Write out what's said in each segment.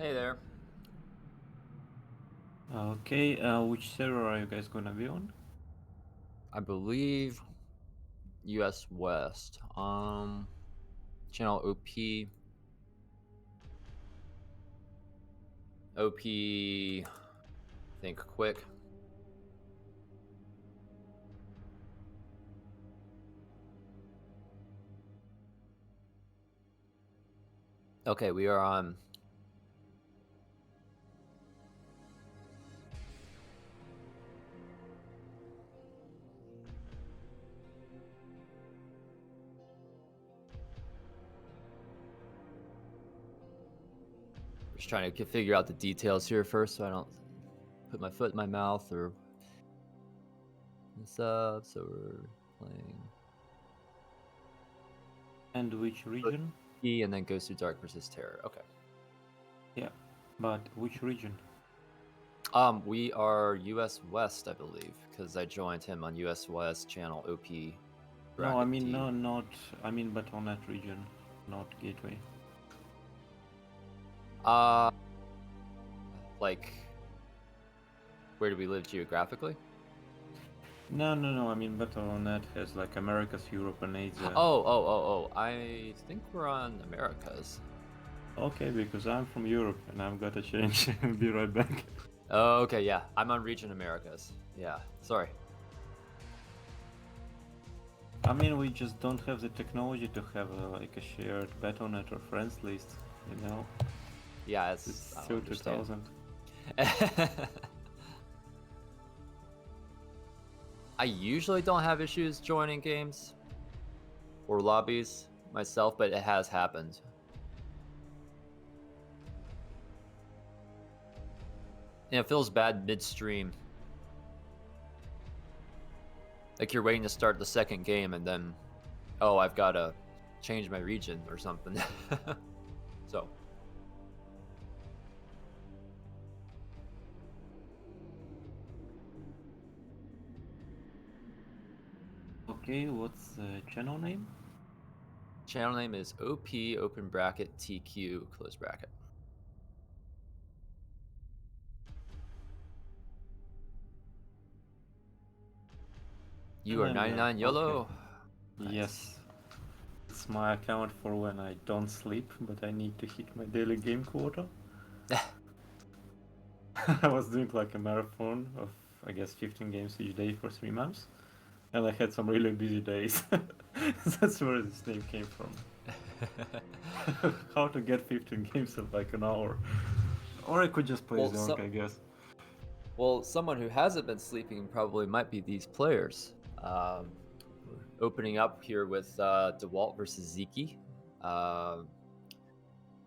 Hey there. Okay, which server are you guys gonna be on? I believe US West. Channel OP. OP. Think quick. Okay, we are on. Just trying to figure out the details here first, so I don't put my foot in my mouth or stuff. So we're playing And which region? E and then Gosudark versus Terror. Okay. Yeah, but which region? We are US West, I believe, because I joined him on US West channel OP No, I bracket mean T. no, not. I mean, but on that region, not Gateway. Uh, like, where do we live geographically? No. I mean, but on that has like Americas, Europe, and Asia. Oh. I think we're on Americas. Okay, because I'm from Europe and I've got to change. Be right back. Oh, okay, yeah. I'm on region Americas. Yeah, sorry. I mean, we just don't have the technology to have like a shared Battle.net or friends list. You know, Yeah, it's I don't still understand. 2000. I usually don't have issues joining games or lobbies myself, but it has happened. And it feels bad midstream. Like you're waiting to start the second game and then, oh, I've got to change my region or something. So, Okay, what's the channel name? channel name is OP open bracket TQ close bracket. You are LML. 99 Okay. YOLO. Nice. Yes. It's my account for when I don't sleep, but I need to hit my daily game quota. I was doing like a marathon of, I guess, 15 games each day for 3 months, and I had some really busy days. That's where this name came from. How to get 15 games in like an hour. Or I could just play well, Zonk, I guess. someone who hasn't been sleeping probably might be these players. Opening up here with Dewalt versus Sziky.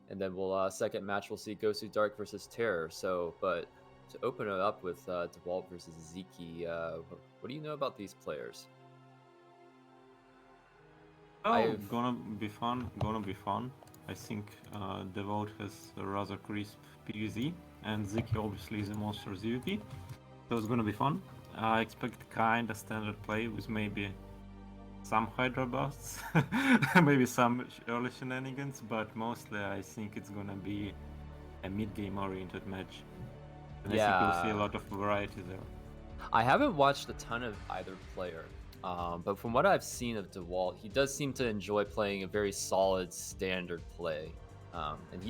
And then we'll second match we'll see Gosudark versus Terror. So, but to open it up with Dewalt versus Sziky, what do you know about these players? Oh, gonna be fun. I think Devote has a rather crisp PvZ, and Ziki obviously is a monster ZUT, so it's gonna be fun. I expect kinda standard play with maybe some Hydra busts, maybe some early shenanigans, but mostly I think it's gonna be a mid-game oriented match. And I think we'll see a Yeah, lot of variety there. I haven't watched a ton of either player, but from what I've seen of Dewalt, he does seem to enjoy playing a very solid standard play, and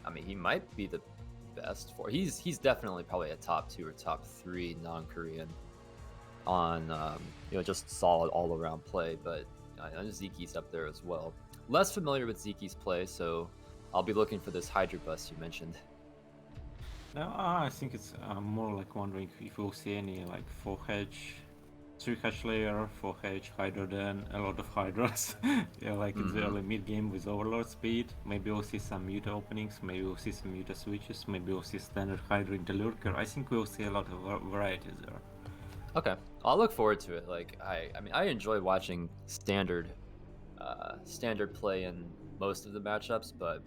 I mean, he might be the best for. He's definitely probably a top 2 or top 3 non-Korean on just solid all around play. But I know Zeki's up there as well. Less familiar with Zeki's play, so I'll be looking for this Hydra bust you mentioned. Now, I think it's more like wondering if we'll see any like 4H, 3H layer, 4H Hydra, then a lot of Hydras. Yeah, like in the early mid game with Overlord speed. Maybe we'll see some Muta openings, maybe we'll see some Muta switches, maybe we'll see standard Hydra into Lurker. I think we'll see a lot of varieties there. Okay, I'll look forward to it. Like I mean, I enjoy watching standard play in most of the matchups, but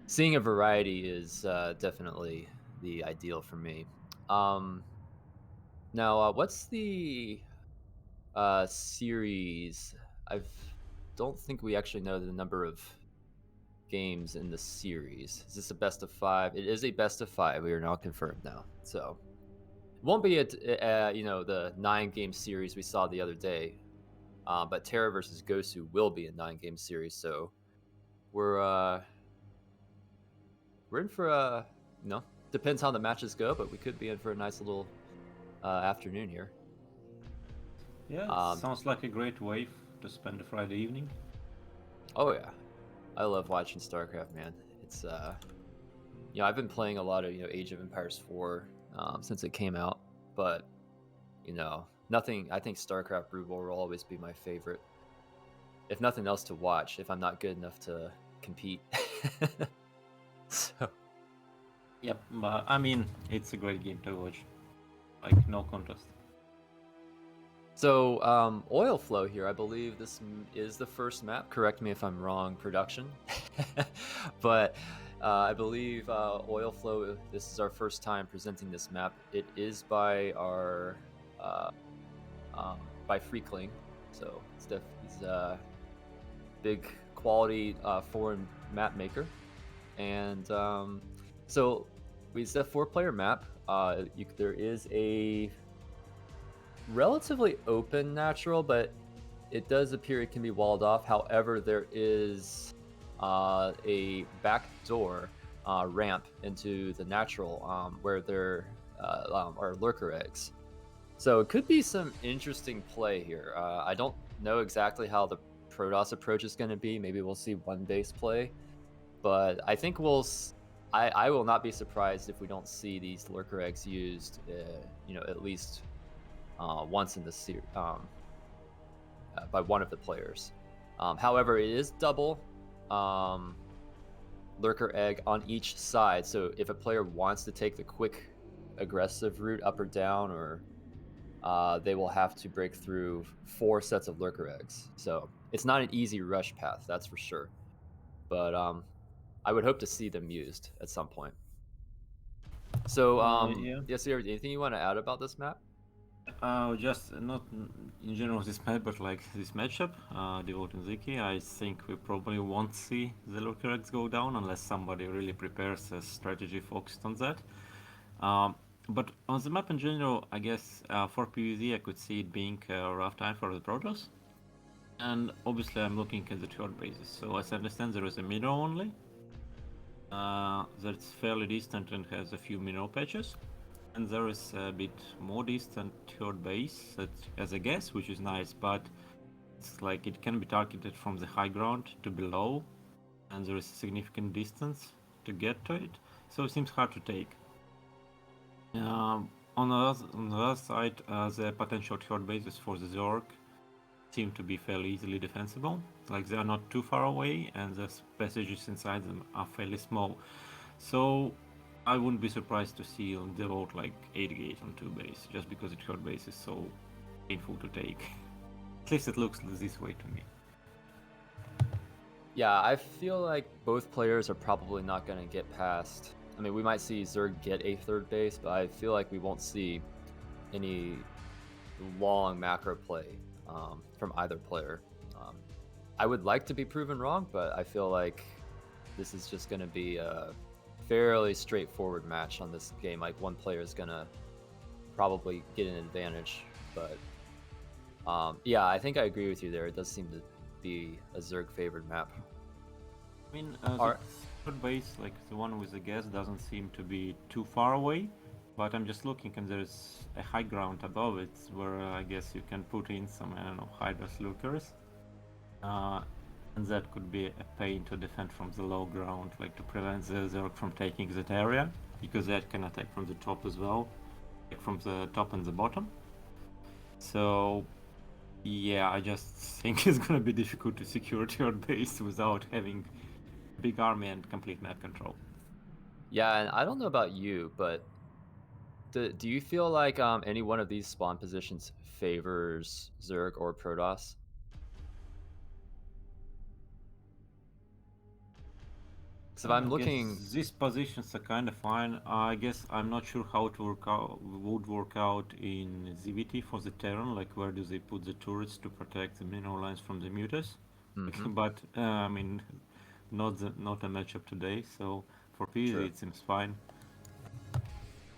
seeing a variety is definitely the ideal for me. Um, Now, what's the series? I don't think we actually know the number of games in the series. Is this a best of 5? It is a best of 5. We are now confirmed now. So it won't be the 9-game series we saw the other day. But Terror versus Gosu will be a 9-game series. So we're in for a depends how the matches go, but we could be in for a nice little afternoon here. Yeah, sounds like a great way to spend a Friday evening. Oh yeah, I love watching StarCraft, man. It's I've been playing a lot of Age of Empires 4 since it came out, but nothing. I think StarCraft Brood War will always be my favorite. If nothing else to watch, if I'm not good enough to compete. So. Yep, but I mean, it's a great game to watch. Like, no contest. So, Oil Flow here, I believe this is the first map. Correct me if I'm wrong, production. But I believe Oil Flow, this is our first time presenting this map. It is by our, by Freakling. So, he's a big quality foreign map maker. And so, it's a 4-player map. There is a relatively open natural, but it does appear it can be walled off. However, there is a back door ramp into the natural where there are lurker eggs. So it could be some interesting play here. I don't know exactly how the Protoss approach is going to be. Maybe we'll see one base play, but I think I will not be surprised if we don't see these lurker eggs used, at least once in the series by one of the players. However, it is double lurker egg on each side. So if a player wants to take the quick aggressive route up or down, or they will have to break through 4 sets of lurker eggs. So it's not an easy rush path, that's for sure. But I would hope to see them used at some point. So yes, anything you want to add about this map? Just not in general this map, but like this matchup, Dewalt and Sziky, I think we probably won't see the lurker eggs go down unless somebody really prepares a strategy focused on that. But on the map in general, I guess for PvZ I could see it being a rough time for the Protoss. And obviously I'm looking at the third bases, so as I understand there is a mineral only. That's fairly distant and has a few mineral patches. And there is a bit more distant third base that has a gas, which is nice, but it's like it can be targeted from the high ground to below, and there is a significant distance to get to it, so it seems hard to take. On the other side, the potential third bases for the Zerg seem to be fairly easily defensible. Like they are not too far away, and the passages inside them are fairly small. So I wouldn't be surprised to see on Dewalt like 8 gates on 2 base, just because the third base is so painful to take. At least it looks this way to me. Yeah, I feel like both players are probably not going to get past. I mean, we might see Zerg get a third base, but I feel like we won't see any long macro play from either player. I would like to be proven wrong, but I feel like this is just going to be a fairly straightforward match on this game. Like one player is going to probably get an advantage, but yeah, I think I agree with you there. It does seem to be a Zerg favored map. I mean, the third base, like the one with the gas, doesn't seem to be too far away, but I'm just looking and there's a high ground above it where I guess you can put in some, I don't know, Hydras lurkers. And that could be a pain to defend from the low ground, like to prevent the Zerg from taking that area, because that can attack from the top as well, like from the top and the bottom. So yeah, I just think it's gonna be difficult to secure third base without having big army and complete map control. Yeah, and I don't know about you, but do you feel like any one of these spawn positions favors Zerg or Protoss? Because if I'm looking, these positions are kind of fine. I guess I'm not sure how it would work out in ZVT for the Terran. Like, where do they put the turrets to protect the mineral lines from the mutas? mm-hmm. But I mean, not a matchup today. So for PvZ True. it seems fine.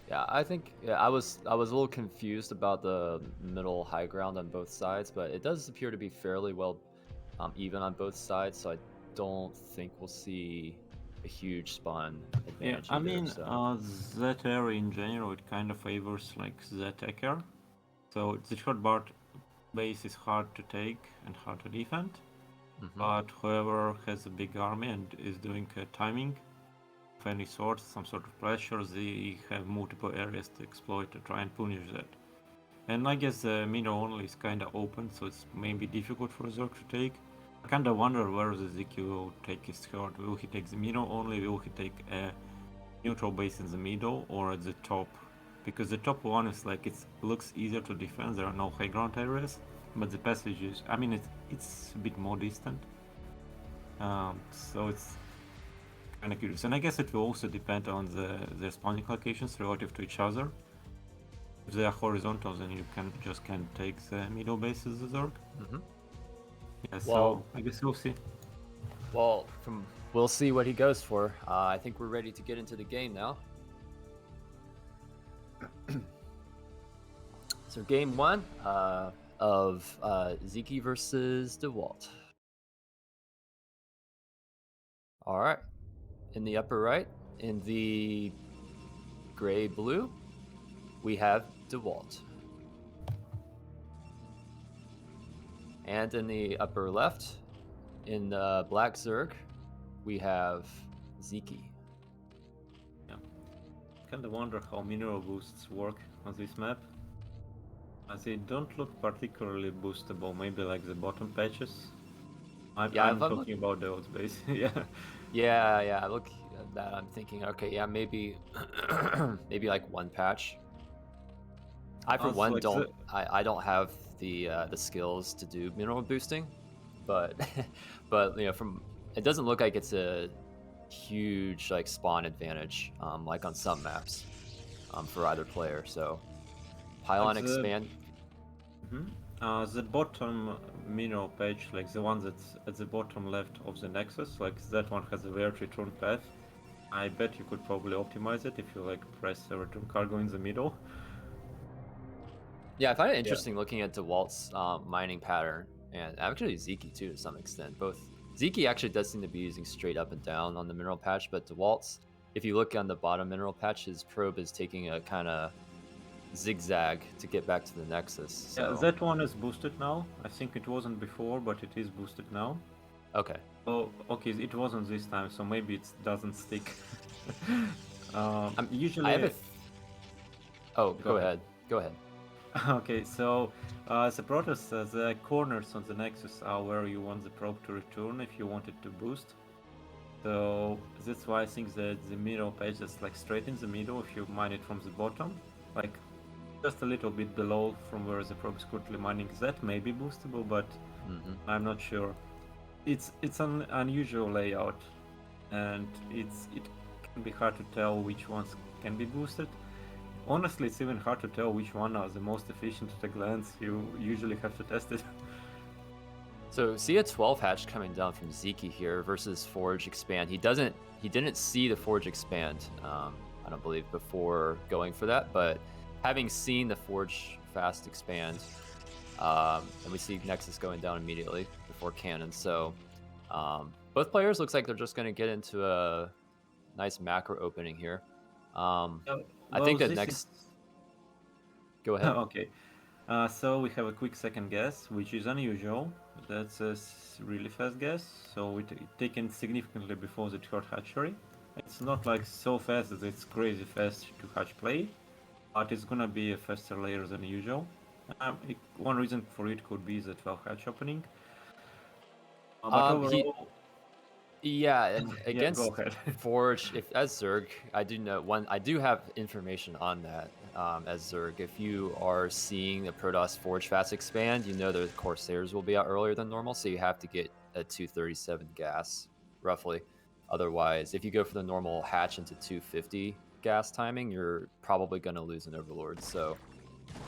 Yeah, I think I was a little confused about the middle high ground on both sides, but it does appear to be fairly well even on both sides, so I don't think we'll see a huge spawn Yeah, advantage I either. mean, So that area in general, it kind of favors like the attacker. So the short bar base is hard to take and hard to defend. But whoever has a big army and is doing timing of any sort, some sort of pressure, they have multiple areas to exploit to try and punish that. And I guess the middle only is kind of open, so it's maybe difficult for Zerg to take. I kind of wonder where the Sziky will take his third. Will he take the middle only? Will he take a neutral base in the middle or at the top? Because the top one is like it looks easier to defend. There are no high ground areas, but the passage is. I mean, it's a bit more distant. So it's kind of curious, and I guess it will also depend on the spawning locations relative to each other. If they are horizontal, then you can't take the middle base as a Zerg. Yeah, so Well- I guess we'll see. well, we'll see what he goes for. I think we're ready to get into the game now. So game one of Sziky versus Dewalt. All right. In the upper right, in the gray blue, we have Dewalt. And in the upper left, in the black Zerg, we have Sziky. Yeah. Kind of wonder how mineral boosts work on this map. As they don't look particularly boostable, maybe like the bottom patches. I'm talking about the old base. Yeah. Yeah. I look at that. I'm thinking, okay, yeah, maybe, maybe like one patch. I for one like don't. I don't have the skills to do mineral boosting, but but from it doesn't look like it's a huge like spawn advantage like on some maps for either player. So pylon expand. The bottom mineral page, like the one that's at the bottom left of the Nexus, like that one has a weird return path. I bet you could probably optimize it if you like press a return cargo in the middle. Yeah, I find it interesting looking at Dewalt's mining pattern, and actually Sziky too to some extent. Both Sziky actually does seem to be using straight up and down on the mineral patch, but Dewalt's, if you look on the bottom mineral patch, his probe is taking a kind of zigzag to get back to the Nexus. So. Yeah, that one is boosted now. I think it wasn't before, but it is boosted now. Okay. Oh, okay, it wasn't this time, so maybe it doesn't stick. Usually. I have go ahead. Go ahead. Okay, so the Protoss, the corners on the Nexus are where you want the probe to return if you want it to boost. So that's why I think that the middle page that's like straight in the middle if you mine it from the bottom, like just a little bit below from where the probe is currently mining, that may be boostable, but I'm not sure. It's an unusual layout, and it can be hard to tell which ones can be boosted. Honestly, it's even hard to tell which one are the most efficient at a glance. You usually have to test it. So see a 12 hatch coming down from Sziky here versus Forge Expand. He didn't see the Forge Expand, I don't believe, before going for that, but having seen the Forge Fast Expand, and we see Nexus going down immediately before Cannon. So both players looks like they're just going to get into a nice macro opening here. I think that next. Go ahead. Okay. So we have a quick second guess, which is unusual. That's a really fast guess. So it's taken significantly before the third hatchery. It's not like so fast that it's crazy fast to hatch play, but it's gonna be a faster layer than usual. One reason for it could be the 12 hatch opening. But overall. Yeah, and against yeah, Forge, if as Zerg, I do have information on that. As Zerg, if you are seeing the Protoss Forge Fast expand, you know the Corsairs will be out earlier than normal, so you have to get a 237 gas, roughly. Otherwise, if you go for the normal hatch into 250 gas timing, you're probably going to lose an Overlord. So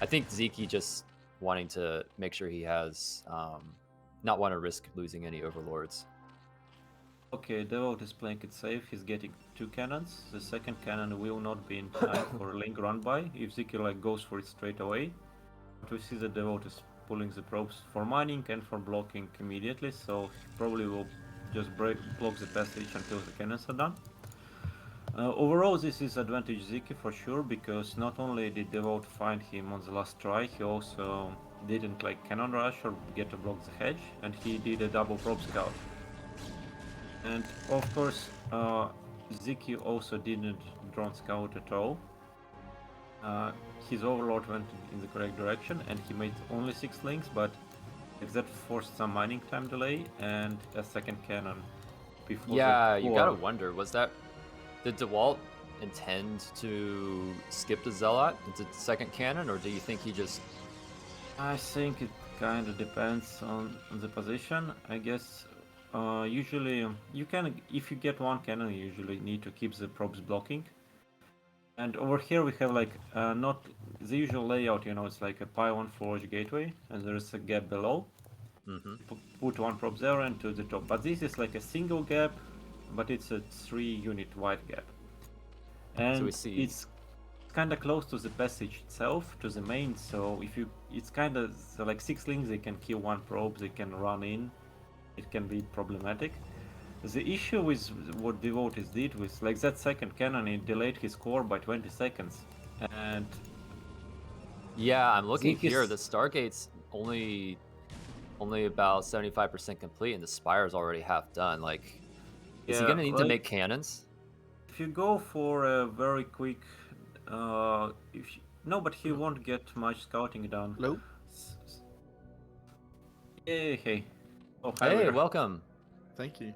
I think Sziky just wanting to make sure he has, not want to risk losing any Overlords. Okay, Dewalt is playing it safe. He's getting 2 cannons. The second cannon will not be in time for Link run by if Sziky like goes for it straight away. But we see that Dewalt is pulling the probes for mining and for blocking immediately, so he probably will just block the passage until the cannons are done. Overall, this is advantage Sziky for sure, because not only did Dewalt find him on the last try, he also didn't like cannon rush or get to block the hedge, and he did a double probe scout. And of course, Sziky also didn't drone scout at all. His overlord went in the correct direction, and he made only 6 links, but that forced some mining time delay and a second cannon before Yeah, the you gotta wonder, did Dewalt intend to skip the Zealot into the second cannon, or do you think he just... I think it kind of depends on the position. I guess usually you can, if you get one cannon, you usually need to keep the probes blocking. And over here we have like not the usual layout, you know, it's like a pylon forge gateway, and there's a gap below. Put one probe there and to the top. But this is like a single gap, but it's a 3-unit wide gap. And So we see... it's kind of close to the passage itself, to the main, so if you, it's kind of so like 6 links, they can kill one probe, they can run in, it can be problematic. The issue with what Devotees did with like that second cannon, it delayed his core by 20 seconds, and Yeah, I'm looking Sziky's... here, the Stargate's only about 75% complete, and the Spire's already half done. Like, is he gonna need to make cannons? If you go for a very quick, no, but he won't get much scouting done. Hello? Hey. Oh, hi, hey, ViR. welcome. Thank you.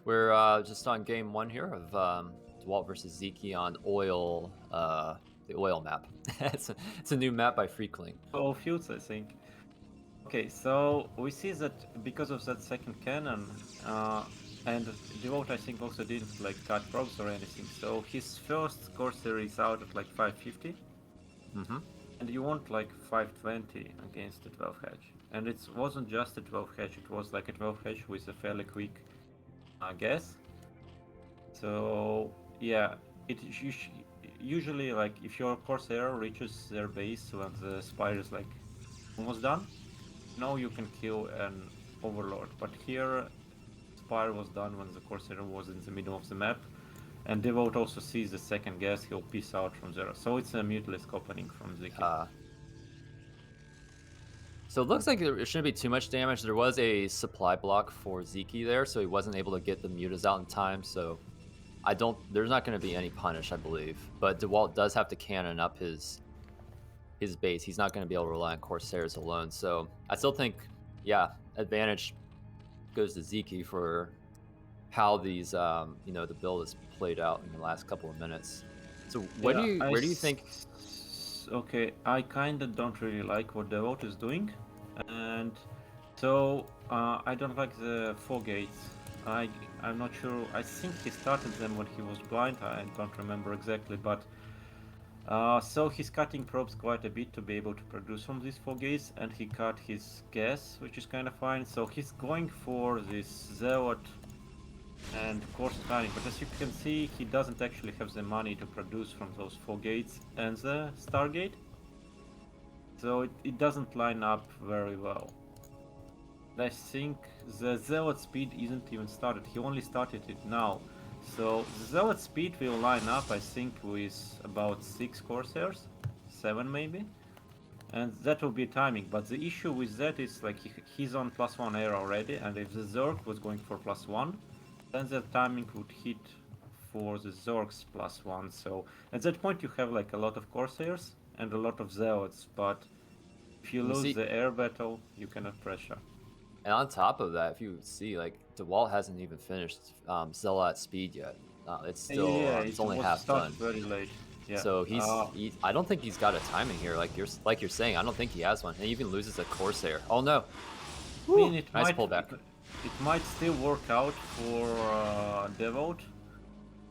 We're just on game 1 here of Dewalt versus Sziky on Oil, the Oil map. it's a new map by Freakling. Oh, Fields, I think. Okay, so we see that because of that second cannon, and Dewalt I think also didn't like cut probes or anything, so his first Corsair is out at like 550. And you want like 520 against the 12 hedge. And it wasn't just a 12 hedge, it was like a 12 hedge with a fairly quick guess. So yeah, it usually like if your Corsair reaches their base when the Spire is like almost done, now you can kill an Overlord. But here, Spire was done when the Corsair was in the middle of the map, and Devote also sees the second guess, he'll peace out from there. So it's a muteless opening from Sziky. So it looks like there shouldn't be too much damage. There was a supply block for Sziky there, so he wasn't able to get the mutas out in time, so there's not going to be any punish, I believe. But Dewalt does have to cannon up his base. He's not going to be able to rely on Corsairs alone, so I still think, yeah, advantage goes to Sziky for how these, the build is played out in the last couple of minutes. So where do you think... Okay, I kind of don't really like what Devote is doing, and so I don't like the 4 gates. I'm not sure, I think he started them when he was blind, I don't remember exactly, but so he's cutting probes quite a bit to be able to produce from these 4 gates, and he cut his gas, which is kind of fine, so he's going for this Zealot and course planning, but as you can see, he doesn't actually have the money to produce from those 4 gates and the Stargate, so it doesn't line up very well. I think the Zealot speed isn't even started, he only started it now, so the Zealot speed will line up I think with about 6 Corsairs, 7 maybe, and that will be timing, but the issue with that is like he's on +1 air already, and if the Zerg was going for +1, then the timing would hit for the Zorgs +1, so at that point you have like a lot of Corsairs and a lot of Zealots, but if you lose the air battle, you cannot pressure. And on top of that, if you see, like, Dewalt hasn't even finished Zealot speed yet. It's still, it's only half done. Very late. Yeah. So I don't think he's got a timing here, like you're saying. I don't think he has one. He even loses a Corsair. Oh no! I mean, nice pullback. It might still work out for Devote.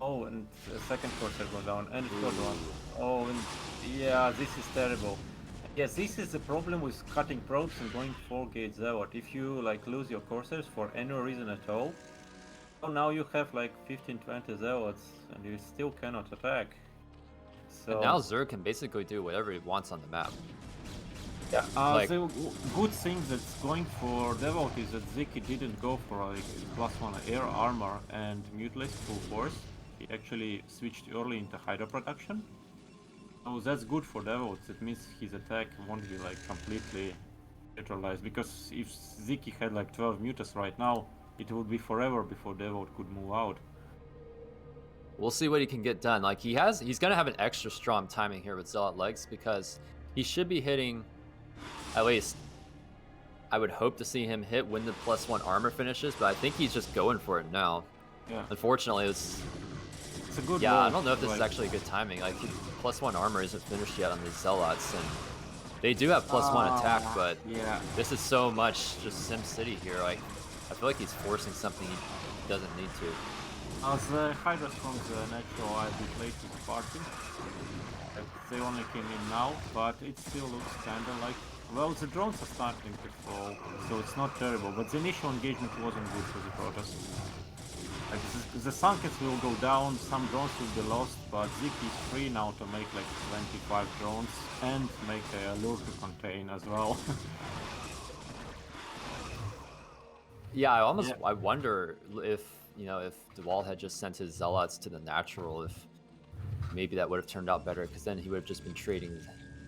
Oh, and the second Corsair go down, and third one. Oh, and yeah, this is terrible. Yes, this is the problem with cutting probes and going 4 gates out. If you like lose your Corsairs for any reason at all, Oh, now you have like 15-20 zealots, and you still cannot attack. So And now Zerg can basically do whatever he wants on the map. yeah, like- the good thing that's going for Dewalt is that Sziky didn't go for like +1 air armor and mutilate full force. He actually switched early into Hydra production. So that's good for Dewalt. That means his attack won't be like completely neutralized. Because if Sziky had like 12 mutas right now, it would be forever before Dewalt could move out. We'll see what he can get done. Like he's gonna have an extra strong timing here with Zealot legs because he should be hitting, at least I would hope to see him hit when the +1 armor finishes, but I think he's just going for it now. Yeah. Unfortunately, it's a good yeah, roll. I don't know if this is actually good timing. Like +1 armor isn't finished yet on these Zealots, and they do have +1 attack, but yeah, this is so much just Sim City here. Like I feel like he's forcing something he doesn't need to. the Hydras from the natural are a bit late to the party. They only came in now, but it still looks kinda like... Well, the drones are starting to fall, so it's not terrible, but the initial engagement wasn't good for the Protoss. Like, the Sunkets will go down, some drones will be lost, but Sziky is free now to make like 25 drones and make a lure to contain as well. Yeah, I wonder if, you know, if Dewalt had just sent his Zealots to the natural, if maybe that would have turned out better, because then he would have just been trading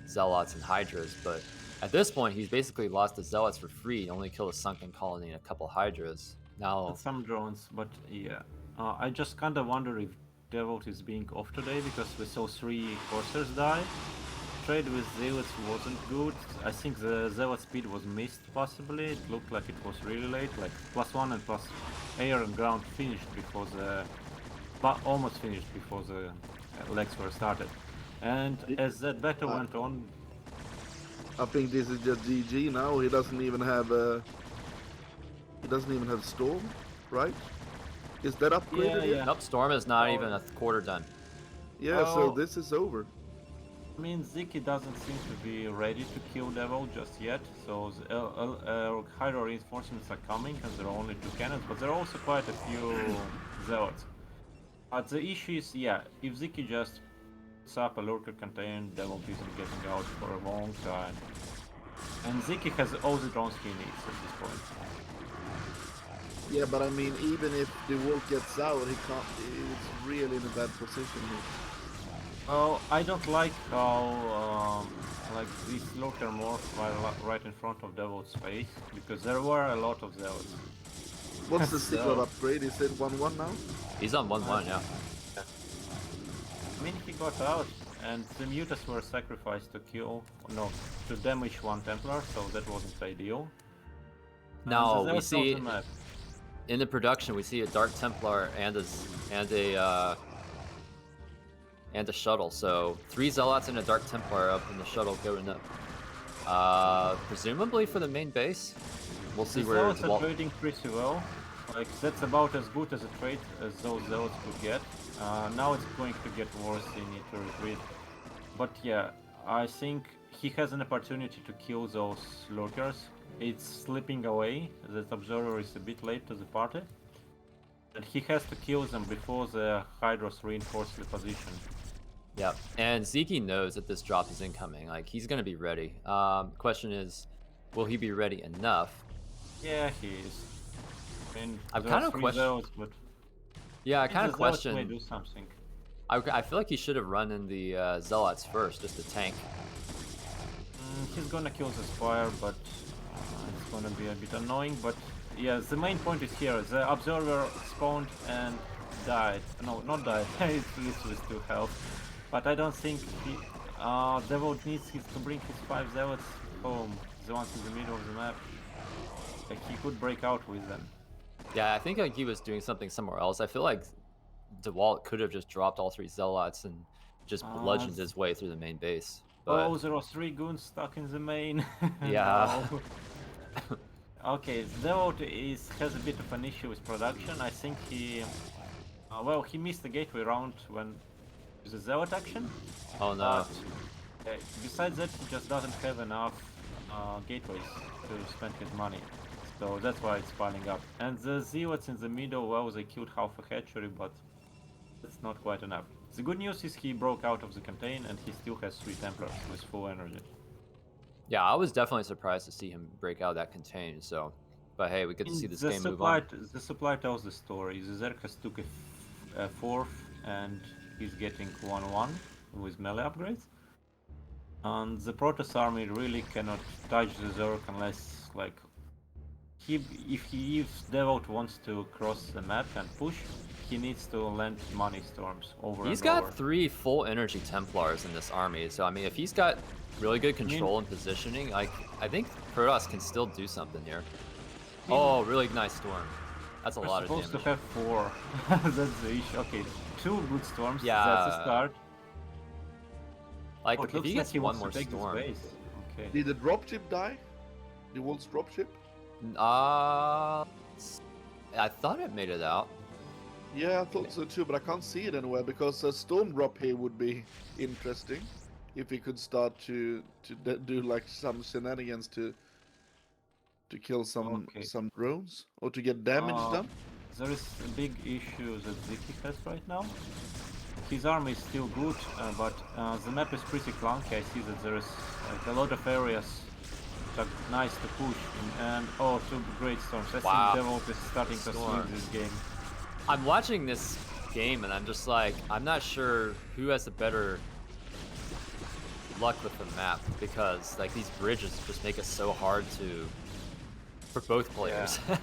Zealots and Hydras, but at this point, he's basically lost the Zealots for free, only killed a Sunken Colony and a couple Hydras. Now... Some drones, but yeah. I just kinda wonder if Dewalt is being off today, because we saw 3 Corsairs die. Trade with Zealots wasn't good. I think the Zealot speed was missed, possibly. It looked like it was really late, like +1 and plus air and ground finished before the... almost finished before the legs were started. And as that battle went on... I think this is just GG now. He doesn't even have Storm, right? Is that upgraded yet? Yeah. Nope, Storm is not even a quarter done. Yeah, so this is over. I mean, Sziky doesn't seem to be ready to kill Dewalt just yet, so the Hydra reinforcements are coming, and there are only 2 cannons, but there are also quite a few Zealots. But the issue is, yeah, if Sziky just puts up a lurker container, Dewalt isn't getting out for a long time. And Sziky has all the drones he needs at this point. Yeah, but I mean, even if the wolf gets out, he can't. It's really in a bad position here. Oh, I don't like how like these lurker morph right in front of Devil's face, because there were a lot of Zealots. What's the secret upgrade? Is it 1-1 now? He's on 1-1, yeah. I mean, he got out, and the mutas were sacrificed to to damage 1 Templar, so that wasn't ideal. Now we see in the production we see a Dark Templar and a shuttle. So 3 Zealots and a Dark Templar up in the shuttle going up. Presumably for the main base. We'll see where Zealots are trading pretty well. Like, that's about as good as a trade as those Zealots could get. Now it's going to get worse, they need to retreat. But yeah, I think he has an opportunity to kill those lurkers. It's slipping away, that Observer is a bit late to the party. And he has to kill them before the Hydras reinforce the position. Yeah, and Sziky knows that this drop is incoming. Like, he's gonna be ready. Question is, will he be ready enough? Yeah, he is. I mean, I've kind of questioned. But yeah, I kind of question. May do something. I feel like he should have run in the Zealots first, just to tank. He's gonna kill the Spire, but it's gonna be a bit annoying. But yeah, the main point is here. The Observer spawned and died. No, not died. It's literally still health. But I don't think Dewalt needs to bring his 5 Zealots home. The ones in the middle of the map. Like, he could break out with them. Yeah, I think like he was doing something somewhere else. I feel like Dewalt could have just dropped all 3 Zealots and just bludgeoned his way through the main base. But... Oh, there are 3 goons stuck in the main. Yeah. Okay, Dewalt has a bit of an issue with production. I think he... well, he missed the gateway round when the Zealot action. Oh no. Besides that, he just doesn't have enough gateways to spend his money. So that's why it's piling up. And the Zealots in the middle, well, they killed half a hatchery, but that's not quite enough. The good news is he broke out of the contain and he still has 3 Templars with full energy. Yeah, I was definitely surprised to see him break out that contain. So, but hey, we get to see this game move on. The supply tells the story. The Zerkas took a 4th and he's getting 1-1 with melee upgrades. And the Protoss army really cannot touch the Zerg unless, like, if Dewalt wants to cross the map and push, he needs to land money storms over He's and over. got 3 full energy Templars in this army, so I mean, if he's got really good control and positioning, I think Protoss can still do something here. Oh, really nice storm. That's a lot of damage. We're supposed to have 4. That's the issue. Okay, 2 good storms. Yeah. That's a start. Like, Oh, it if looks he like gets he one wants more to take this storm. base. Okay. Did the dropship die? The Wolf's dropship? I thought it made it out. Yeah, I thought so too, but I can't see it anywhere because a storm drop here would be interesting if we could start to do like some shenanigans to kill some drones or to get damage done. There is a big issue that Sziky has right now. His army is still good, but the map is pretty clunky. I see that there is like a lot of areas that are nice to push, and 2 great storms. I Wow. think Dewalt is starting to swing this game. I'm watching this game and I'm just like, I'm not sure who has the better luck with the map, because like these bridges just make it so hard for both players. Yeah.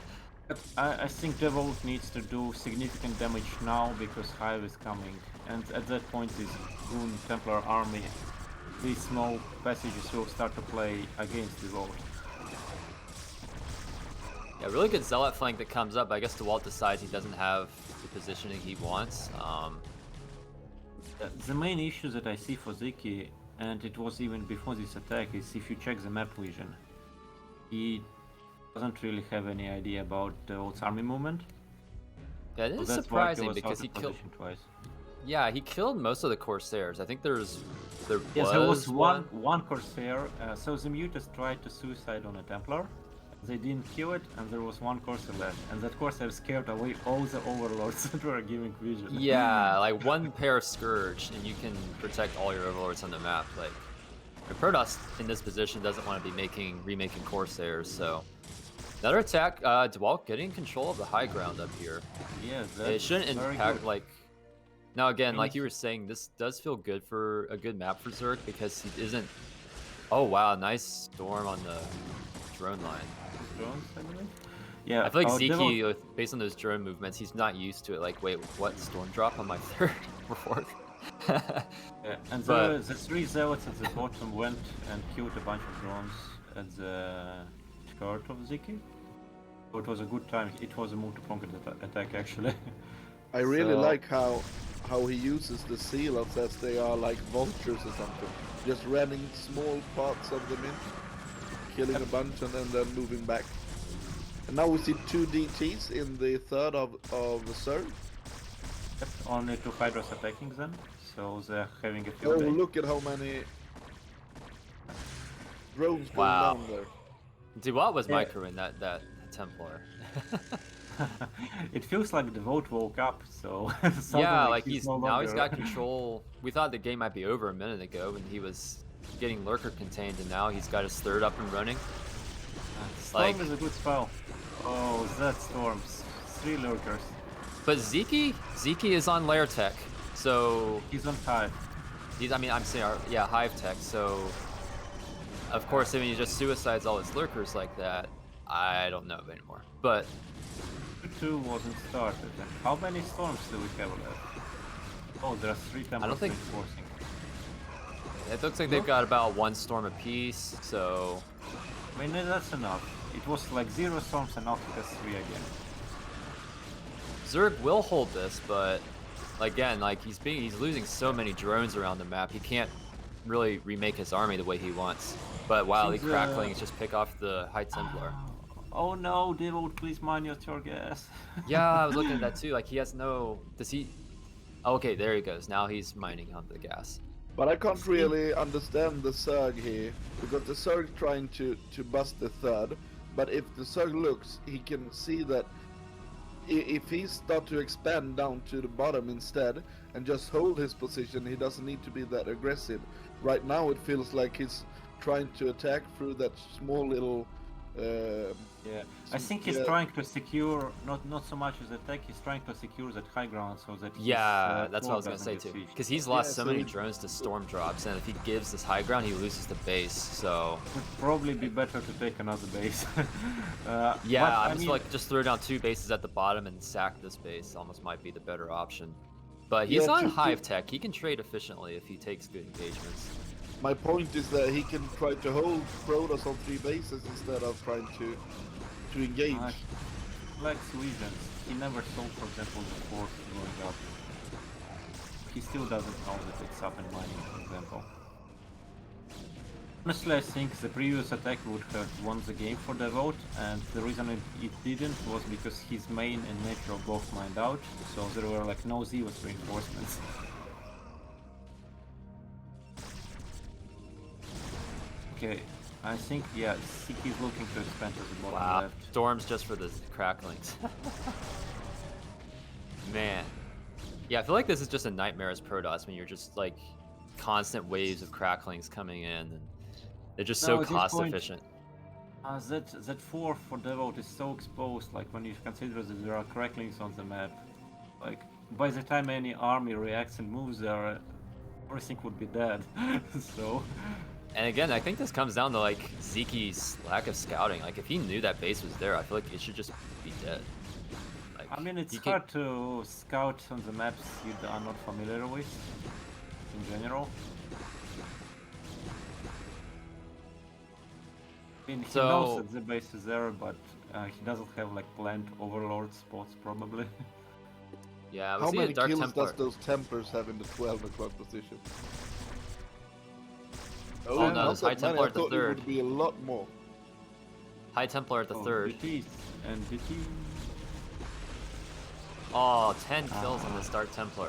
But I think Dewalt needs to do significant damage now because Hive is coming, and at that point this Goon Templar army, these small passages will start to play against Dewalt. Yeah, really good Zealot flank that comes up. I guess Dewalt decides he doesn't have the positioning he wants. The main issue that I see for Sziky, and it was even before this attack, is if you check the map vision, he doesn't really have any idea about Dewalt's army movement. Yeah, it So is that's why surprising was because out he of killed. position twice. Yeah, he killed most of the Corsairs. I think there Yes, was there was one Corsair. So the Mutas tried to suicide on a Templar. They didn't kill it, and there was one Corsair left. And that Corsair scared away all the Overlords that were giving vision. Yeah, like one pair of Scourge, and you can protect all your Overlords on the map. Like, Protoss in this position doesn't want to be remaking Corsairs, so another attack. Dewalt getting control of the high ground up here. Yeah, It shouldn't impact good. like. Now again, like you were saying, this does feel good for a good map for Zerg because he isn't. Oh wow, nice storm on the drone line. Drones, I believe. Yeah, I feel like Dewalt- Sziky, based on those drone movements, he's not used to it. Like, wait, what storm drop on my 3rd or 4th? Yeah, and But- the 3 Zealots at the bottom went and killed a bunch of drones at the skirt of Sziky. So it was a good time. It was a multi-pronged attack actually. I really So- like how he uses the Zealots as they are like vultures or something. Just running small parts of them in, killing a bunch and then moving back. And now we see 2 DTs in the 3rd of the Zerg. Only 2 Hydras attacking them, so they're having a Oh, field day. look at how many drones going Wow. down there. Dewalt was Yeah. microing that Templar. It feels like the vote woke up, so Yeah, suddenly like he's no now he's longer- got control. We thought the game might be over a minute ago when he was getting lurker contained, and now he's got his 3rd up and running. Storm like- is a good spell. Oh, that storms. 3 lurkers. But Sziky is on lair tech, so He's on Hive. I'm saying, yeah, hive tech. So of course, I mean, he just suicides all his lurkers like that. I don't know anymore. But 2 wasn't started. And how many storms do we have left? Oh, there are 3 Templars think- reinforcing. it looks like they've got about 1 storm apiece. So I mean, that's enough. It was like 0 storms and now he has 3 again. Zerg will hold this, but again, like he's losing so many drones around the map. He can't really remake his army the way he wants. But while the Seems, crackling is just pick off the High Templar. Oh no, Dewalt, please mine your gas. Yeah, I was looking at that too. Like he has no. Does he? Oh, okay, there he goes. Now he's mining on the gas. But I can't really understand the Zerg here, because the Zerg trying to bust the 3rd, But if the Zerg looks, he can see that if he start to expand down to the bottom instead and just hold his position, he doesn't need to be that aggressive. Right now it feels like he's trying to attack through that small little I think he's trying to secure, not so much as attack, he's trying to secure that high ground so that that's what I was gonna say too. Because he's lost so many drones to storm drops, and if he gives this high ground, he loses the base. So it would probably be better to take another base. I mean, like just throw down 2 bases at the bottom and sack this base. Almost might be the better option. But he's on hive tech. He can trade efficiently if he takes good engagements. My point is that he can try to hold Protoss on 3 bases instead of trying to engage. Like Swedes, he never sold, for example, the force going up. He still doesn't know that it's up and mining, for example. Honestly, I think the previous attack would have won the game for Dewalt, and the reason it didn't was because his main and natural both mined out, so there were like no Zeus reinforcements. Okay, I think, Sziky is looking to expand to the bottom left. Storms just for the cracklings. Man. Yeah, I feel like this is just a nightmare as Protoss when you're just like constant waves of cracklings coming in, and they're just so cost efficient. That 4 for Dewalt is so exposed, like when you consider that there are cracklings on the map. Like, by the time any army reacts and moves there, everything would be dead. So... And again, I think this comes down to like Sziky's lack of scouting. Like if he knew that base was there, I feel like it should just be dead. Like, I mean, it's hard to scout on the maps you are not familiar with, in general. I mean, he knows that the base is there, but he doesn't have like planned overlord spots probably. Yeah, how many kills does those Templars have in the 12 o'clock position? Oh no, there's High Templar at the 3rd. It would be a lot more. High Templar at the 3rd. And Oh, 10 kills on this Dark Templar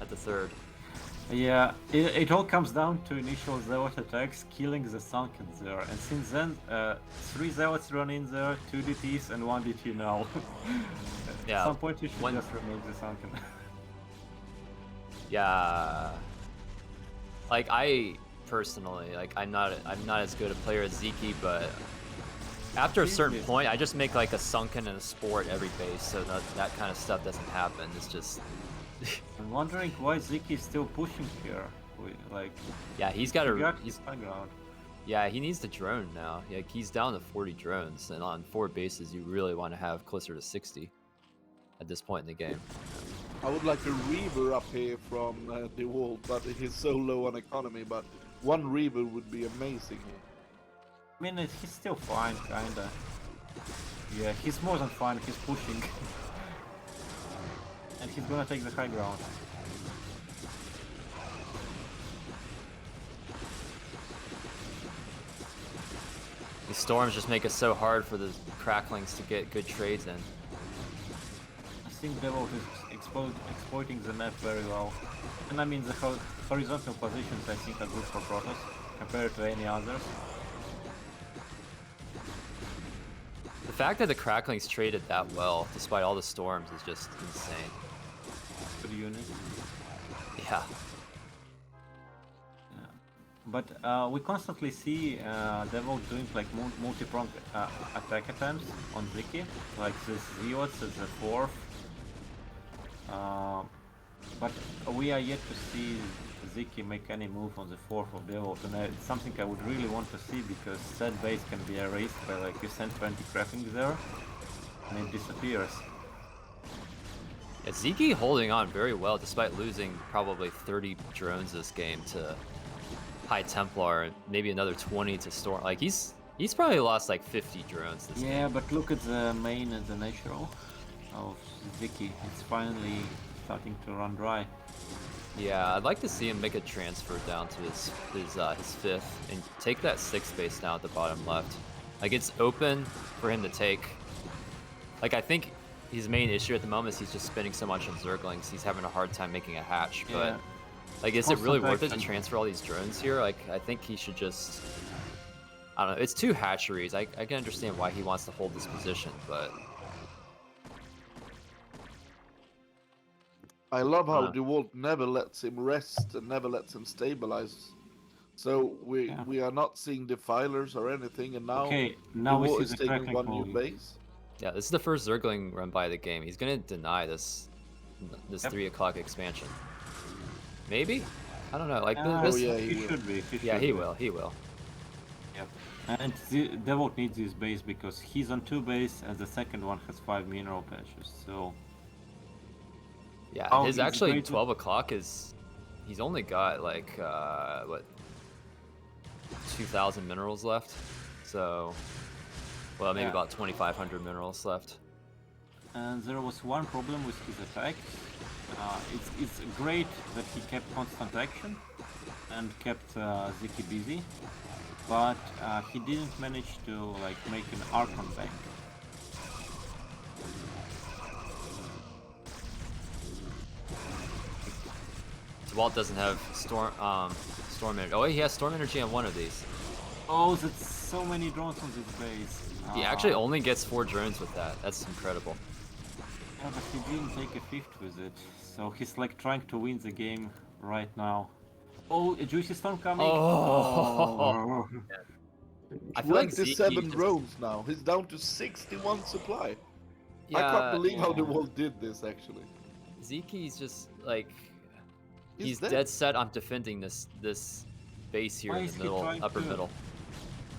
at the 3rd. Yeah, it all comes down to initial Zealot attacks, killing the Sunkens there. And since then, 3 Zealots run in there, 2 DTs and 1 DT now. Yeah. At some point you should just remove the Sunken. Yeah. Like personally, like I'm not as good a player as Sziky, but after a certain point, I just make like a Sunken and a Sport every base, so that kind of stuff doesn't happen. It's just. I'm wondering why Sziky is still pushing here. Like. Yeah, he's got he's high ground. Yeah, he needs the drone now. Yeah, he's down to 40 drones, and on 4 bases, you really want to have closer to 60 at this point in the game. I would like a Reaver up here from Dewalt, but he's so low on economy. But 1 Reaver would be amazing here. I mean, he's still fine, kinda. Yeah, he's more than fine, he's pushing. And he's gonna take the high ground. These storms just make it so hard for the cracklings to get good trades in. I think Dewalt is exploiting the map very well. And I mean, the horizontal positions I think are good for Protoss compared to any others. The fact that the cracklings traded that well, despite all the storms, is just insane. Good unit. Yeah. But we constantly see Dewalt doing like multi-pronged attack attempts on Sziky, like this Zealots as the 4th. But we are yet to see Sziky make any move on the 4th of Dewalt, and it's something I would really want to see, because that base can be erased by like you send 20 cracklings there, and it disappears. Yeah, Sziky holding on very well despite losing probably 30 drones this game to High Templar, and maybe another 20 to Storm. Like he's probably lost like 50 drones this game. Yeah, but look at the main and the natural of Sziky. It's finally starting to run dry. Yeah, I'd like to see him make a transfer down to his 5th and take that 6th base now at the bottom left. Like it's open for him to take. Like I think his main issue at the moment is he's just spending so much on Zerglings. He's having a hard time making a hatch, but like is it really worth it to transfer all these drones here? Like I think he should just I don't know. It's two hatcheries. I can understand why he wants to hold this position, but I love how Uh. Dewalt never lets him rest and never lets him stabilize. So we are not seeing defilers or anything, and now Okay, now we Dewalt see is the taking Crackling one new moving. base. yeah, this is the first Zergling run by the game. He's gonna deny this Yep. 3 o'clock expansion. Maybe? I don't know. Like Oh, this. yeah, he he will. should be. Yeah, should he be. will. He will. Yep. And Dewalt needs this base because he's on 2 base and the second one has 5 mineral patches. So Yeah, Oh, his he's actually great with- 12 o'clock is. He's only got like what 2,000 minerals left. So, well, maybe Yeah. about 2,500 minerals left. and there was one problem with his attack. It's great that he kept constant action and kept Sziky busy, but he didn't manage to like make an Archon bank. Dewalt doesn't have storm energy. Oh, wait, he has storm energy on one of these. Oh, that's so many drones on this base. He actually only gets 4 drones with that. That's incredible. Yeah, but he didn't take a fifth with it, so he's like trying to win the game right now. Oh, a juicy storm coming! Oh. I feel like 27 Sziky just- drones now. He's down to 61 supply. I Yeah, can't believe how yeah. Dewalt did this actually. Zeke's just like he's dead. dead set on defending this base here Why in is the he middle, trying upper to- middle.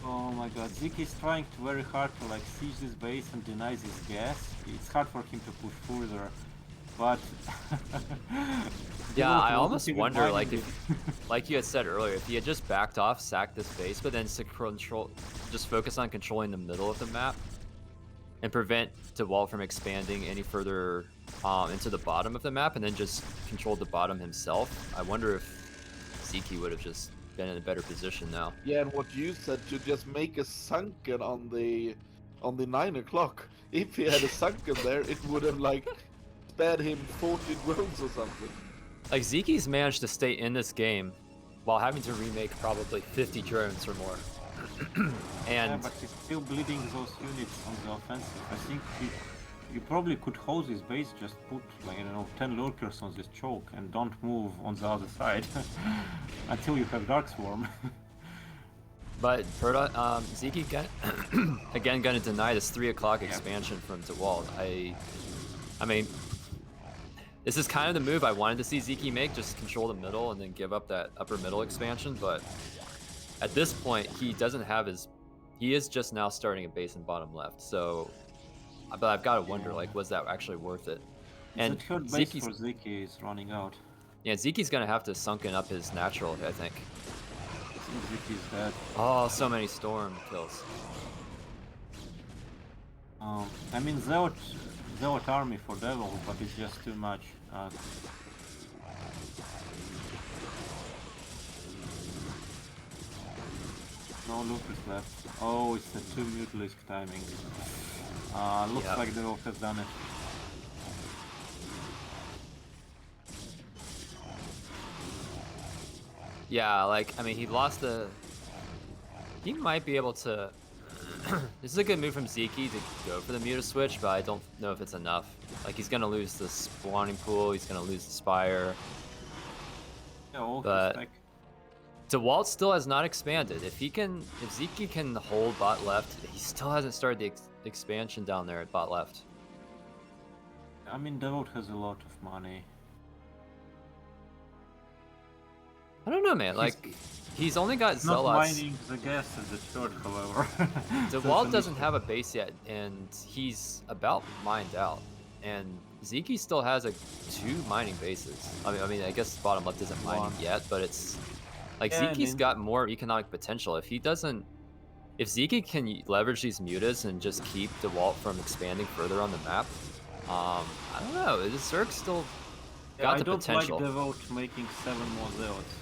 Oh my god, Sziky is trying very hard to like siege this base and deny this gas. It's hard for him to push further, but Yeah, I Dewalt almost wasn't even wonder, like minding if, like you had said earlier, if he had just backed off, sacked this base, but then to control, just focus on controlling the middle of the map, and prevent Dewalt from expanding any further into the bottom of the map, and then just controlled the bottom himself. I wonder if Sziky would have just been in a better position now. Yeah, and what you said to just make a sunken on the 9 o'clock. If he had a sunken there, it would have like spared him 40 drones or something. Like Zeke's managed to stay in this game while having to remake probably 50 drones or more. Yeah, And but he's still bleeding those units on the offensive. I think you probably could hold his base, just put like, I don't know, 10 lurkers on this choke and don't move on the other side until you have Dark Swarm. but Zeke again gonna deny this 3 o'clock expansion from Dewalt. I mean, this is kind of the move I wanted to see Zeke make, just control the middle and then give up that upper middle expansion, but at this point he doesn't have he is just now starting a base in bottom left, so but I've got to wonder, like, was that actually worth it? And And the third base Zeke's, for Sziky is running out. yeah, Zeke's gonna have to sunken up his natural, I think. Sziky is dead. Oh, so many storm kills. I mean, Dewalt army for Devil, but it's just too much. No Lucas left. Oh, it's the 2 Mutalisk timing. Looks Yeah. like Devil has done it. Yeah, like, I mean, he lost the... He might be able to... This is a good move from Sziky to go for the Muta switch, but I don't know if it's enough. Like, he's gonna lose the spawning pool, he's gonna lose the Spire. Yeah, all But- his tech. Dewalt still has not expanded. If Sziky can hold bot left, he still hasn't started the expansion down there at bot left. I mean, Dewalt has a lot of money. I don't know, man. Like, he's only got He's not Zealots. mining the gas at the third, however. Dewalt doesn't have a base yet, and he's about mined out. And Zeke still has 2 mining bases. I mean, I guess bottom left isn't mining One. yet, but it's like Yeah, Zeke's and got more economic potential. If Zeke can leverage these mutas and just keep Dewalt from expanding further on the map, I don't know. The Zerg's still got I the don't potential. like Dewalt making 7 more Zealots.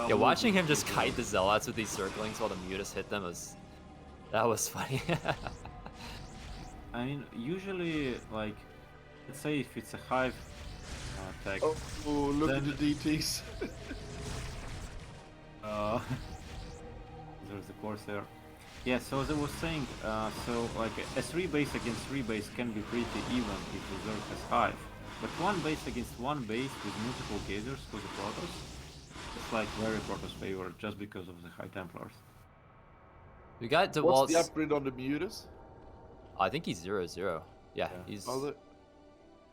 Yeah, watching him just kite the Zealots with these Zerglings while the mutas hit them that was funny. I mean, usually, like, let's say if it's a hive attack, Oh, look at Then- the DTs. there's the Corsair. Yeah, so as I was saying, so like a 3 base against 3 base can be pretty even if the Zerg has Hive. But 1 base against 1 base with multiple gazers for the Protoss, it's like very Protoss favor just because of the High Templars. We got What's the Dewalt's. upgrade on the Mutas? I think he's 0-0. Yeah, Yeah. he's Are they-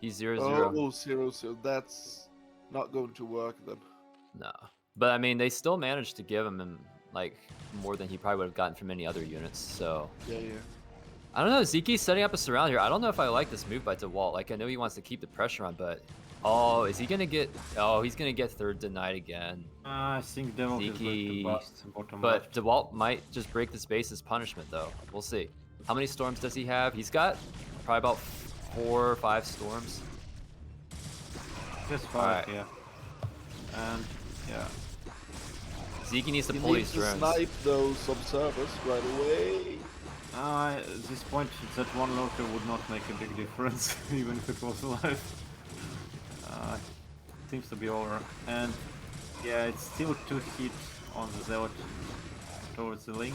he's 0-0. Oh, 0-0. That's not going to work then. No, but I mean, they still managed to give him like more than he probably would have gotten from any other units. So Yeah, yeah. I don't know. Ziky's setting up a surround here. I don't know if I like this move by Dewalt. Like, I know he wants to keep the pressure on, but oh, is he gonna get? Oh, he's gonna get third denied again. I think Dewalt is going to Sziky, bust bottom but left. Dewalt might just break this base as punishment, though. We'll see. How many storms does he have? He's got probably about 4 or 5 storms. Just 5, Alright. yeah. And yeah. Ziky needs to He pull needs these to drones. snipe those observers right away. At this point, that one lurker would not make a big difference, even if it was alive. Seems to be over. And yeah, it's still 2 hits on the Zealot towards the link.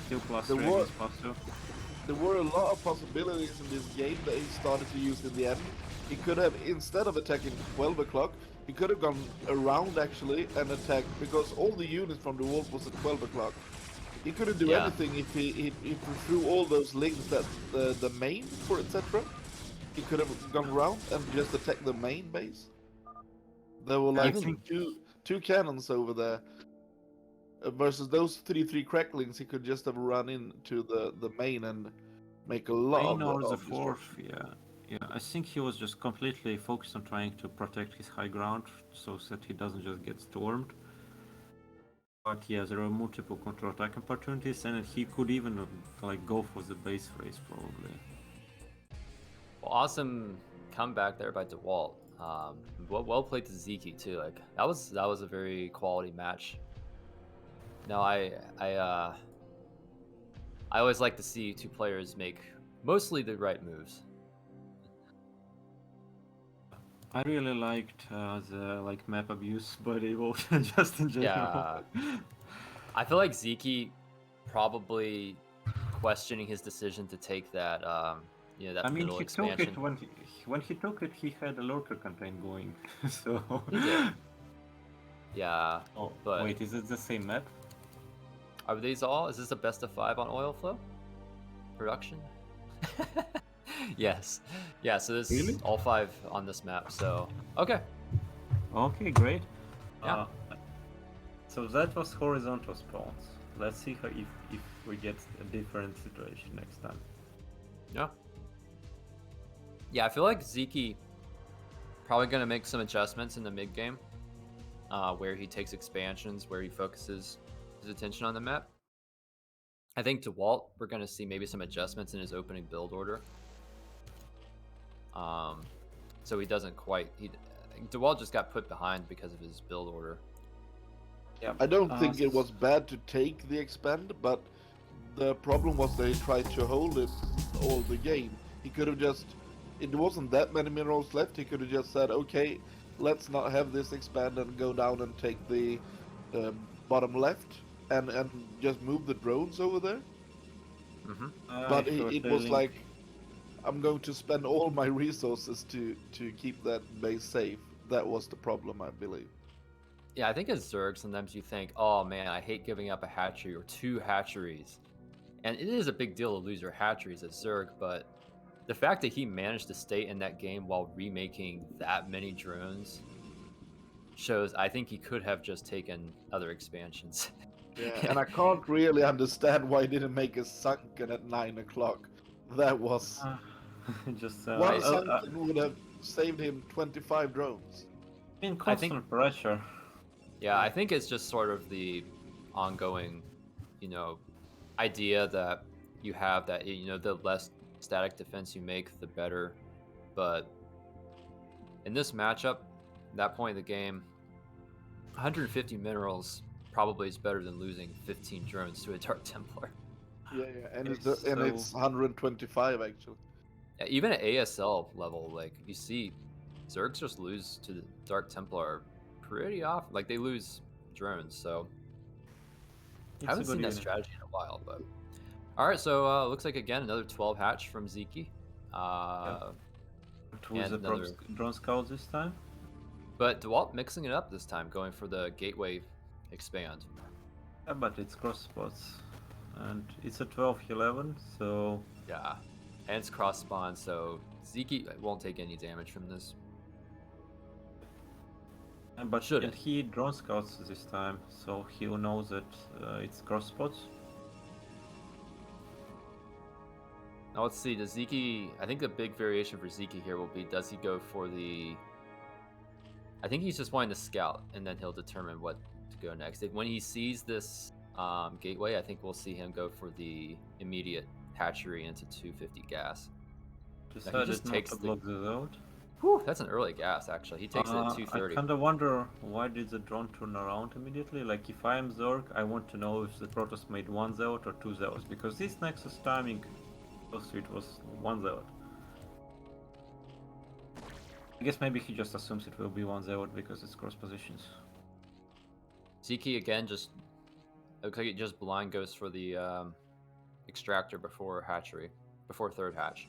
Still plus The 3 war- against plus 2. There were a lot of possibilities in this game that he started to use in the end. He could have, instead of attacking 12 o'clock, he could have gone around actually and attacked, because all the units from the wolf was at 12 o'clock. He couldn't do Yeah. anything if he threw all those links at the main, for etc. He could have gone around and just attacked the main base. There were like Even- two cannons over there. Versus those 3 cracklings, he could just have run into the main and make a lot Main or the of fourth, destruction. yeah. I think he was just completely focused on trying to protect his high ground so that he doesn't just get stormed. But yeah, there are multiple counter-attack opportunities, and he could even like go for the base race probably. Well, awesome comeback there by Dewalt. Well played to Ziky too. Like that was a very quality match. No, I always like to see 2 players make mostly the right moves. I really liked the map abuse by Dewalt just in general. Yeah. I feel like Ziky probably questioning his decision to take that that I mean, middle he expansion. took it when he took it. He had a lurker campaign going, so. He did. Yeah. Oh, but wait, is it the same map? are these all? Is this a best of 5 on oil flow production? Yes. Yeah. So this Really? all 5 on this map. So okay. Okay, great. Yeah. So that was horizontal spawns. Let's see if we get a different situation next time. Yeah. Yeah, I feel like Ziky probably gonna make some adjustments in the mid game, where he takes expansions, where he focuses his attention on the map. I think Dewalt, we're gonna see maybe some adjustments in his opening build order. So he doesn't quite. Dewalt just got put behind because of his build order. Yeah. I don't think it was bad to take the expand, but the problem was they tried to hold it all the game. He could have just, it wasn't that many minerals left, he could have just said, okay, let's not have this expand and go down and take the bottom left and just move the drones over there. But it was like, I'm going to spend all my resources to keep that base safe. That was the problem, I believe. Yeah, I think as Zerg, sometimes you think, oh man, I hate giving up a hatchery or 2 hatcheries. And it is a big deal to lose your hatcheries as Zerg, but the fact that he managed to stay in that game while remaking that many drones shows I think he could have just taken other expansions. Yeah, and I can't really understand why he didn't make a sunken at 9 o'clock. That was... just one sunken would have saved him 25 drones. In constant pressure. Yeah, I think it's just sort of the ongoing, idea that you have that, the less static defense you make, the better. But in this matchup, that point in the game, 150 minerals probably is better than losing 15 drones to a Dark Templar. Yeah, and it's 125 actually. Yeah, even at ASL level, like you see, Zergs just lose to the Dark Templar pretty often. Like they lose drones, so I haven't seen that strategy in a while, but all right. So looks like again another 12 hatch from Sziky. With And the another... drone scout this time. But Dewalt mixing it up this time, going for the gateway expand. Yeah, but it's cross spots, and it's a 12-11, so yeah, and it's cross spawn, so Sziky won't take any damage from this. But he drone scouts this time, so he knows that it's cross spots. Now let's see, does Sziky... I think the big variation for Sziky here will be, does he go for the... I think he's just wanting to scout, and then he'll determine what to go next. When he sees this gateway, I think we'll see him go for the immediate hatchery into 250 gas. Decided he just takes not to block the road. Whew, that's an early gas, actually. He takes it at 230. I kind of wonder, why did the drone turn around immediately? Like, if I am Zork, I want to know if the Protoss made 1 zealot or 2 zealots, because this Nexus timing, it was 1 zealot. I guess maybe he just assumes it will be 1 zealot because it's cross positions. Sziky again just... looks like it just blind goes for the extractor before hatchery, before third hatch.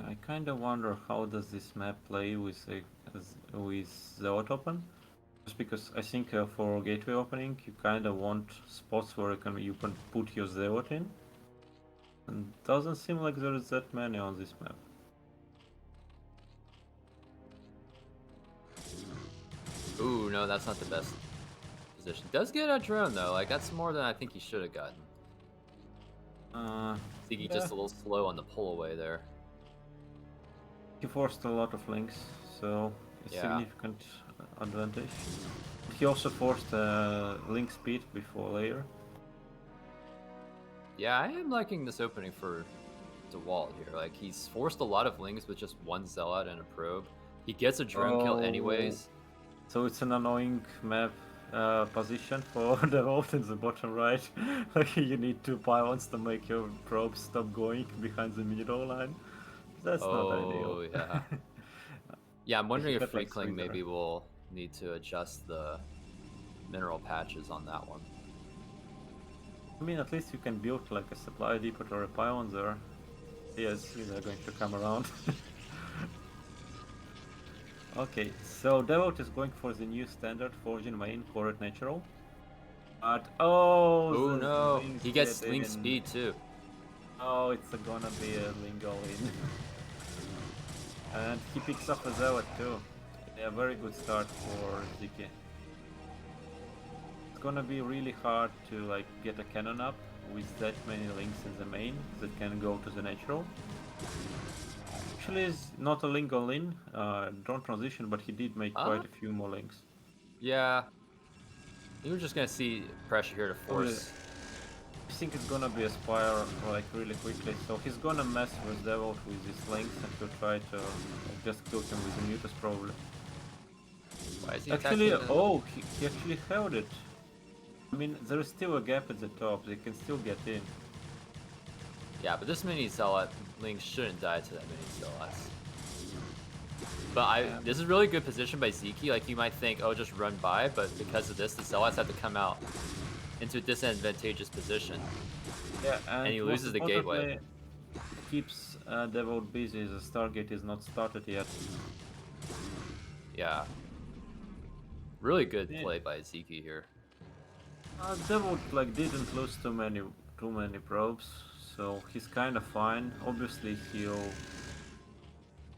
I kind of wonder how does this map play with zealot open, just because I think for gateway opening you kind of want spots where you can put your zealot in, and doesn't seem like there is that many on this map. Ooh, no, that's not the best position. Does get a drone though, like that's more than I think he should have gotten. Sziky just a little slow on the pull away there. He forced a lot of links, so a significant advantage. He also forced link speed before layer. Yeah, I am liking this opening for Dewalt here. Like, he's forced a lot of links with just 1 zealot and a probe. He gets a drone kill anyways. So it's an annoying map position for Dewalt in the bottom right. Like, you need 2 pylons to make your probes stop going behind the middle line. That's not ideal. Yeah. Yeah, I'm wondering if Freakling maybe will need to adjust the mineral patches on that one. I mean, at least you can build like a supply depot or a pylon there. Yes, they're going to come around. Okay, so Dewalt is going for the new standard Forging main Correct Natural. But oh no, he gets link speed too. Oh, it's gonna be a lingo in. And he picks up a zealot too. Yeah, very good start for Sziky. It's gonna be really hard to like get a cannon up with that many links in the main that can go to the natural. Actually, it's not a link all in, drone transition, but he did make quite a few more links. Yeah. You're just gonna see pressure here to force. I think it's gonna be a Spire like really quickly, so he's gonna mess with Dewalt with his links and he'll try to just kill him with the Mutus probably. Why is he actually, he actually held it. I mean, there is still a gap at the top, they can still get in. Yeah, but this many Zealot links shouldn't die to that many Zealots. But this is really good position by Sziky. Like, you might think, oh, just run by, but because of this, the Zealots have to come out into a disadvantageous position. Yeah, and he loses the gateway. Keeps Dewalt busy. The Stargate is not started yet. Yeah. Really good play by Sziky here. Dewalt like didn't lose too many probes, so he's kind of fine. Obviously, he'll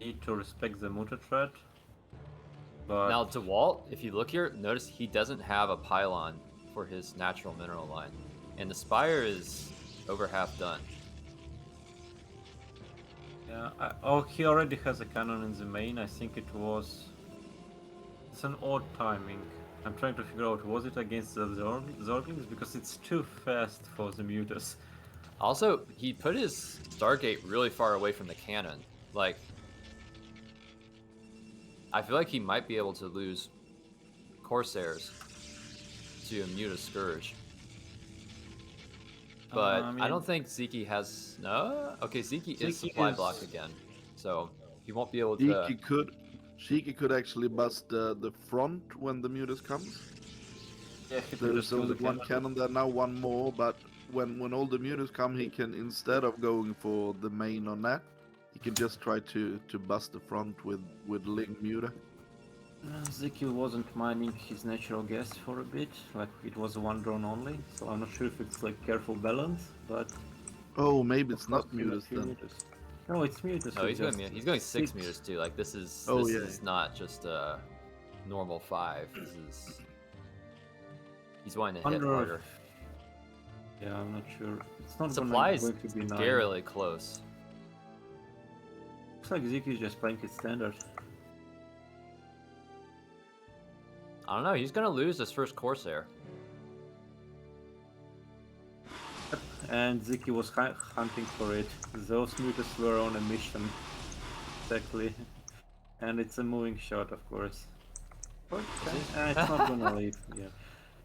need to respect the muta threat. But now Dewalt, if you look here, notice he doesn't have a pylon for his natural mineral line, and the Spire is over half done. Yeah, he already has a cannon in the main. I think it's an odd timing. I'm trying to figure out, was it against the Zorglings? Because it's too fast for the Mutas. Also, he put his Stargate really far away from the cannon. Like, I feel like he might be able to lose Corsairs to a Muta Scourge. But I don't think Sziky has... No? Okay, Sziky is supply blocked again. So, he won't be able to... Sziky could actually bust the front when the Mutas comes. Yeah, he There's just killed only the one cannon there now, one more, but when all the mutas come, he can, instead of going for the main on that, he can just try to bust the front with Ling muta. Sziky wasn't mining his natural gas for a bit, like it was one drone only, so I'm not sure if it's like careful balance, but Oh, maybe it it's not cost him a mutas few then. meters. No, it's mutas. No, with he's going just he's going 6 meters too. Like this is Oh, this yeah. is not just a normal 5. This is he's wanting to hit Wonder harder. Yeah, I'm not sure. It's not Supply is going to be 9. scarily close. Looks like Sziky is just playing it standard. I don't know. He's gonna lose his first Corsair. And Sziky was hunting for it. Those mutas were on a mission. Exactly. And it's a moving shot, of course. But it's not gonna leave, yeah.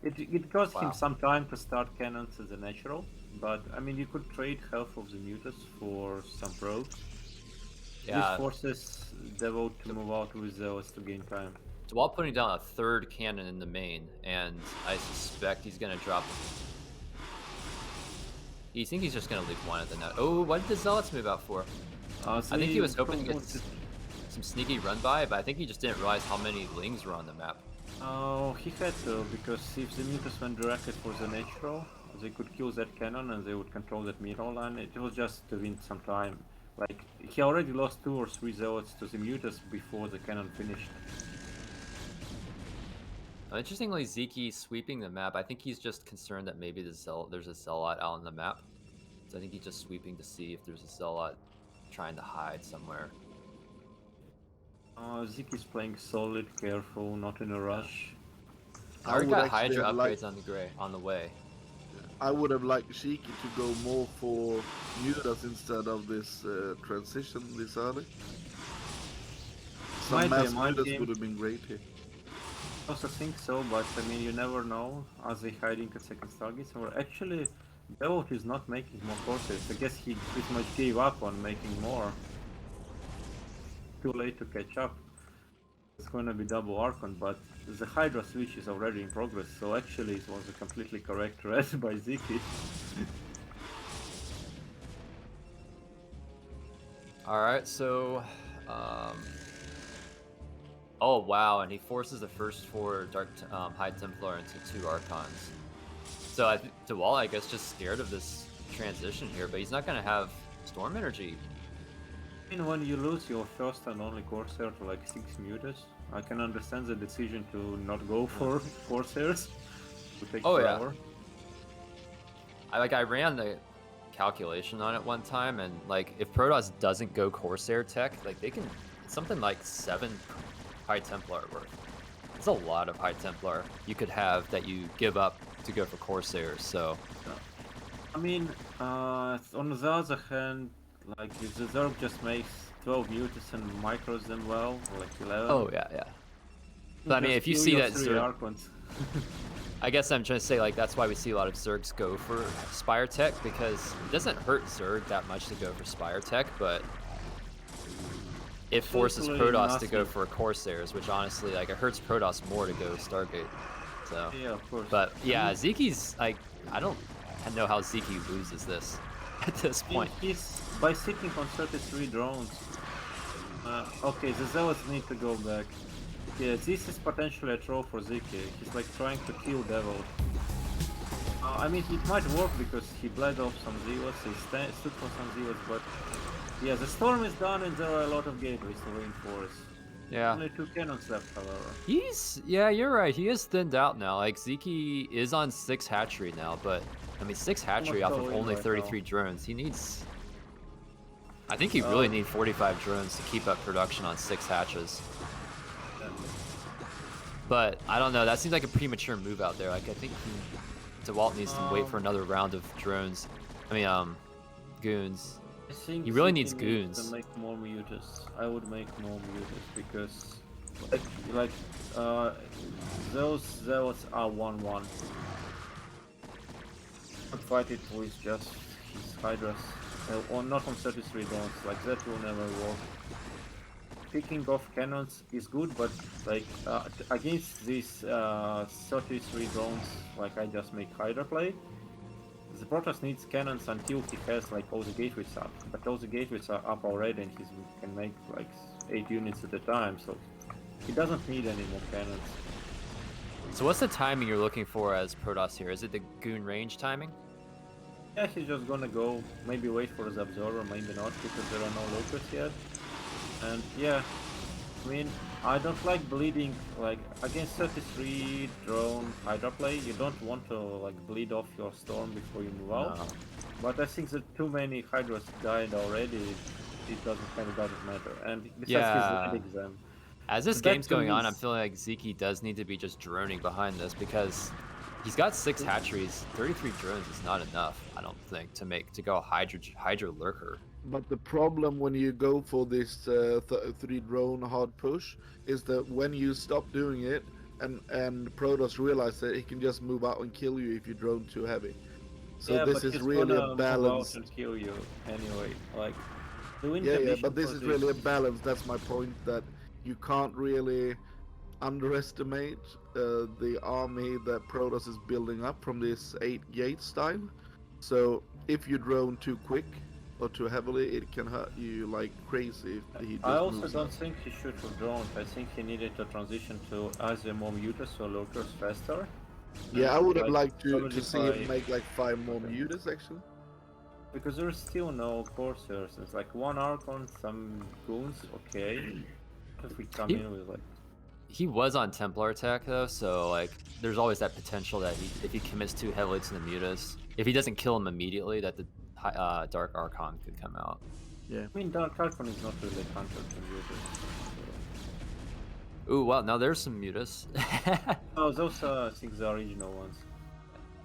It cost him Wow. some time to start cannons as a natural, but I mean you could trade half of the mutas for some probes. Yeah. This forces Dewalt to move out with Zealots to gain time. Dewalt putting down a 3rd cannon in the main, and I suspect he's gonna drop. You think he's just gonna leave one at the net? Oh, what did the Zealots move out for? I think he was hoping to get some sneaky run by, but I think he just didn't realize how many Lings were on the map. Oh, he had to, because if the mutas went directly for the natural, they could kill that cannon and they would control that middle line. It was just to win some time. Like, he already lost 2 or 3 zealots to the mutas before the cannon finished. Interestingly, Sziky sweeping the map. I think he's just concerned that maybe there's a Zealot out on the map. So I think he's just sweeping to see if there's a Zealot trying to hide somewhere. Sziky's playing solid, careful, not in a rush. I already got actually Hydra have upgrades on the way. I would have liked Sziky to go more for mutas instead of this transition this early. Some mass mutas would have been great here. I also think so, but I mean, you never know. Are they hiding at second targets? Or actually, Dewalt is not making more Corsairs. I guess he pretty much gave up on making more. Too late to catch up. It's going to be double Archon, but the Hydra switch is already in progress, so actually it was a completely correct read by Sziky. Alright, so... Oh wow, and he forces the first 4 High Templar into 2 Archons. So I think Dewalt, I guess, just scared of this transition here, but he's not going to have Storm Energy. I mean, when you lose your first and only Corsair to like 6 mutas, I can understand the decision to not go for Corsairs. To take forever. I ran the calculation on it one time, and like if Protoss doesn't go Corsair tech, like they can something like 7 High Templar worth. It's a lot of High Templar you could have that you give up to go for Corsairs. So I mean, on the other hand, like if the Zerg just makes 12 mutas and micros them well, or like 11. Oh yeah. But I mean, if you see that Zerg, I guess I'm trying to say like that's why we see a lot of Zergs go for Spire Tech, because it doesn't hurt Zerg that much to go for Spire Tech, but it forces Protoss to go for Corsairs, which honestly, like, it hurts Protoss more to go Stargate. So yeah, of course. But yeah, Zyky's like, I don't know how Sziky loses this at this point. He's by sitting on 33 drones. Okay, the Zealots need to go back. Yeah, this is potentially a troll for Sziky. He's like trying to kill Dewalt. I mean, it might work because he bled off some Zealots, he stood for some Zealots, but yeah, the storm is done and there are a lot of gateways to reinforce. Yeah. Only 2 cannons left, however. Yeah, you're right. He is thinned out now. Like, Sziky is on 6 hatchery now, but I mean, 6 hatchery off of only 33 drones. He needs. I think he really needs 45 drones to keep up production on 6 hatches. But I don't know. That seems like a premature move out there. Like, I think Dewalt needs to wait for another round of drones. I mean, goons. I think he really Sziky needs goons. To make more mutas. I would make more mutas because, those zealots are 1-1. Can't fight it with just his hydras, or not on 33 drones. Like that will never work. picking off cannons is good, but like against these 33 drones, like I just make Hydra play, the Protoss needs cannons until he has like all the gateways up. But all the gateways are up already, and he can make like 8 units at a time, so he doesn't need any more cannons. So what's the timing you're looking for as Protoss here? Is it the goon range timing? Yeah, he's just gonna go, maybe wait for the Absorber, maybe not, because there are no locusts yet. And yeah, I mean, I don't like bleeding, like, against 33 drone Hydra play, you don't want to, like, bleed off your storm before you move out. No. But I think that too many Hydras died already, it doesn't matter. And besides, Yeah. he's leading them. As this But that game's to going me on, I'm is- feeling like Sziky does need to be just droning behind this because he's got 6 hatcheries. 33 drones is not enough, I don't think, to go Hydra Lurker. But the problem when you go for this 3 drone hard push is that when you stop doing it and Protoss realize that he can just move out and kill you if you drone too heavy. So yeah, this but is he's really gonna a move balance. out and kill you anyway. Like, doing Yeah, the but mission this for is really a this- balance. That's my point, that you can't really underestimate the army that Protoss is building up from this 8 gate style. So if you drone too quick or too heavily, it can hurt you like crazy if he just I also moves don't out. think he should have drones. I think he needed to transition to either more mutas or lurkers faster. Yeah, I And, would have like, liked to see him solidify- make like 5 more mutas actually. Because there's still no coursers. It's like one Archon, some goons, okay. If we come in with like, He was on Templar attack though, so like there's always that potential that if he commits too heavily to the mutas, if he doesn't kill him immediately, that the Dark Archon could come out. Yeah. I mean, Dark Archon is not really counter to mutas. Ooh, well, now there's some mutas. Oh, those I think the original ones.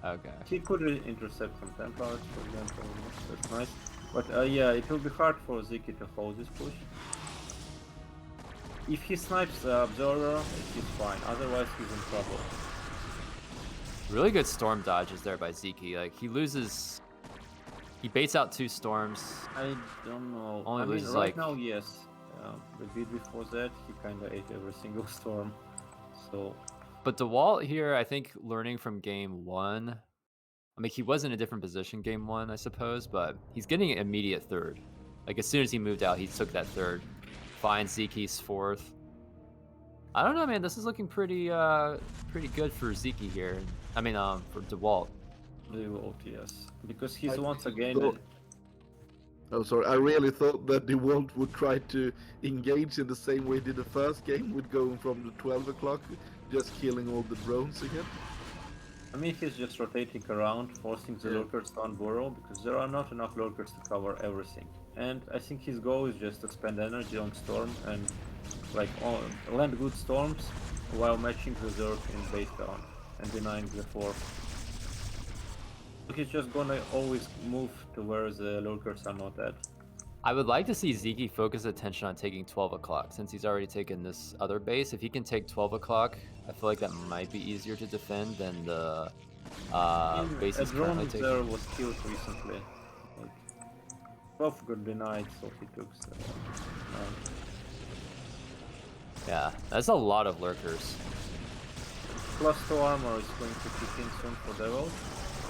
Okay. He could intercept some Templars, for example. That's nice. But yeah, it will be hard for Sziky to hold this push. If he snipes the Observer, he's fine. Otherwise, he's in trouble. Really good storm dodges there by Sziky. Like he baits out 2 storms. I don't know. Only I mean, loses, right like- now, yes. The bit before that, he kinda ate every single storm. So, But Dewalt here, I think, learning from game 1. I mean, he was in a different position game 1, I suppose, but he's getting immediate 3rd. Like as soon as he moved out, he took that 3rd. Finds Zyky's 4th. I don't know, man. This is looking pretty good for Sziky here. I mean, for Dewalt. Dewalt, yes. Because he's I once think again... so. Oh, sorry. I really thought that Dewalt would try to engage in the same way he did the first game, with going from the 12 o'clock, just killing all the drones again. I mean, he's just rotating around, forcing the Yeah. lurkers to unburrow, because there are not enough lurkers to cover everything. And I think his goal is just to spend energy on storm and like land good storms while matching the Zerg in base down and denying the 4. So he's just gonna always move to where the lurkers are not at. I would like to see Sziky focus attention on taking 12 o'clock, since he's already taken this other base. If he can take 12 o'clock, I feel like that might be easier to defend than the base A he's currently drone taking. there was killed recently. Like, 12 got denied, so he took Yeah, that's a lot of lurkers. Plus 2 armor is going to kick in soon for Dewalt.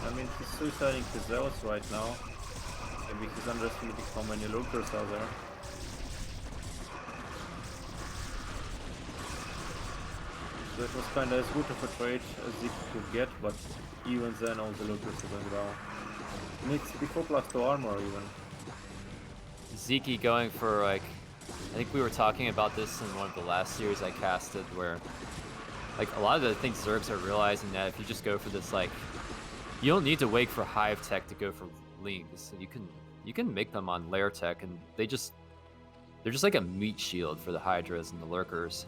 I mean, he's suiciding his zealots right now. Maybe he's underestimating how many lurkers are there. So it was kinda as good of a trade as he could get, but even then all the lurkers are going down. Needs before plus 2 armor even. Sziky going for like, I think we were talking about this in one of the last series I casted, where like a lot of the things Zergs are realizing that if you just go for this, like, you don't need to wait for Hive Tech to go for Lings. You can make them on Lair Tech, and they're just like a meat shield for the Hydras and the Lurkers.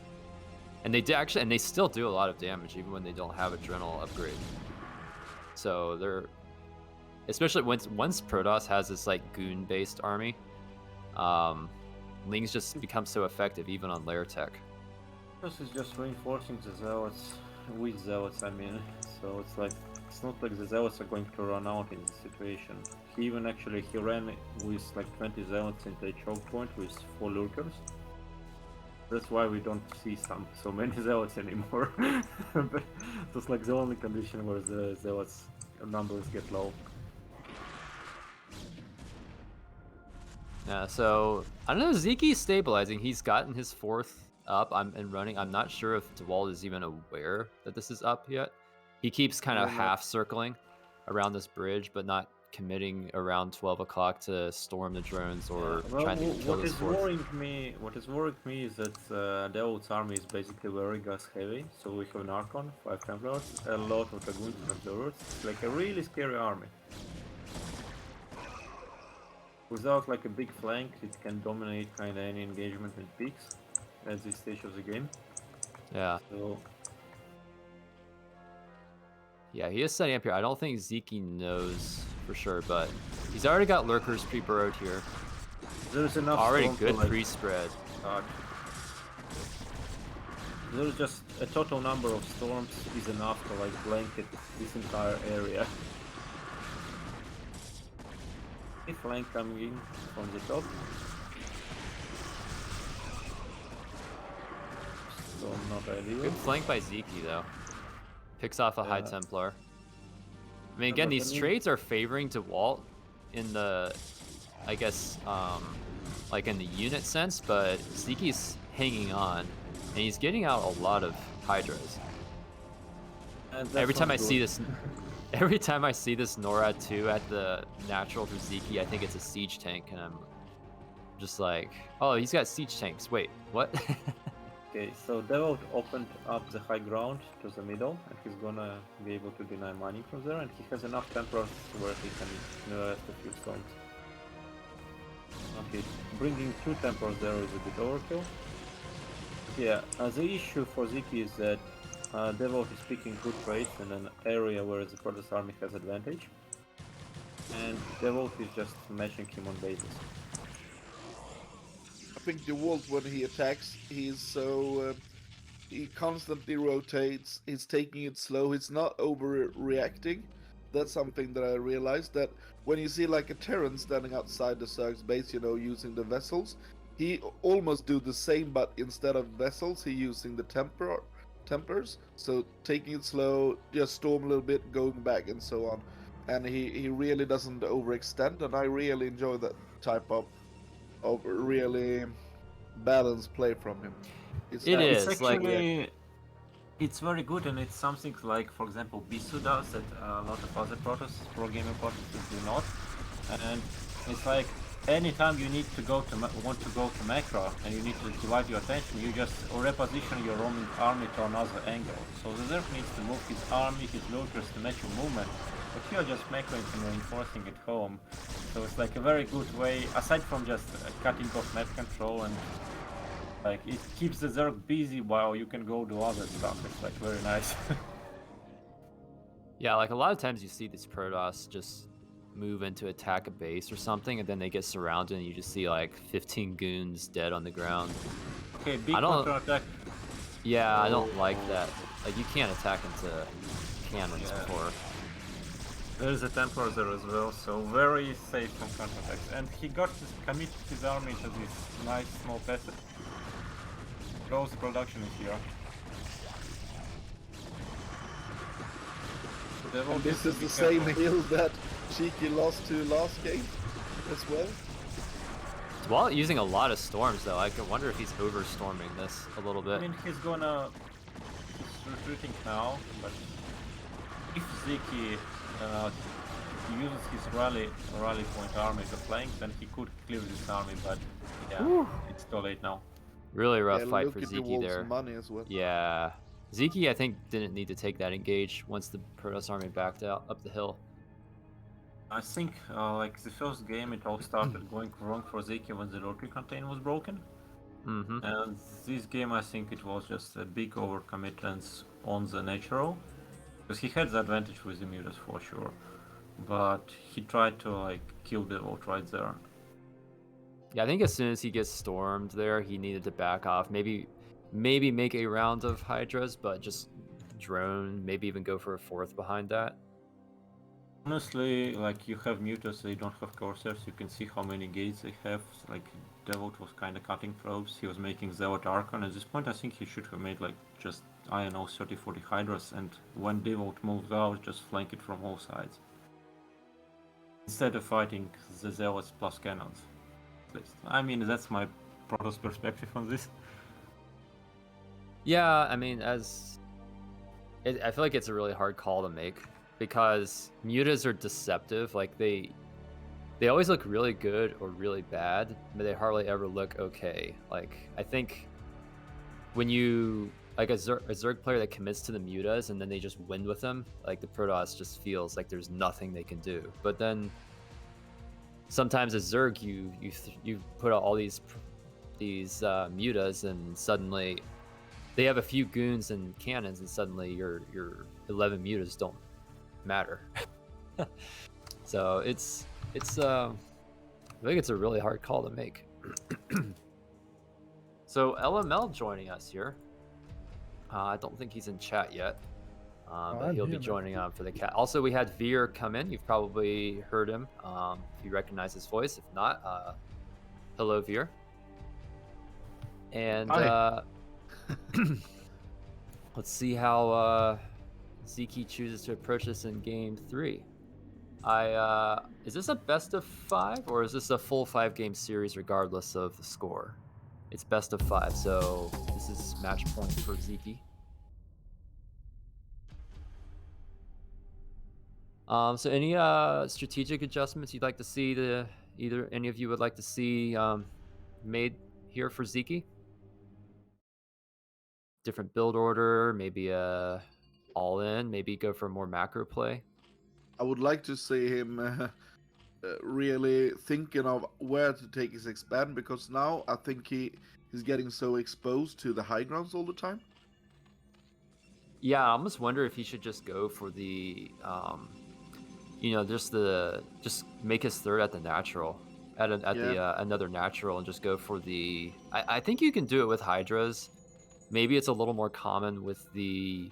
And they still do a lot of damage even when they don't have Adrenal upgrade. So they're, especially once Protoss has this like goon-based army, Lings just become so effective even on Lair Tech. This is just reinforcing the zealots with zealots, I mean. So it's like, it's not like the zealots are going to run out in this situation. He ran with like 20 zealots into a choke point with 4 lurkers. That's why we don't see so many zealots anymore. But that's like the only condition where the zealots numbers get low. Yeah, so I don't know. Sziky's stabilizing. He's gotten his 4th up. And running. I'm not sure if Dewalt is even aware that this is up yet. He keeps kind of We're not. half circling around this bridge, but not committing around 12 o'clock to storm the drones or Well, trying to kill what this is 4th. worrying me is that Dewalt's army is basically very gas heavy. So we have an Archon, 5 Templars, a lot of Dragoons and Observers. It's like a really scary army. Without like a big flank, it can dominate kind of any engagement with peaks at this stage of the game. Yeah. So Yeah, he is setting up here. I don't think Sziky knows for sure, but he's already got lurkers pre-burrowed here. there's enough Already storm to, good like, pre-spread. There's just a total number of storms is enough to like blanket this entire area. A flank coming in from the top. Storm not ideal. Good flank by Sziky though. Picks off a High Yeah. Templar. I mean, Yeah, again, but these I mean- trades are favoring Dewalt in the, I guess, like in the unit sense, but Sziky's hanging on, and he's getting out a lot of Hydras. And that's Every time not I see good. this, every time I see this NORAD 2 at the natural for Sziky, I think it's a siege tank, and I'm just like, oh, he's got siege tanks. Wait, what? Okay, so Dewalt opened up the high ground to the middle, and he's gonna be able to deny mining from there, and he has enough Templars where he can invest a few stones. Okay, bringing 2 Templars there is a bit overkill. Yeah, the issue for Sziky is that Dewalt is picking good trades in an area where the Protoss army has advantage, and Dewalt is just matching him on bases. I think Dewalt, when he attacks, he's so he constantly rotates. He's taking it slow. He's not overreacting. That's something that I realized, that when you see like a Terran standing outside the Zerg's base, you know, using the vessels, he almost do the same, but instead of vessels, he using the Templars. So taking it slow, just storm a little bit, going back, and so on. And he really doesn't overextend, and I really enjoy that type of really balanced play from him. It not- is, It's like- actually it's very good, and it's something like, for example, Bisu does that a lot of other Protoss, pro gamer Protoss do not. And it's like anytime you need to want to go to macro and you need to divide your attention, you just reposition your roaming army to another angle. So the Zerg needs to move his army, his looters to match your movement, but you're just macroing and reinforcing at home. So it's like a very good way, aside from just cutting off map control, and like it keeps the Zerg busy while you can go do other stuff. It's like very nice. Yeah, like a lot of times you see these Protoss just move into attack a base or something, and then they get surrounded, and you just see like 15 goons dead on the ground. Okay, big I don't- counter-attack. Yeah, I don't like that. Like, you can't attack into cannons Yeah. before. There's a Templar there as well, so very safe from counterattacks. And he got to commit his army to this nice small passage. Close production is here. And this is the same hill that Sziky lost to last game as well. Dewalt using a lot of storms, though. I could wonder if he's overstorming this a little I bit. mean, he's retreating now, but if Sziky uses his rally point army to flank, then he could clear this army, but yeah, it's too late now. Really rough Yeah, fight look for at Sziky Dewalt's there. money as well. Yeah. Sziky, I think, didn't need to take that engage once the Protoss army backed out up the hill. I think like the first game, it all started going wrong for Sziky when the rotary contain was broken. Mm-hmm. And this game, I think it was just a big overcommitment on the natural, because he had the advantage with the mutas for sure, but he tried to like kill the ult right there. Yeah, I think as soon as he gets stormed there, he needed to back off. Maybe make a round of Hydras, but just drone. Maybe even go for a 4th behind that. Honestly, like you have mutas, they don't have coursers. You can see how many gates they have. Like Dewalt was kind of cutting probes. He was making Zealot Archon. At this point, I think he should have made like just I don't know 30-40 Hydras, and when Dewalt moves out, just flank it from all sides instead of fighting the Zealots plus cannons. At least, I mean, that's my Protoss perspective on this. Yeah, I mean, I feel like it's a really hard call to make because mutas are deceptive. Like they always look really good or really bad, but they hardly ever look okay. Like I think when you like a Zerg player that commits to the mutas and then they just win with them, like the Protoss just feels like there's nothing they can do. But then sometimes as Zerg, you put out all these mutas and suddenly they have a few goons and cannons, and suddenly your 11 mutas don't matter. So it's I think it's a really hard call to make. So LML joining us here. I don't think he's in chat yet, but he'll be joining on for the cat. Also, we had ViR come in. You've probably heard him if you recognize his voice. If not, hello ViR. And let's see how Sziky chooses to approach this in game 3. Is this a best of 5 or is this a full 5-game series regardless of the score? It's best of 5, so this is match point for Sziky. So any strategic adjustments you'd like to see either any of you would like to see made here for Sziky? Different build order, maybe all in, maybe go for a more macro play. I would like to see him really thinking of where to take his expand, because now I think he's getting so exposed to the high grounds all the time. Yeah, I almost wonder if he should just go for the, just make his third at the natural, the another natural, and just go for the. I think you can do it with Hydras. Maybe it's a little more common with the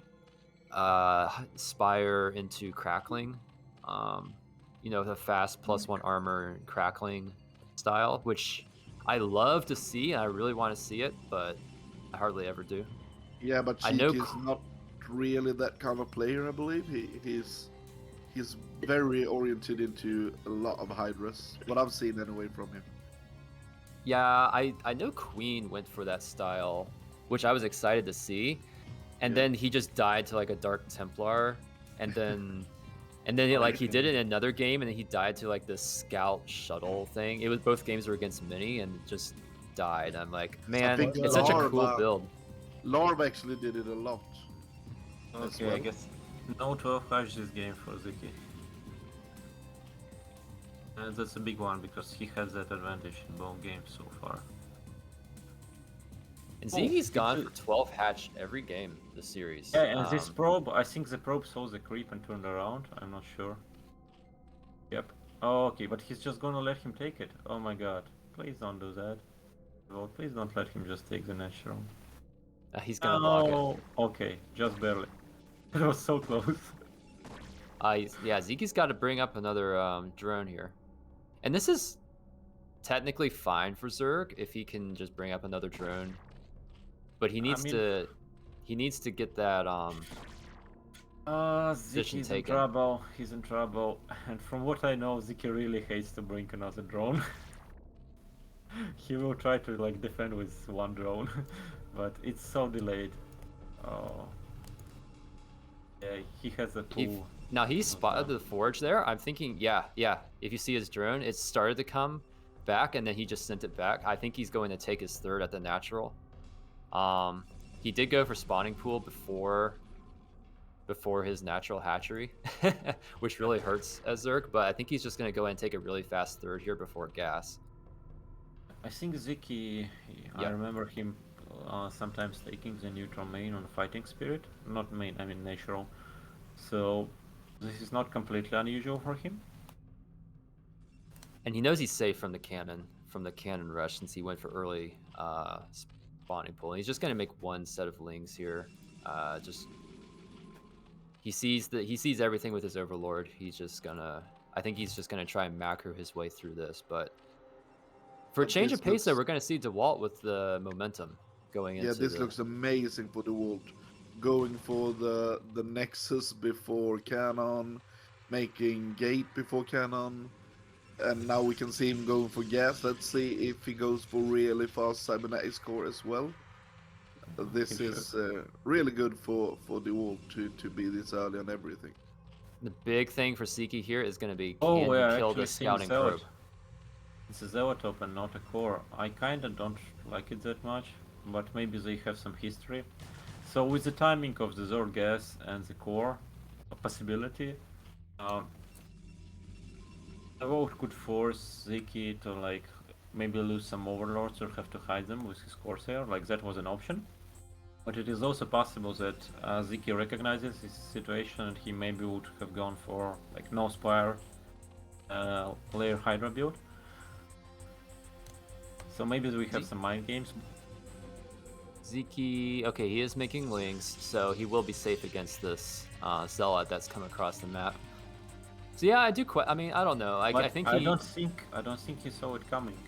Spire into Crackling. The fast +1 armor and Crackling style, which I love to see, and I really want to see it, but I hardly ever do. Yeah, but Sziky is not really that kind of player, I believe. He's very oriented into a lot of Hydras, what I've seen anyway from him. Yeah, I know Queen went for that style, which I was excited to see, and then he just died to like a Dark Templar, and then he did it in another game, and then he died to like the Scout Shuttle thing. It was both games were against Mini, and just died. I'm like, man, it's such a cool build. Larv actually did it a lot. Okay, well. I guess no 12 flash this game for Sziky. And that's a big one because he has that advantage in both games so far. And Sziky's gone for 12 hatch every game this series. Yeah, and this probe, I think the probe saw the creep and turned around. I'm not sure. Yep. Oh, okay, but he's just gonna let him take it. Oh my god. Please don't do that. Well, please don't let him just take the natural. He's gonna block it. Okay, just barely. It was so close. Yeah, Sziky's got to bring up another drone here. And this is technically fine for Zerg if he can just bring up another drone. But he needs to get that Sziky's in trouble. He's in trouble. And from what I know, Sziky really hates to bring another drone. He will try to like defend with one drone, but it's so delayed. Oh. Yeah, he has a pool. Now he spotted the forge there. I'm thinking, yeah. If you see his drone, it started to come back, and then he just sent it back. I think he's going to take his third at the natural. He did go for spawning pool before his natural hatchery, which really hurts as Zerg. But I think he's just going to go ahead and take a really fast third here before gas. I think Sziky, I remember him sometimes taking the neutral main on Fighting Spirit. Not main, I mean natural. So this is not completely unusual for him. And he knows he's safe from the cannon rush since he went for early spawning pool. And he's just going to make one set of lings here. He sees everything with his Overlord. He's just gonna. I think he's just gonna try and macro his way through this. But for a But change this of pace, though, looks, we're gonna see Dewalt with the momentum going yeah, into this the. looks amazing for the Wolf. Going for the Nexus before Cannon, making Gate before Cannon, and now we can see him going for gas. Let's see if he goes for really fast cybernetics core as well. This He should. is really good for the Wolf to be this early on everything. The big thing for Sziky here is gonna be, Oh, can he we're kill actually the seeing scouting Zealot. probe? It's a Zealot open, not a core. I kinda don't like it that much, but maybe they have some history. So with the timing of the Zord gas and the core, a possibility, the vote could force Sziky to like maybe lose some overlords or have to hide them with his Corsair. Like that was an option. But it is also possible that Sziky recognizes his situation and he maybe would have gone for like no Spire layer Hydra build. So maybe we have some mind games. Sziky, okay, he is making links, so he will be safe against this Zealot that's come across the map. So yeah, I do quite. I mean, I don't know. I think I he. don't think he saw it coming.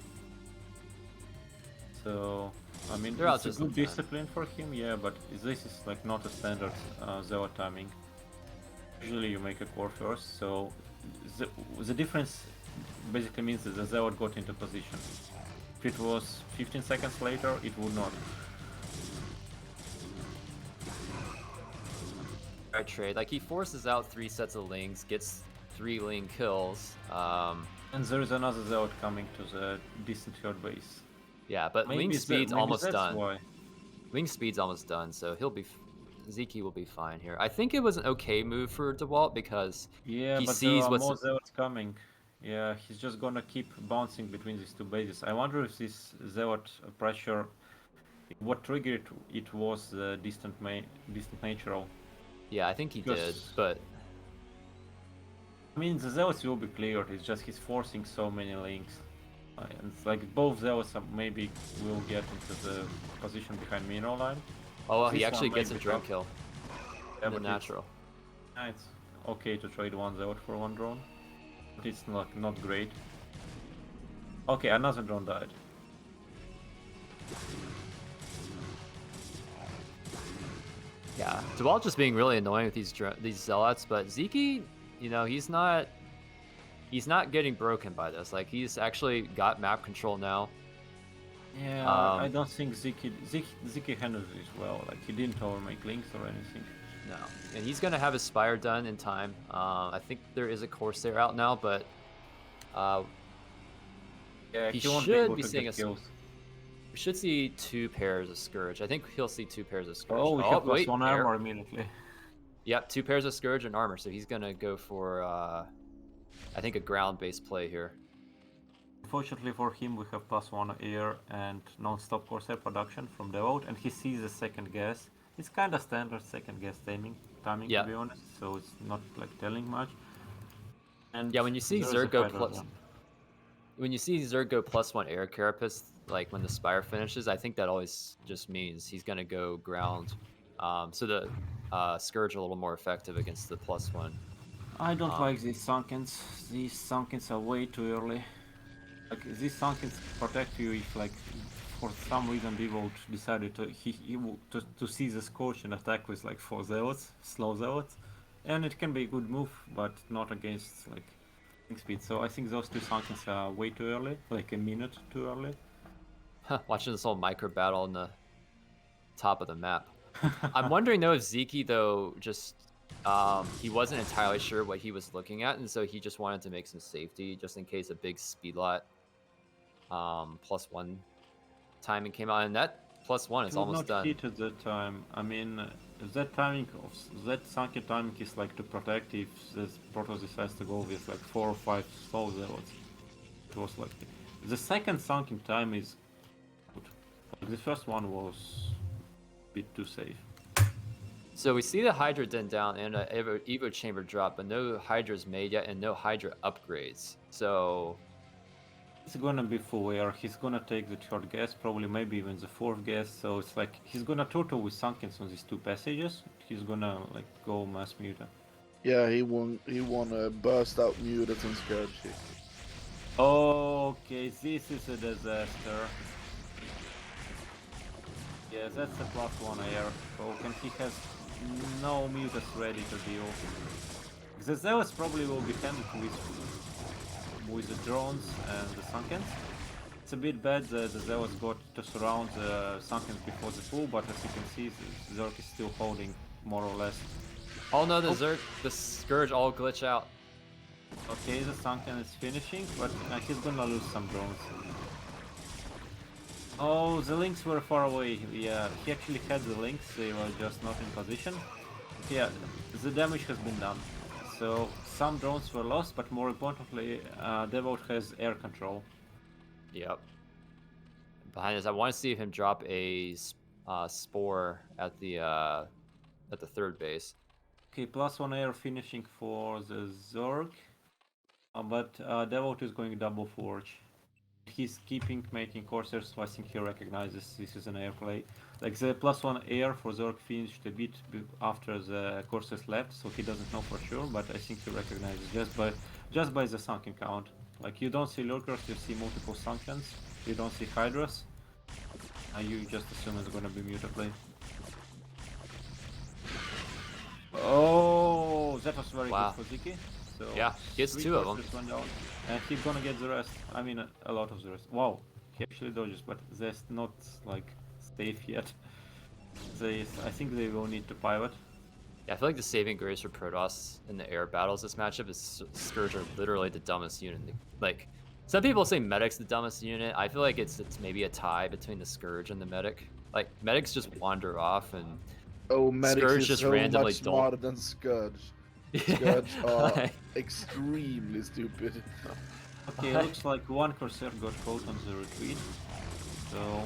So I mean, They're out it's a just in good time. discipline for him, yeah. But this is like not a standard Zealot timing. Usually you make a core first, so the difference basically means that the Zealot got into position. If it was 15 seconds later, it would not. Right trade. Like he forces out 3 sets of links, gets 3 link kills. And there is another Zealot coming to the distant third base. Yeah, but Maybe link speed's almost that's done. why. Link speed's almost done, so he'll be. Sziky will be fine here. I think it was an okay move for Dewalt because Yeah, he but there sees are what's. more Zealots coming. Yeah, he's just gonna keep bouncing between these two bases. I wonder if this Zealot pressure, what triggered it was the distant natural. Yeah, I think he did, Because but I mean the Zealots will be cleared. It's just he's forcing so many links, and it's like both Zealots maybe will get into the position behind mineral line. oh well, This he actually one gets a might be drone tough. kill Yeah, in the but natural. it's okay to trade one Zealot for one drone, but it's not great. Okay, another drone died. Yeah, Dewalt just being really annoying with these zealots, but Sziky, you know, he's not getting broken by this. Like he's actually got map control now. Yeah, I don't think Sziky handled it well. Like he didn't overmake links or anything. No, and he's gonna have his Spire done in time. I think there is a Corsair out now, but Yeah, he won't be should able be to seeing get kills. we should see 2 pairs of Scourge. I think he'll see 2 pairs of Scourge. Oh, we have wait, +1 pair? armor immediately. Yep, 2 pairs of Scourge and armor. So he's gonna go for I think a ground-based play here. Unfortunately for him, we have +1 air and non-stop Corsair production from Dewalt, and he sees the second gas. It's kind of standard second gas timing, Yeah. to be honest. So it's not like telling much. And Yeah, when you see there is a Zerg go Hydra plus, gun. when you see Zerg go +1 air carapace, like when the Spire finishes, I think that always just means he's gonna go ground. So the Scourge a little more effective against the +1. I don't like these Sunkens. These Sunkens are way too early. Like these Sunkens protect you if like for some reason Dewalt decided to see the Scorch and attack with like 4 Zealots, slow Zealots. And it can be a good move, but not against like speed. So I think those 2 Sunkens are way too early, like a minute too early. Watching this whole micro battle on the top of the map. I'm wondering though if Sziky though just he wasn't entirely sure what he was looking at, and so he just wanted to make some safety just in case a big speed lot +1 timing came out, and that +1 is almost done. Hit at that time. I mean, that timing of that Sunken timing is like to protect if this Protoss decides to go with like 4 or 5 slow Zealots. It was like the second Sunken time is good. Like, the first one was a bit too safe. So we see the Hydra den down and a Evo chamber drop, but no Hydra's made yet and no Hydra upgrades. So It's gonna be full air. He's gonna take the third gas, probably maybe even the fourth gas. So it's like he's gonna total with Sunkens on these two passages. He's gonna like go mass muta. Yeah, he won. He won a burst out muted and scared shit. Okay, this is a disaster. Yeah, that's a +1 air poke, and he has no mutas ready to deal. The Zeus probably will be handled with the drones and the Sunkens. It's a bit bad that the Zeus got to surround the Sunkens before the pool, but as you can see, the Zerg is still holding more or less. Oh no, the Scourge all glitch out. Okay, the Sunken is finishing, but he's gonna lose some drones. Oh, the links were far away. Yeah, he actually had the links, they were just not in position. Yeah, the damage has been done. So some drones were lost, but more importantly, Dewalt has air control. Yep. Behind us, I want to see him drop a spore at the third base. Okay, +1 air finishing for the Zerg, but Dewalt is going double forge. He's keeping making coursers, so I think he recognizes this is an air play. Like the +1 air for Zerg finished a bit after the coursers left, so he doesn't know for sure, but I think he recognizes just by the sunken count. Like you don't see lurkers, you see multiple sunkens, you don't see hydras, you just assume it's gonna be muta play. Oh, that was very good for Sziky. So yeah, gets 2 of them. Went down, and he's gonna get the rest. I mean, a lot of the rest. Wow, he actually dodges, but they're not like safe yet. I think they will need to pivot. Yeah, I feel like the saving grace for Protoss in the air battles this matchup is Scourge are literally the dumbest unit. Like, some people say Medic's the dumbest unit. I feel like it's maybe a tie between the Scourge and the Medic. Like, Medics just wander off and Medics Scourge is just so randomly much smarter than Scourge. Scourge are extremely stupid. Okay, it looks like one Corsair got caught on the retreat. So...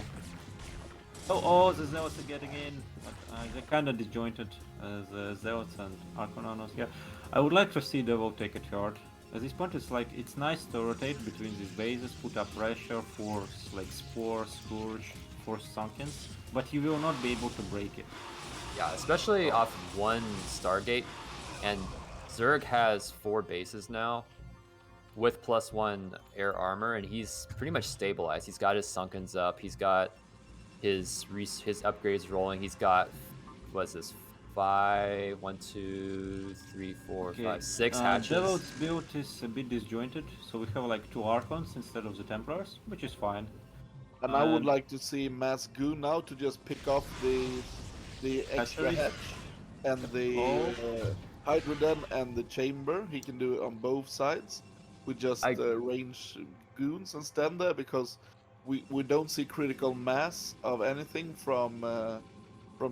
Oh, the Zealots are getting in. But, they're kinda disjointed, the Zealots and Arconanos. Yeah, I would like to see Dewalt take a chart. At this point, it's like, it's nice to rotate between these bases, put up pressure, force like Spore, Scourge, force Sunkens, but you will not be able to break it. Yeah, especially off one Stargate, and Zerg has 4 bases now with +1 air armor, and he's pretty much stabilized. He's got his Sunkens up, he's got his upgrades rolling, he's got, what's this, 5, 1, 2, 3, 4, 5, 6 hatches. Devil's build is a bit disjointed, so we have like 2 Archons instead of the Templars, which is fine. And I would like to see Mass Goon now to just pick off the extra hatch and the Hydra Den and the chamber. He can do it on both sides with just range goons and stand there, because we don't see critical mass of anything from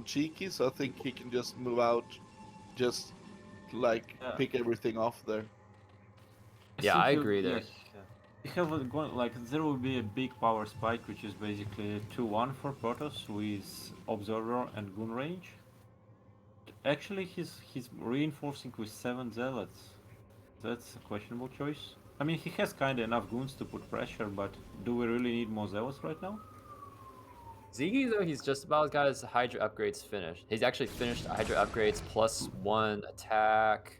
Cheeky, so I think he can just move out, just like pick everything off there. Yeah, I agree there. You have like there will be a big power spike, which is basically 2-1 for Protoss with Observer and Goon range. Actually, he's reinforcing with 7 Zealots. That's a questionable choice. I mean, he has kinda enough goons to put pressure, but do we really need more Zealots right now? Sziky, though, he's just about got his Hydra upgrades finished. He's actually finished Hydra upgrades +1 attack,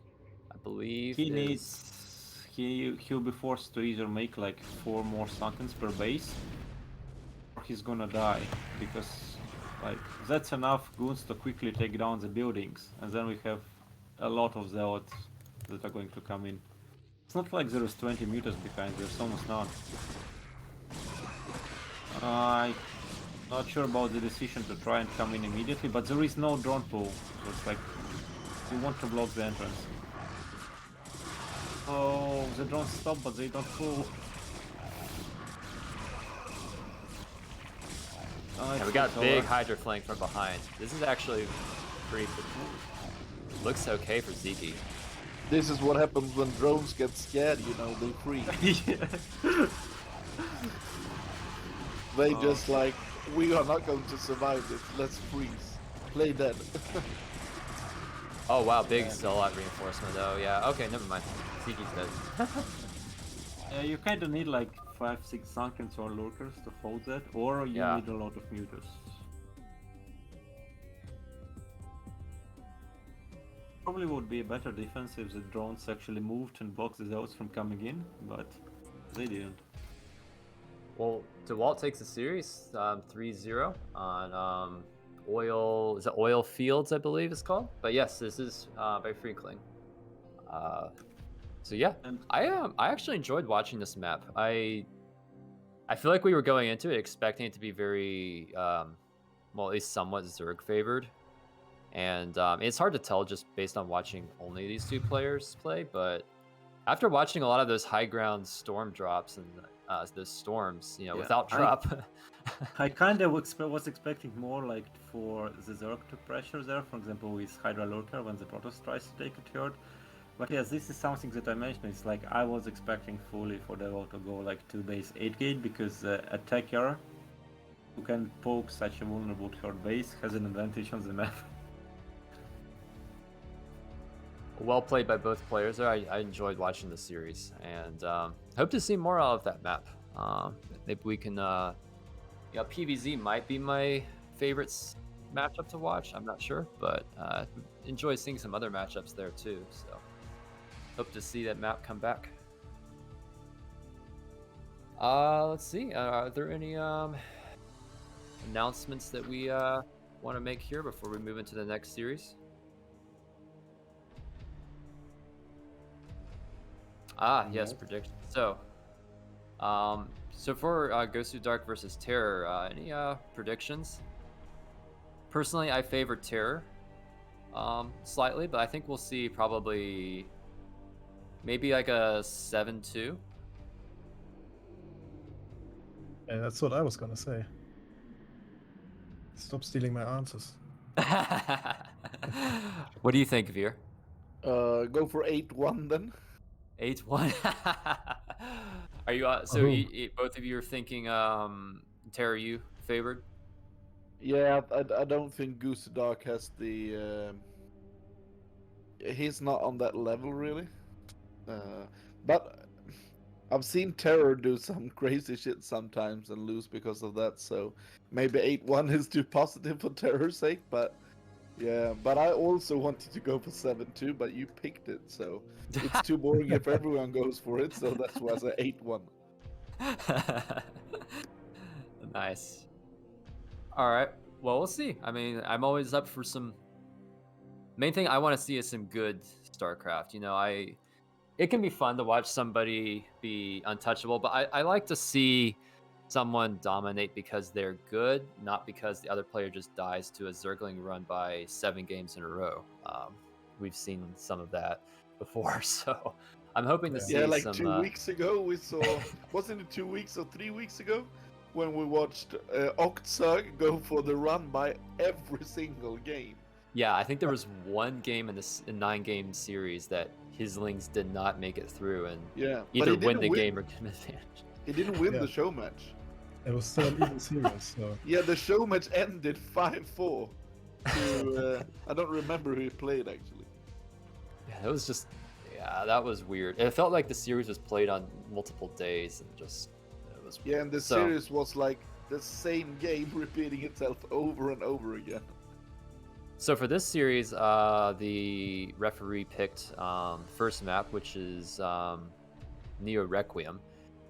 I believe. He needs... He'll be forced to either make like 4 more Sunkens per base, or he's gonna die, because like that's enough goons to quickly take down the buildings, and then we have a lot of Zealots that are going to come in. It's not like there is 20 mutas behind, there's almost none. I'm not sure about the decision to try and come in immediately, but there is no drone pool, so it's like you want to block the entrance. Oh, the drones stop, but they don't pull. Yeah, we got big Hydra flank from behind. This is actually pretty... Looks okay for Sziky. This is what happens when drones get scared, you know, they freeze. They just like, we are not going to survive this, let's freeze. Play dead. Oh wow, big Zealot reinforcement though, yeah. Okay, never mind. Sziky's dead. You kinda need like 5-6 sunken or lurkers to hold that, or you Yeah. need a lot of mutas. Probably would be a better defense if the drones actually moved and blocked the zones from coming in, but they didn't. Well, Dewalt takes the series 3-0 on Oil. Is it Oil Fields, I believe it's called? But yes, this is by Freakling. So yeah, And I actually enjoyed watching this map. I feel like we were going into it expecting it to be very well, at least somewhat Zerg favored, and it's hard to tell just based on watching only these two players play. But after watching a lot of those high ground storm drops and those storms, you know, Yeah, without drop. I kind of was expecting more like for the Zerg to pressure there, for example with Hydra Lurker when the Protoss tries to take a turret. But yes, this is something that I mentioned. It's like I was expecting fully for Dewalt to go like 2 base 8 gate because attacker who can poke such a vulnerable turret base has an advantage on the map. Well played by both players there. I enjoyed watching the series and hope to see more out of that map. Maybe we can. Yeah, PVZ might be my favorite matchup to watch. I'm not sure, but enjoy seeing some other matchups there too. So hope to see that map come back. Let's see. Are there any announcements that we want to make here before we move into the next series? Yes, prediction. So, for Gosudark versus Terror, any predictions? Personally, I favor Terror slightly, but I think we'll see probably maybe like a 7-2. Yeah, that's what I was gonna say. Stop stealing my answers. What do you think, ViR? Go for 8-1 then. 8-1. Are you so both of you are thinking Terror you favored? Yeah, I don't think Gosudark has the. He's not on that level really. But I've seen Terror do some crazy shit sometimes and lose because of that. So maybe 8-1 is too positive for Terror's sake. But yeah, but I also wanted to go for 7-2, but you picked it, so it's too boring if everyone goes for it. So that's why I said 8-1. Nice. All right. Well, we'll see. I mean, I'm always up for some. Main thing I want to see is some good StarCraft. You know, it can be fun to watch somebody be untouchable, but I like to see someone dominate because they're good, not because the other player just dies to a Zergling run by 7 games in a row. We've seen some of that before, so I'm hoping to see like some. 2 weeks ago we saw. Wasn't it 2 weeks or 3 weeks ago when we watched Octzerg go for the run by every single game? Yeah, I think there was one game in this 9-game series that his Lings did not make it through and either win the game or get an advantage. He didn't win the show match. It was still an even series, so. Yeah, the show match ended 5-4. I don't remember who he played actually. Yeah, it was just. Yeah, that was weird. It felt like the series was played on multiple days and just. It was. Yeah, and the series was like the same game repeating itself over and over again. So for this series, the referee picked first map, which is Neo Requiem.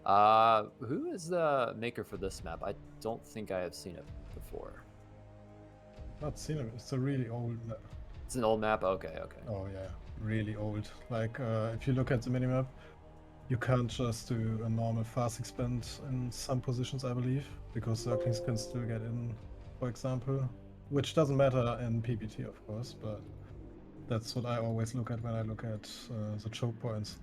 Who is the maker for this map? I don't think I have seen it before. Not seen it. It's a really old map. It's an old map? Okay. Oh yeah, really old. Like, if you look at the minimap, you can't just do a normal fast expand in some positions, I believe, because Zerglings can still get in, for example. Which doesn't matter in PPT, of course, but that's what I always look at when I look at the choke points.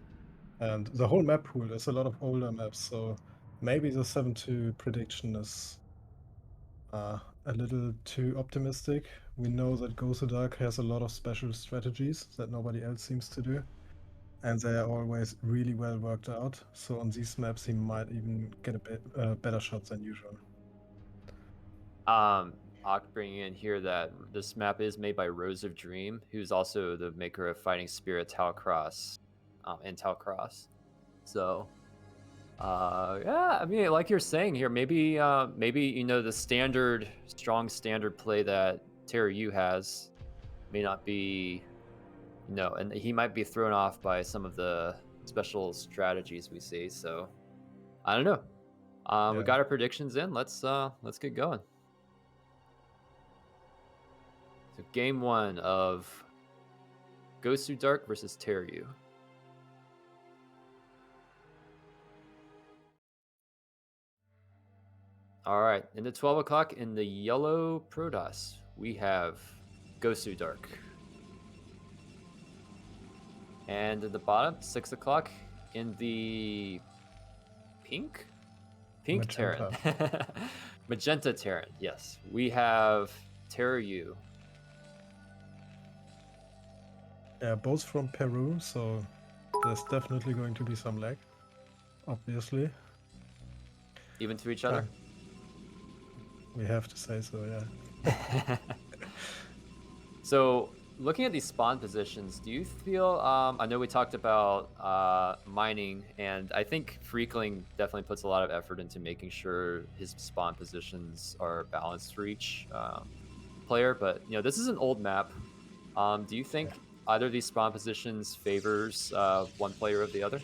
And the whole map pool, there's a lot of older maps, so maybe the 7-2 prediction is a little too optimistic. We know that Gosudark has a lot of special strategies that nobody else seems to do, and they are always really well worked out, so on these maps he might even get a bit better shot than usual. I'll bring in here that this map is made by Rose of Dream, who's also the maker of Fighting Spirit, Talcross, and Talcross. So, Yeah, I mean, like you're saying here, maybe maybe the standard strong standard play that Terror U has may not be, and he might be thrown off by some of the special strategies we see. So I don't know. We Yeah. got our predictions in. Let's get going. So game 1 of Gosudark versus Terror U. All right, in the 12 o'clock in the yellow Protoss, we have Gosudark. And at the bottom, 6 o'clock in the pink Terran. Magenta. Magenta Terran, yes. We have Terror U. Yeah, both from Peru, so there's definitely going to be some lag, obviously. Even to each other? We have to say so, yeah. So, looking at these spawn positions, do you feel, I know we talked about mining, and I think Freakling definitely puts a lot of effort into making sure his spawn positions are balanced for each player, but this is an old map. Do you think either of these spawn positions favors one player or the other?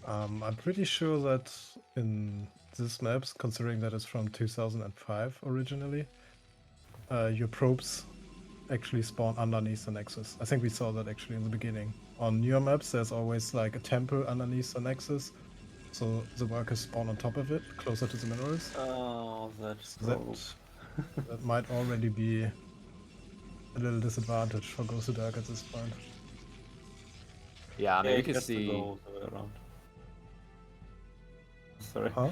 I'm pretty sure that in this maps, considering that it's from 2005 originally, your probes actually spawn underneath the nexus. I think we saw that actually in the beginning. On newer maps, there's always like a temple underneath the nexus, so the workers spawn on top of it, closer to the minerals. Oh, that's That might already be a little disadvantage for Gosudark at this point. Yeah, I mean, we it can has to see. go all the way around. Sorry. Huh?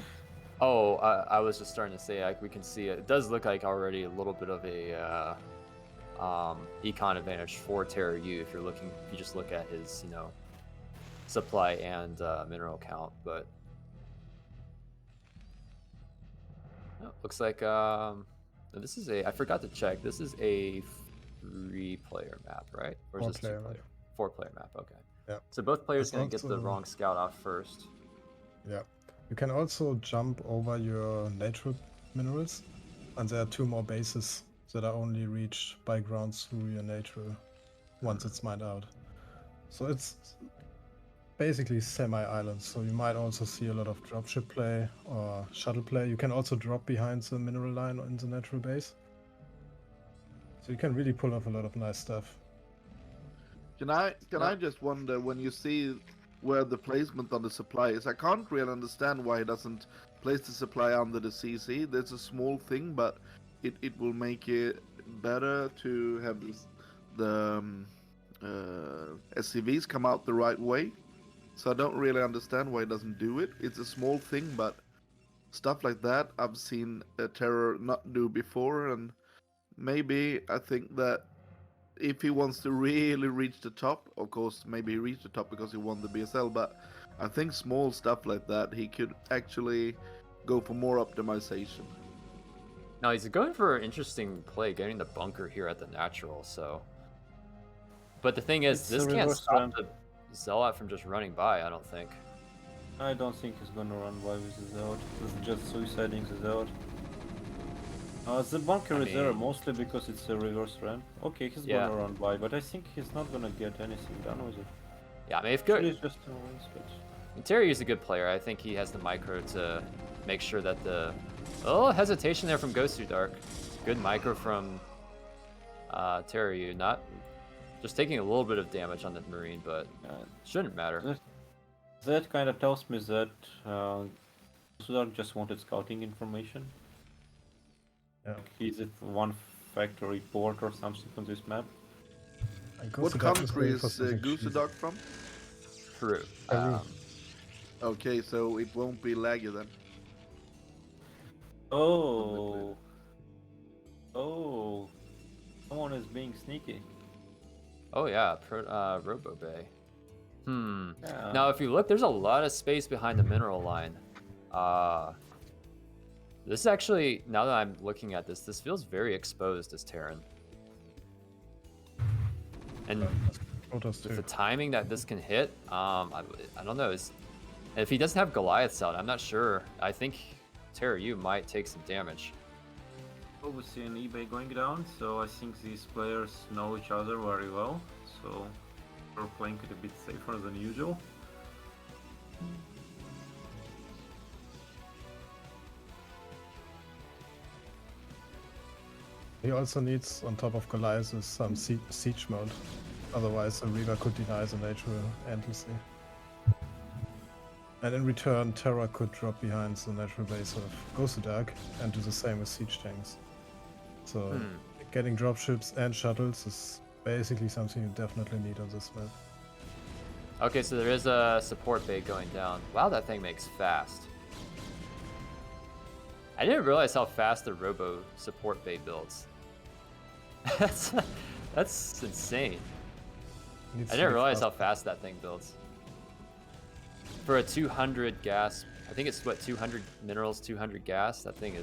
Oh, I was just starting to say, like, we can see it. It does look like already a little bit of a econ advantage for Terror U if you just look at his, supply and mineral count. But looks like this is I forgot to check. This is a 3-player map, right? Or is this 4-player 2-player? map. 4-player map. Okay. Yeah. So both players It's gonna get the also- wrong scout off first. Yeah. You can also jump over your natural minerals, and there are 2 more bases that are only reached by ground through your natural once it's mined out. So it's basically semi-island, so you might also see a lot of dropship play or shuttle play. You can also drop behind the mineral line in the natural base. So you can really pull off a lot of nice stuff. Can I just wonder, when you see where the placement on the supply is, I can't really understand why he doesn't place the supply under the CC. There's a small thing, but it will make it better to have the SCVs come out the right way. So I don't really understand why he doesn't do it. It's a small thing, but stuff like that I've seen Terror not do before, and maybe I think that if he wants to really reach the top, of course, maybe he reached the top because he won the BSL, but I think small stuff like that, he could actually go for more optimization. No, he's going for an interesting play, getting the bunker here at the natural, so... But the thing is, It's this a can't reverse stop ramp. the Zealot from just running by, I don't think. I don't think he's gonna run by with the Zod. It's just suiciding the Zod. The bunker is there mostly because it's a reverse ramp. Okay, he's gonna run by, but I think he's not gonna get anything done with it. Yeah, I mean, if He's just a switch. Terry is a good player. I think he has the micro to make sure that the... Oh, hesitation there from Gosudark. Good micro from Terry. Not just taking a little bit of damage on the Marine, but shouldn't matter. That kind of tells me that Gosudark just wanted scouting information. Yeah. He's at one factory port or something on this map. What country is Gosudark from? Peru. Okay, so it won't be laggy then. Oh. Oh. Someone is being sneaky. Oh yeah, Robo Bay. Yeah. Now if you look, there's a lot of space behind the mineral line. This actually, now that I'm looking at this, this feels very exposed as Terran. And with the timing that this can hit, I don't know. And if he doesn't have Goliaths out, I'm not sure. I think Terror, you might take some damage. We see an eBay going down, so I think these players know each other very well. So we're playing it a bit safer than usual. He also needs, on top of Goliath, some siege mode. Otherwise, a Reaver could deny the natural endlessly. And in return, Terra could drop behind the natural base of Gosudark and do the same with siege tanks. So getting dropships and shuttles is basically something you definitely need on this map. Okay, so there is a support bay going down. Wow, that thing makes fast. I didn't realize how fast the Robo support bay builds. That's insane. I didn't realize how fast that thing builds. For a 200 gas, I think it's what, 200 minerals, 200 gas. That thing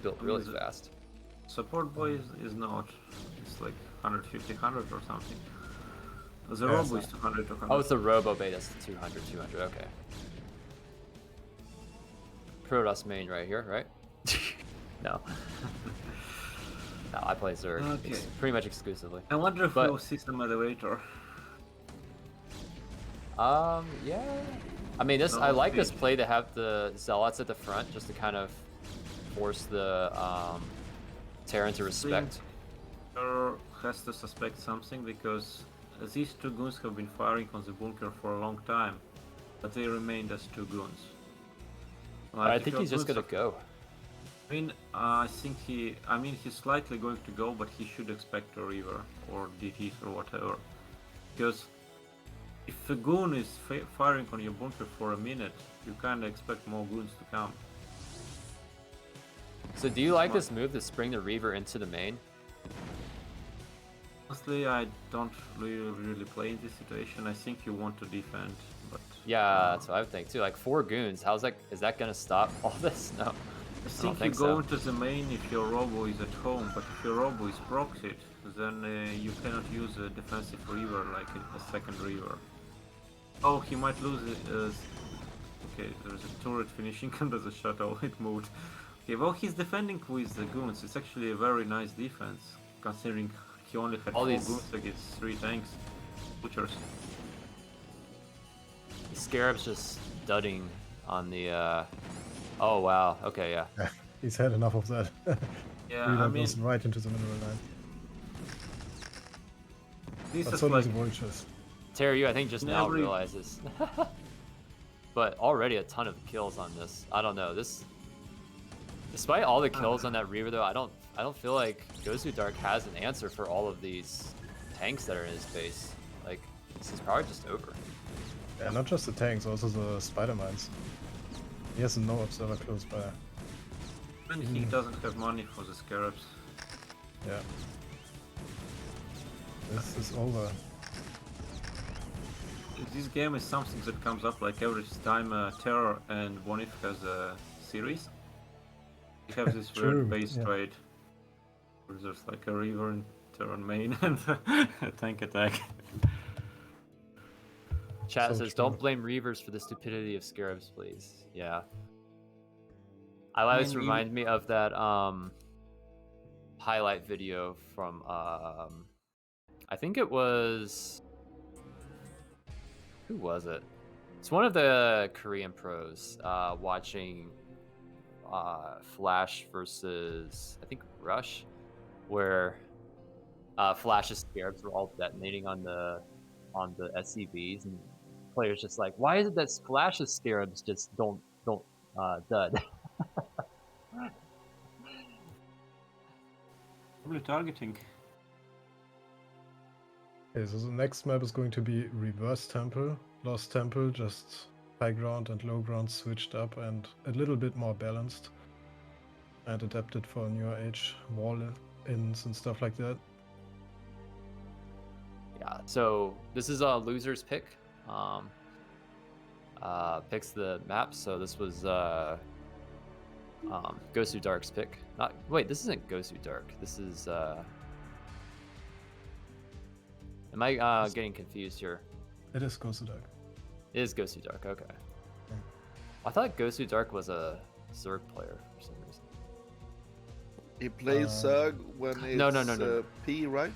built really fast. Support boy is not. It's like 150, 100 or something. The Robo is 200, 200. Oh, it's the Robo bay. That's the 200, 200. Okay. Protoss main right here, right? No. No, I play Zerg pretty much exclusively. I wonder if we'll see some elevator. Yeah. I mean, I like this play to have the Zealots at the front, just to kind of force the Terran to respect. Terror has to suspect something because these two goons have been firing on the bunker for a long time, but they remained as two goons. I think he's just gonna go. I mean, I think he's slightly going to go, but he should expect a Reaver or DTs or whatever. Because if a goon is firing on your bunker for a minute, you kind of expect more goons to come. So do you like this move to spring the Reaver into the main? Honestly, I don't really play in this situation. I think you want to defend, but... Yeah, that's what I would think too. Like 4 goons, is that gonna stop all this? No. I think you go into the main if your Robo is at home, but if your Robo is proxied, then you cannot use a defensive Reaver like a second Reaver. Oh, he might lose it. Okay, there's a turret finishing under the shuttle, it moved. Okay, well he's defending with the goons. It's actually a very nice defense, considering he only had 4 goons against 3 tanks. Butchers. The Scarab's just dudding on the oh wow, okay, yeah. He's had enough of that. Yeah, Reaver I mean... goes right into the mineral line. This but is so like... does Vultures. Terry, you I think just now realizes. But already a ton of kills on this. I don't know, this... Despite all the kills on that Reaver though, I don't feel like Gosudark has an answer for all of these tanks that are in his base. Like, this is probably just over. Yeah, not just the tanks, also the spider mines. He has no observer close by. And he doesn't have money for the Scarabs. Yeah. This is over. This game is something that comes up like every time Terror and Bonif has a series. We have this weird base trade where there's like a Reaver and Terror main and a tank attack. Chat says, don't blame Reavers for the stupidity of Scarabs, please. Yeah. This reminds me of that highlight video from I think it was... Who was it? It's one of the Korean pros watching Flash versus, I think, Rush, where Flash's Scarabs were all detonating on the SCVs, and players just like, why is it that Flash's Scarabs just don't dud? Probably targeting. Okay, so the next map is going to be Reverse Temple. Lost Temple, just high ground and low ground switched up and a little bit more balanced. And adapted for newer age wall-ins and stuff like that. Yeah, so this is a loser's pick. Picks the map, so this was Gosudark's pick. Wait, this isn't Gosudark. This is am I getting confused here? It is Gosudark. It is Gosudark, okay. I thought Gosudark was a Zerg player for some reason. He plays Zerg when it's No. P, right?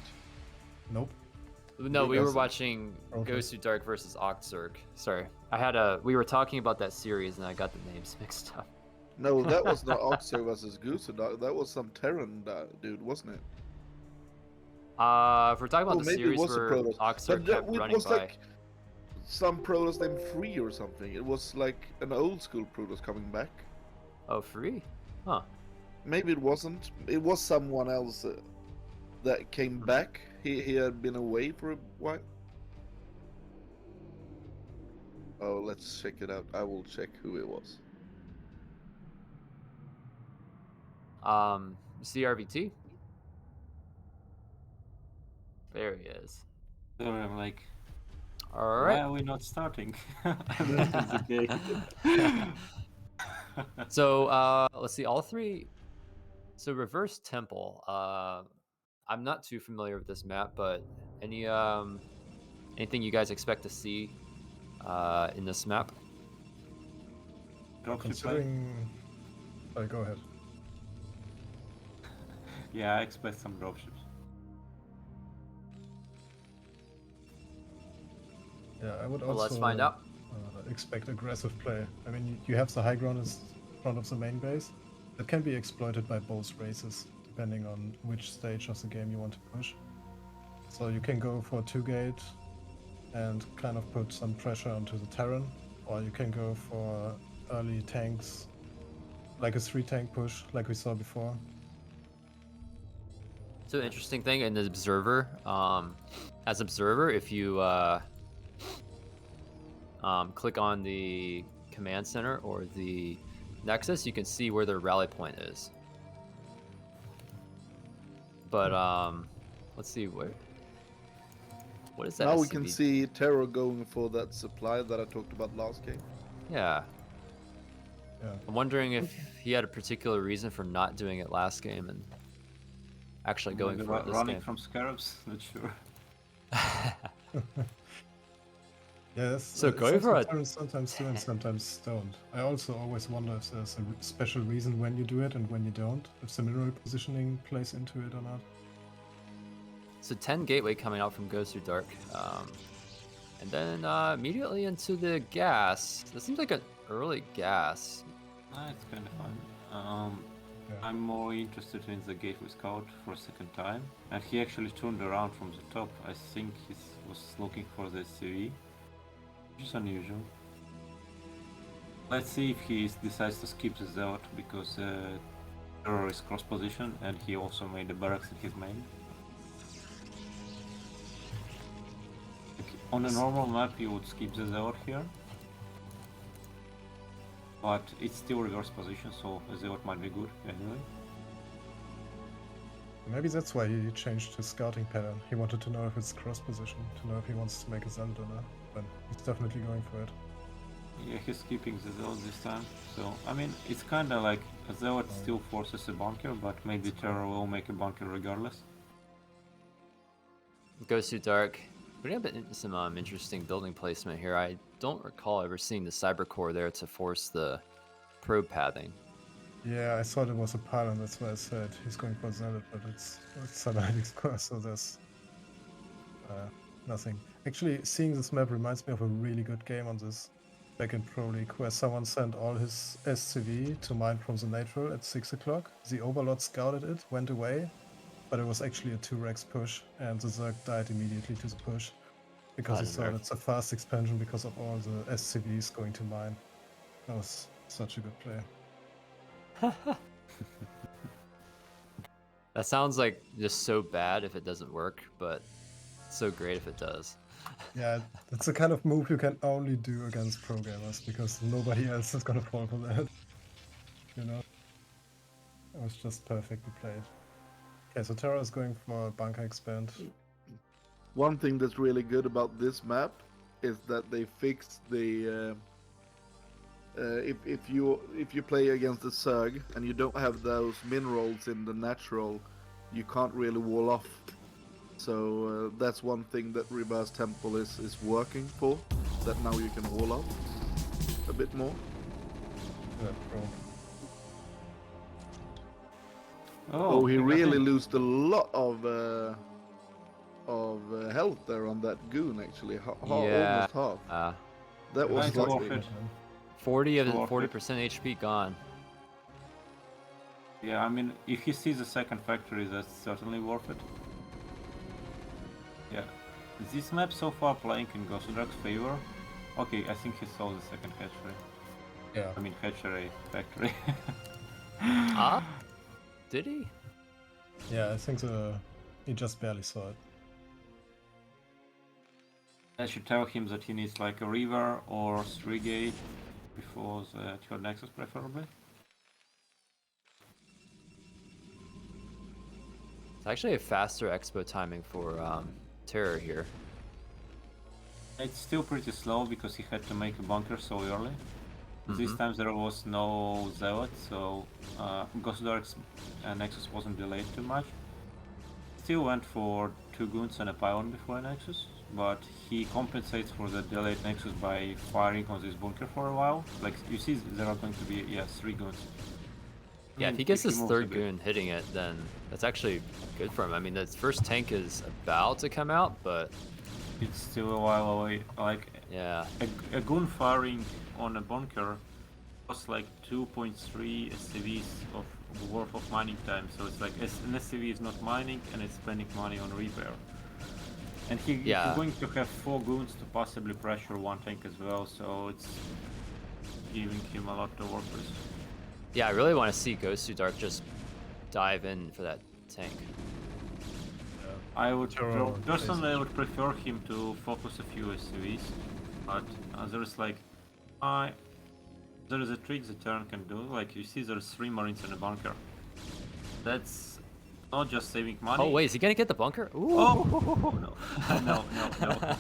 Nope. No, He we were doesn't. watching Okay. Gosudark versus Oxzerg. Sorry, we were talking about that series and I got the names mixed up. No, that was not Oxer versus Gosudark. That was some Terran dude, wasn't it? If we're talking about the Maybe it series was a where Protoss. Oxzerg kept It running was by. like some Protoss named Free or something. It was like an old school Protoss coming back. Oh, free? Huh. Maybe it wasn't. It was someone else that came back. He had been away for a while. Oh, let's check it out. I will check who it was. CRVT. There he is. So I'm like, All why right. are we not starting? That is the game. So let's see. All three. So reverse temple. I'm not too familiar with this map, but anything you guys expect to see in this map? Dropship play? Considering... go ahead. Yeah, I expect some dropships. Yeah, I would Well, also let's find out. expect aggressive play. I mean, you have the high ground in front of the main base. That can be exploited by both races, depending on which stage of the game you want to push. So you can go for 2-gate and kind of put some pressure onto the Terran, or you can go for early tanks, like a 3-tank push, like we saw before. So the interesting thing in the observer, as observer, if you click on the command center or the nexus, you can see where their rally point is. But let's see what is that? Now we SCV? can see Terror going for that supply that I talked about last game. Yeah. Yeah. I'm wondering if he had a particular reason for not doing it last game and actually going Maybe for it this running game. from scarabs, not sure. Yes, So going something for a Terrans sometimes do and sometimes don't. I also always wonder if there's a special reason when you do it and when you don't, if the mineral positioning plays into it or not. So 10 gateway coming out from Gosudark, and then immediately into the gas. This seems like an early gas. It's kind of fun. Yeah. I'm more interested in the gateway scout for a second time, and he actually turned around from the top. I think he was looking for the CV, which is unusual. Let's see if he decides to skip this out because Terror is cross position, and he also made the barracks in his main. On a normal map, you would skip this out here, but it's still reverse position, so the out might be good anyway. Maybe that's why he changed his scouting pattern. He wanted to know if it's cross position, to know if he wants to make a Zenit or not. But he's definitely going for it. Yeah, he's skipping the Zealot this time, so I mean, it's kinda like a Zealot still forces a bunker, but maybe Terror will make a bunker regardless. Gosudark. Putting up some interesting building placement here. I don't recall ever seeing the cyber core there to force the probe pathing. Yeah, I thought it was a pylon, that's why I said he's going for Zenit, but it's satellite score, so there's nothing. Actually, seeing this map reminds me of a really good game on this back in Pro League, where someone sent all his SCV to mine from the natural at 6 o'clock. The Overlord scouted it, went away, but it was actually a 2-Rex push, and the Zerg died immediately to the push, because he thought it's a fast expansion because of all the SCVs going to mine. That was such a good play. That sounds like just so bad if it doesn't work, but so great if it does. Yeah, it's the kind of move you can only do against pro gamers, because nobody else is gonna fall for that. You know? It was just perfectly played. Okay, so Terra is going for bunker expand. One thing that's really good about this map is that they fixed the if you play against the Zerg and you don't have those minerals in the natural, you can't really wall off. So that's one thing that Reverse Temple is working for. That now you can wall up a bit more. Yeah, bro. Oh, he I got really in. lost a lot of health there on that goon. Actually, Yeah. almost half. Uh, That was It's lucky. worth it. 40 of It's the worth 40% HP gone. Yeah, I mean, if he sees a second factory, that's certainly worth it. Yeah. This map so far playing in Gosudark's favor. Okay, I think he saw the second hatchery. Yeah. I mean, hatchery factory. Ah? Did he? Yeah, I think he just barely saw it. I should tell him that he needs like a river or 3 gate before the third nexus, preferably. It's actually a faster expo timing for Terror here. It's still pretty slow because he had to make a bunker so early. This time there was no zealot, so Gosudark's nexus wasn't delayed too much. Still went for 2 goons and a pylon before nexus, but he compensates for the delayed nexus by firing on this bunker for a while. Like you see, there are going to be 3 goons. Yeah, I if mean, he gets his moves a third bit. goon hitting it, then that's actually good for him. I mean, the first tank is about to come out, but It's still a while away. Like yeah. a goon firing on a bunker costs like 2.3 SCVs of worth of mining time. So it's like an SCV is not mining and it's spending money on repair. And he's going to have 4 goons to possibly pressure 1 tank as well. So it's giving him a lot to work with. Yeah, I really want to see Gosudark just dive in for that tank. I would Sure, personally I would prefer him to focus a few SCVs, but there's like there is a trick the Terran can do. Like you see, there's 3 Marines in a bunker. That's not just saving money. Oh wait, is he gonna get the bunker? Ooh. Oh no, no.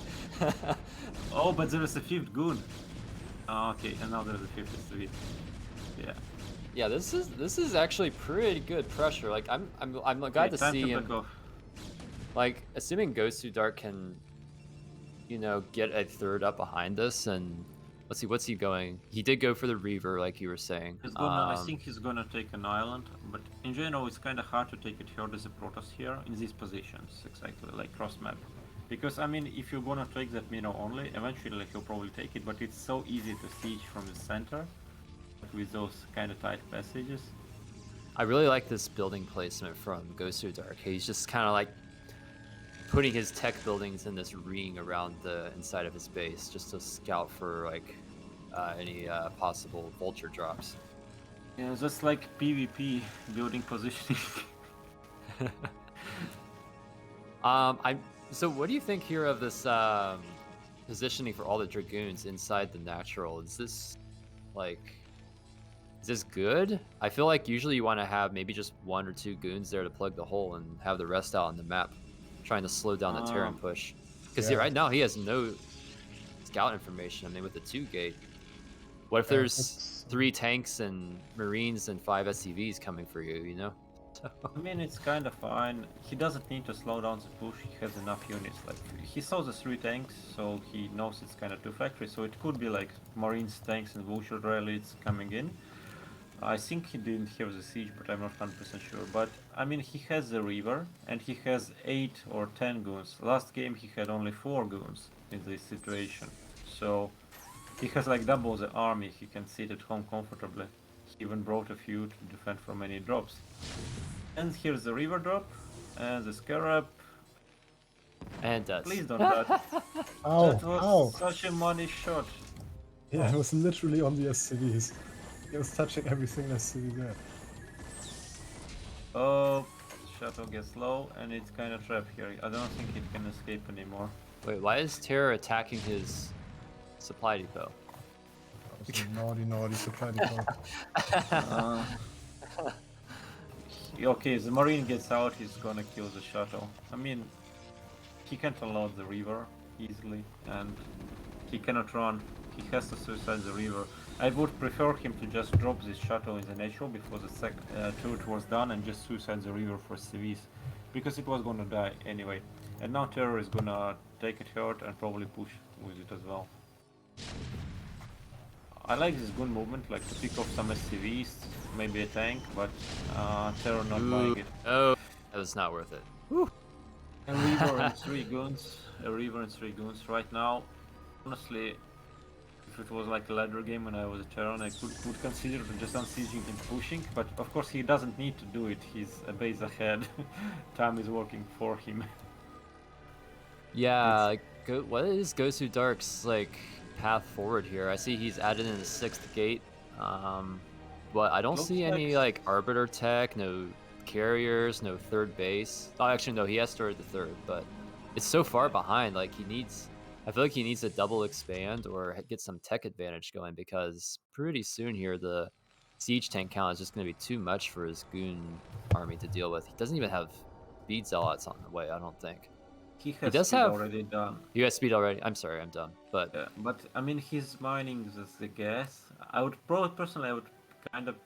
Oh, but there is a 5th goon. Okay, and now there's a 5th SCV. Yeah. Yeah, this is actually pretty good pressure. Like I'm glad to see him. Like, assuming Gosudark can, you know, get a third up behind us, and let's see, what's he going? He did go for the Reaver, like you were saying. He's gonna, I think he's gonna take an island, but in general, it's kind of hard to take a third as a Protoss here in these positions, exactly like cross map. Because I mean, if you're gonna take that Minnow only, eventually like, he'll probably take it, but it's so easy to siege from the center with those kind of tight passages. I really like this building placement from Gosudark. He's just kind of like putting his tech buildings in this ring around the inside of his base, just to scout for like any possible vulture drops. Yeah, that's like PvP building positioning. So what do you think here of this positioning for all the Dragoons inside the natural? Is this good? I feel like usually you want to have maybe just 1 or 2 goons there to plug the hole and have the rest out on the map, trying to slow down the Terran push. Because right now he has no scout information. I mean, with the 2 gate, what if there's 3 tanks and Marines and 5 SCVs coming for you? You know. I mean, it's kind of fine. He doesn't need to slow down the push. He has enough units. Like he saw the 3 tanks, so he knows it's kind of 2 factories. So it could be like Marines, tanks, and vulture rallies coming in. I think he didn't have the siege, but I'm not 100% sure. But I mean, he has the river, and he has 8 or 10 goons. Last game he had only 4 goons in this situation. So he has like double the army. He can sit at home comfortably. He even brought a few to defend from any drops. And here's the river drop, and the scarab. And does. Please don't that. Ow, That was ow. such a money shot. Yeah, it was literally on the SCVs. He was touching everything SCV there. Oh, shuttle gets low, and it's kind of trapped here. I don't think it can escape anymore. Wait, why is Terror attacking his supply depot? That was a naughty supply depot. Okay, the Marine gets out, he's gonna kill the shuttle. I mean, he can't unload the river easily, and he cannot run. He has to suicide the river. I would prefer him to just drop this shuttle in the natural before the turret was done and just suicide the river for CVs, because it was gonna die anyway. And now Terror is gonna take it hard and probably push with it as well. I like this gun movement, like to pick off some SCVs, maybe a tank, but Terror not buying it. Oh, that was not worth it. Whew. A Reaver and 3 guns. A Reaver and 3 guns. Right now, honestly, if it was like a ladder game when I was a Terran, I would consider just unsieging and pushing, but of course he doesn't need to do it, he's a base ahead. Time is working for him. Yeah, what is Gosudark's like path forward here? I see he's added in the 6th gate, but I don't Looks see any like- like arbiter tech, no carriers, no 3rd base. Oh, actually no, he has started the 3rd, but it's so far behind. Like I feel like he needs to double expand or get some tech advantage going, because pretty soon here the siege tank count is just going to be too much for his goon army to deal with. He doesn't even have speed zealots on the way, I don't think. He has does speed have- already done. You have speed already? I'm sorry, I'm done. But Yeah, but I mean he's mining the gas. Personally I would kind of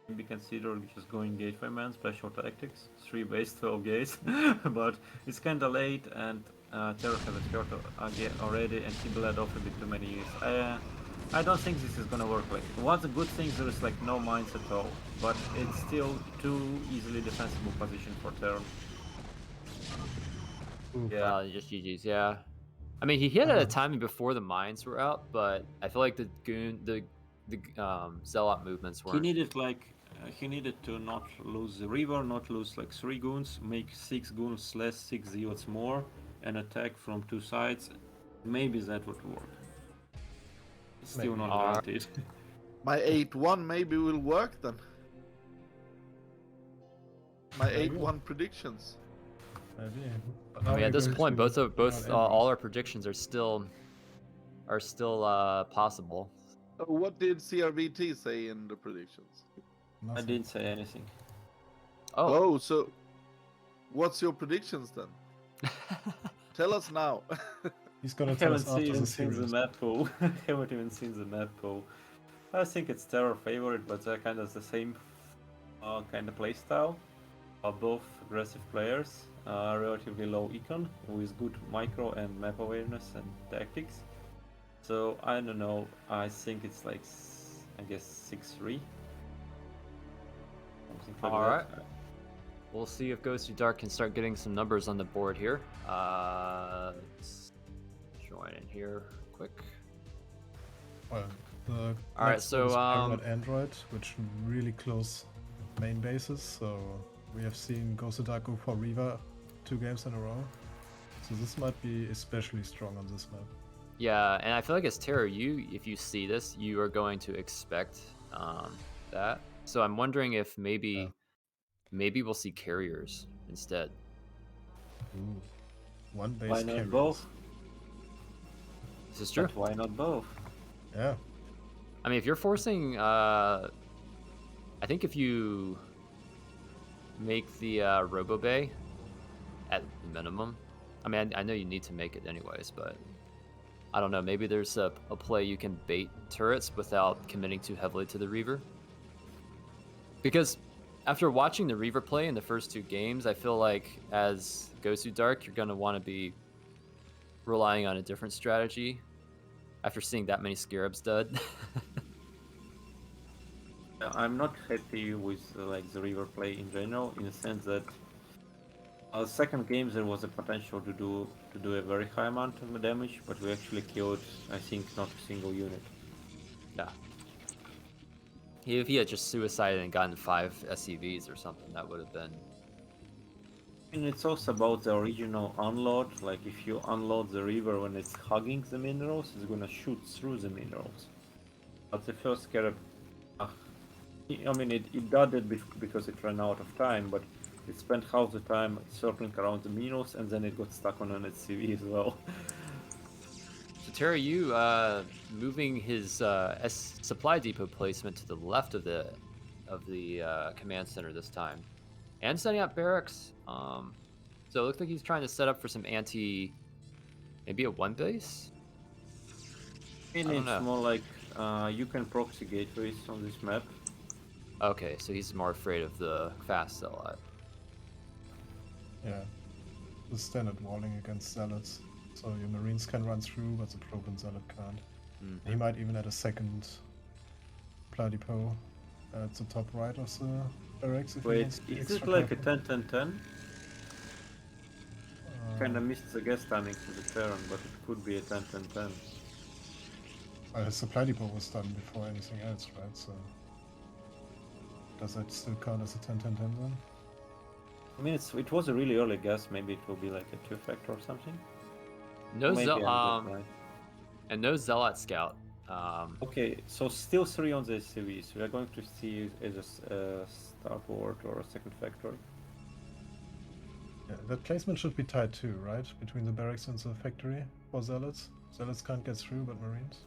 maybe consider just going gateway man, special tactics, 3 base, 12 gates, but it's kinda late and Terror has a short already and he bled off a bit too many years. I don't think this is gonna work. Like, what's a good thing, there is like no mines at all, but it's still too easily defensible position for Terror. Yeah. just GG's, yeah. I mean, he hit at a time before the mines were out, but I feel like the zealot movements He weren't. needed to not lose the river, not lose like 3 goons, make 6 goons less, 6 zealots more, and attack from 2 sides. Maybe that would work. It's still Maybe. not guaranteed. My 8-1 maybe will work then. My Maybe. 8-1 predictions. Maybe. But I now mean, we're at this going point, to both all our predictions are still possible. What did CRVT say in the predictions? I nothing. didn't say anything. Oh, so what's your predictions then? Tell us now. He's gonna I tell haven't us after even the seen the series. map pool. Haven't even seen the map pool. I think it's Terror favorite, but they're kind of the same kind of playstyle. Both aggressive players, relatively low econ, with good micro and map awareness and tactics. So I don't know. I think it's like I guess 6-3. Something like All that. right. We'll see if Gosudark can start getting some numbers on the board here. Let's join in here quick. Well, the All right, next so, one is Paranoid Android, which really close main bases. So we have seen Gosudark go for Reaver 2 games in a row. So this might be especially strong on this map. Yeah, and I feel like as Terror, if you see this, you are going to expect that. So I'm wondering if maybe we'll see carriers instead. Ooh. One base Why not carriers. both? This is true. But why not both? Yeah. I mean, if you're forcing, I think if you make the Robo Bay at minimum, I mean, I know you need to make it anyways, but I don't know. Maybe there's a play you can bait turrets without committing too heavily to the Reaver. Because after watching the Reaver play in the first 2 games, I feel like as Gosudark, you're going to want to be relying on a different strategy after seeing that many Scarabs dud. I'm not happy with like the river play in general, in the sense that second game there was a potential to do a very high amount of damage, but we actually killed, I think, not a single unit. Yeah. If he had just suicided and gotten 5 SCVs or something, that would have been. And it's also about the original unload. Like if you unload the river when it's hugging the minerals, it's gonna shoot through the minerals. But the first scarab, I mean, it did it because it ran out of time, but it spent half the time circling around the minerals, and then it got stuck on an SCV as well. So Terry, you moving his supply depot placement to the left of the command center this time, and setting up barracks. So it looks like he's trying to set up for some maybe a 1 base. I mean, it's more like you can proxy gateways on this map. Okay, so he's more afraid of the fast zealot. Yeah. the standard walling against zealots. So your marines can run through, but the probe and zealot can't. He might even add a second bloody depot at the top right of the barracks if he Wait, wants to be is extra it like careful. a 10-10-10? Kinda missed the gas timing to the Terran, but it could be a 10-10-10. Well, his supply depot was done before anything else, right? So does that still count as a 10-10-10 then? I mean, it was a really early guess. Maybe it will be like a 2-factor or something. No Maybe I'm just right. and no zealot scout. Okay, so still 3 on the SCVs. We are going to see as a starport or a second factory. Yeah, that placement should be tied too, right? Between the barracks and the factory for zealots. Zealots can't get through, but marines.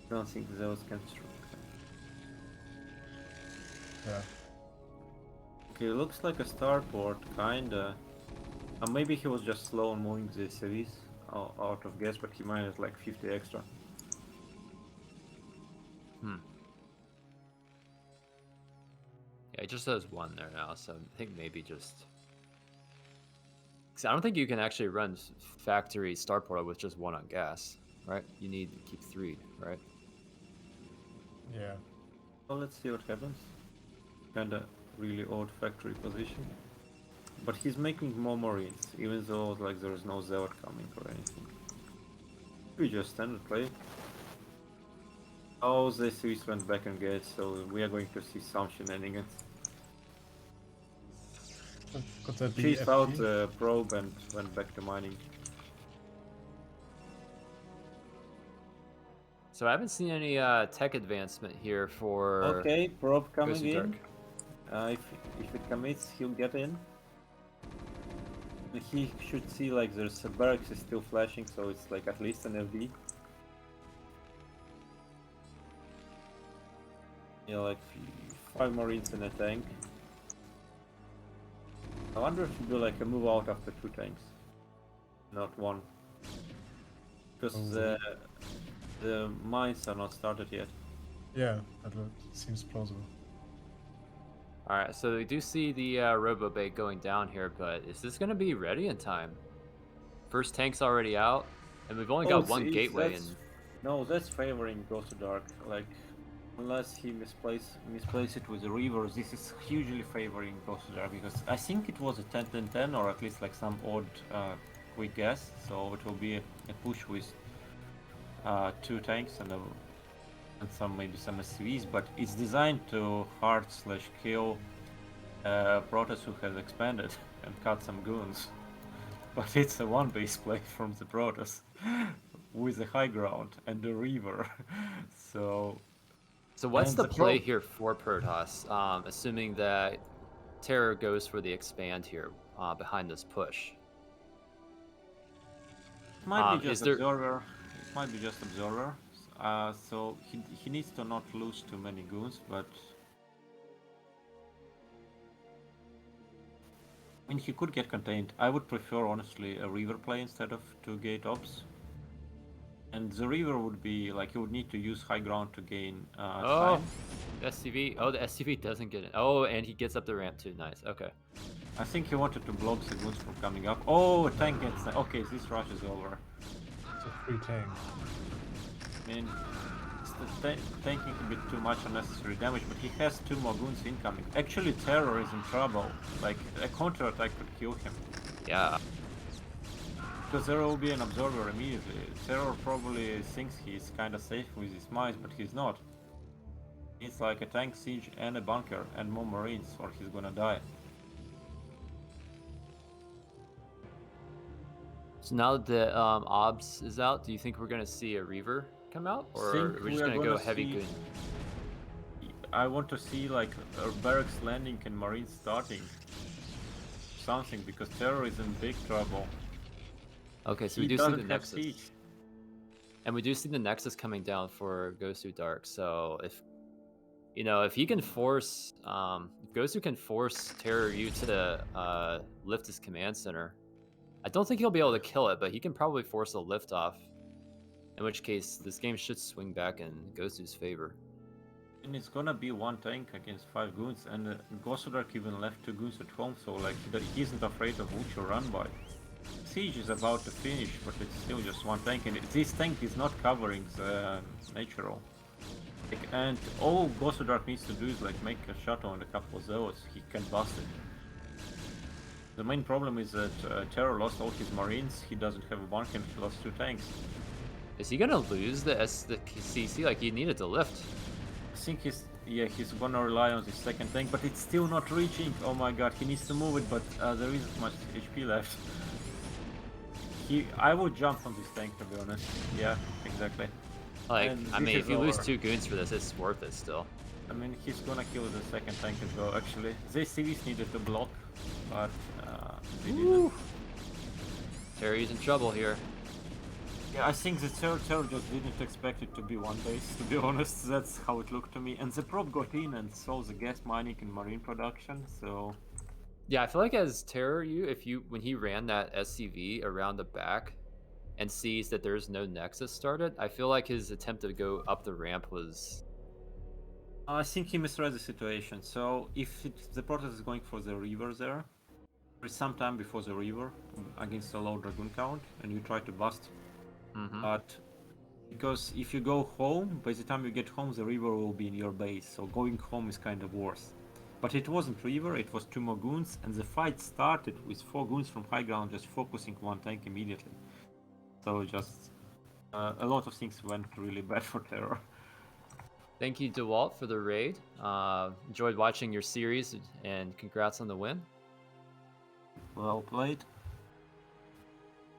I don't think those can through. Yeah. Okay, looks like a starport, kinda. Maybe he was just slow on moving the SCVs out of gas, but he might have like 50 extra. Yeah, it just says 1 there now, so I think maybe just... Cause I don't think you can actually run factory starport with just 1 on gas, right? You need to keep 3, right? Yeah. Well, let's see what happens. Kinda really odd factory position. But he's making more marines, even though like there is no zealot coming or anything. We just standard play. Oh, the Swiss went back and get, so we are going to see some shenanigans. Could that be Chased FP? out the probe and went back to mining. So I haven't seen any tech advancement here for Okay, probe coming Gosudark. in. If it commits, he'll get in. He should see like there's a barracks is still flashing, so it's like at least an FD. Yeah, like 5 marines in a tank. I wonder if you do like a move out after 2 tanks, not 1. Because the mines are not started yet. Yeah, that seems plausible. Alright, so we do see the Robo-Bait going down here, but is this going to be ready in time? First tank's already out, and we've only got 1 gateway. No, that's favoring Gosudark. Like, unless he misplace it with the Reavers, this is hugely favoring Gosudark, because I think it was a 10-10-10, or at least like some odd quick guess, so it will be a push with 2 tanks and maybe some SCVs, but it's designed to hard/kill Protoss who has expanded and cut some goons. But it's a 1 base play from the Protoss with a high ground and a Reaver. So what's the play here for Protoss, assuming that Terror goes for the expand here behind this push? It might be just Observer. It might be just Observer. So he needs to not lose too many goons, but I mean he could get contained. I would prefer honestly a Reaver play instead of 2 gate ops. And the Reaver would be like you would need to use high ground to gain time. SCV. Oh, the SCV doesn't get it. Oh, and he gets up the ramp too. Nice. Okay. I think he wanted to block the goons from coming up. Oh, a tank gets... Okay, this rush is over. It's a free tank. I mean, it's tanking a bit too much unnecessary damage, but he has 2 more goons incoming. Actually, Terror is in trouble. Like, a counter-attack could kill him. Yeah. Because there will be an Observer immediately. Terror probably thinks he's kinda safe with his mines, but he's not. It's like a tank siege and a bunker and more marines, or he's gonna die. So now that the OBS is out, do you think we're going to see a Reaver come out? Or are we just going to go heavy goon? I want to see like a barracks landing and marines starting. Something, because Terror is in big trouble. Okay, so we do see the Nexus. And we do see the Nexus coming down for Gosudark, so if he can force, if Gosu can force Terror U to lift his command center, I don't think he'll be able to kill it, but he can probably force a lift off. In which case, this game should swing back in Gosu's favor. And it's gonna be one tank against 5 goons, and Gosudark even left 2 goons at home, so like he isn't afraid of Ucho run by. Siege is about to finish, but it's still just one tank, and this tank is not covering the natural. Like, and all Gosudark needs to do is like make a shot on a couple of those, he can bust it. The main problem is that Terror lost all his marines, he doesn't have a bunker, and he lost 2 tanks. Is he gonna lose the CC? Like, he needed to lift. I think he's gonna rely on his second tank, but it's still not reaching. Oh my god, he needs to move it, but there isn't much HP left. I would jump on this tank, to be honest. Yeah, exactly. Like, And I this mean, is if you lose over. 2 goons for this, it's worth it still. I mean, he's gonna kill the second tank as well, actually. They series needed to block, but they didn't. Terry's in trouble here. Yeah, I think the Terror just didn't expect it to be one base, to be honest. That's how it looked to me. And the prop got in and saw the gas mining and marine production, so... Yeah, I feel like as Terror, when he ran that SCV around the back and sees that there's no Nexus started, I feel like his attempt to go up the ramp was... I think he misread the situation. So if the Protoss is going for the river there is some time before the river against a low dragoon count, and you try to bust. But because if you go home, by the time you get home, the river will be in your base. So going home is kind of worse. But it wasn't river, it was 2 more goons, and the fight started with 4 goons from high ground just focusing one tank immediately. So just a lot of things went really bad for Terror. Thank you, Dewalt, for the raid. Enjoyed watching your series, and congrats on the win. Well played.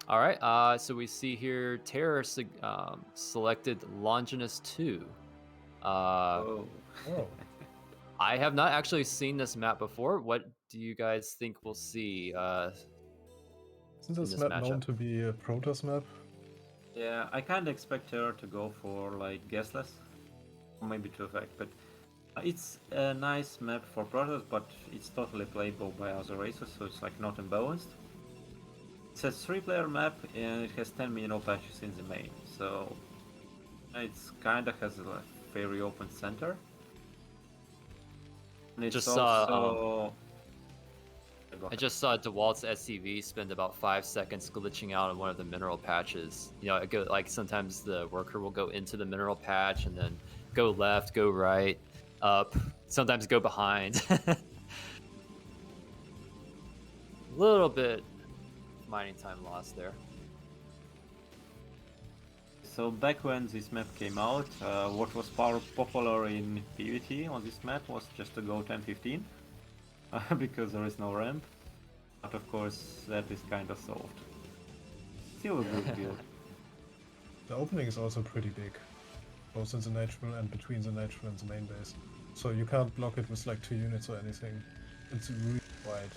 All right, so we see here Terror selected Longinus 2. Oh. I have not actually seen this map before. What do you guys think we'll see? Isn't this map known to be a Protoss map? Yeah, I kind of expect Terror to go for like Gasless, or maybe to effect, but it's a nice map for Protoss, but it's totally playable by other races, so it's like not imbalanced. It's a 3-player map and it has 10 mineral patches in the main, so it's kinda has a very open center. And it's I just saw Dewalt's SCV spend about 5 seconds glitching out on one of the mineral patches. You know, like sometimes the worker will go into the mineral patch and then go left, go right, up, sometimes go behind. A little bit mining time lost there. So back when this map came out, what was popular in PvT on this map was just to go 10-15. Because there is no ramp, but of course that is kind of solved. Still a good build. The opening is also pretty big, both in the natural and between the natural and the main base. So you can't block it with like 2 units or anything. It's really wide.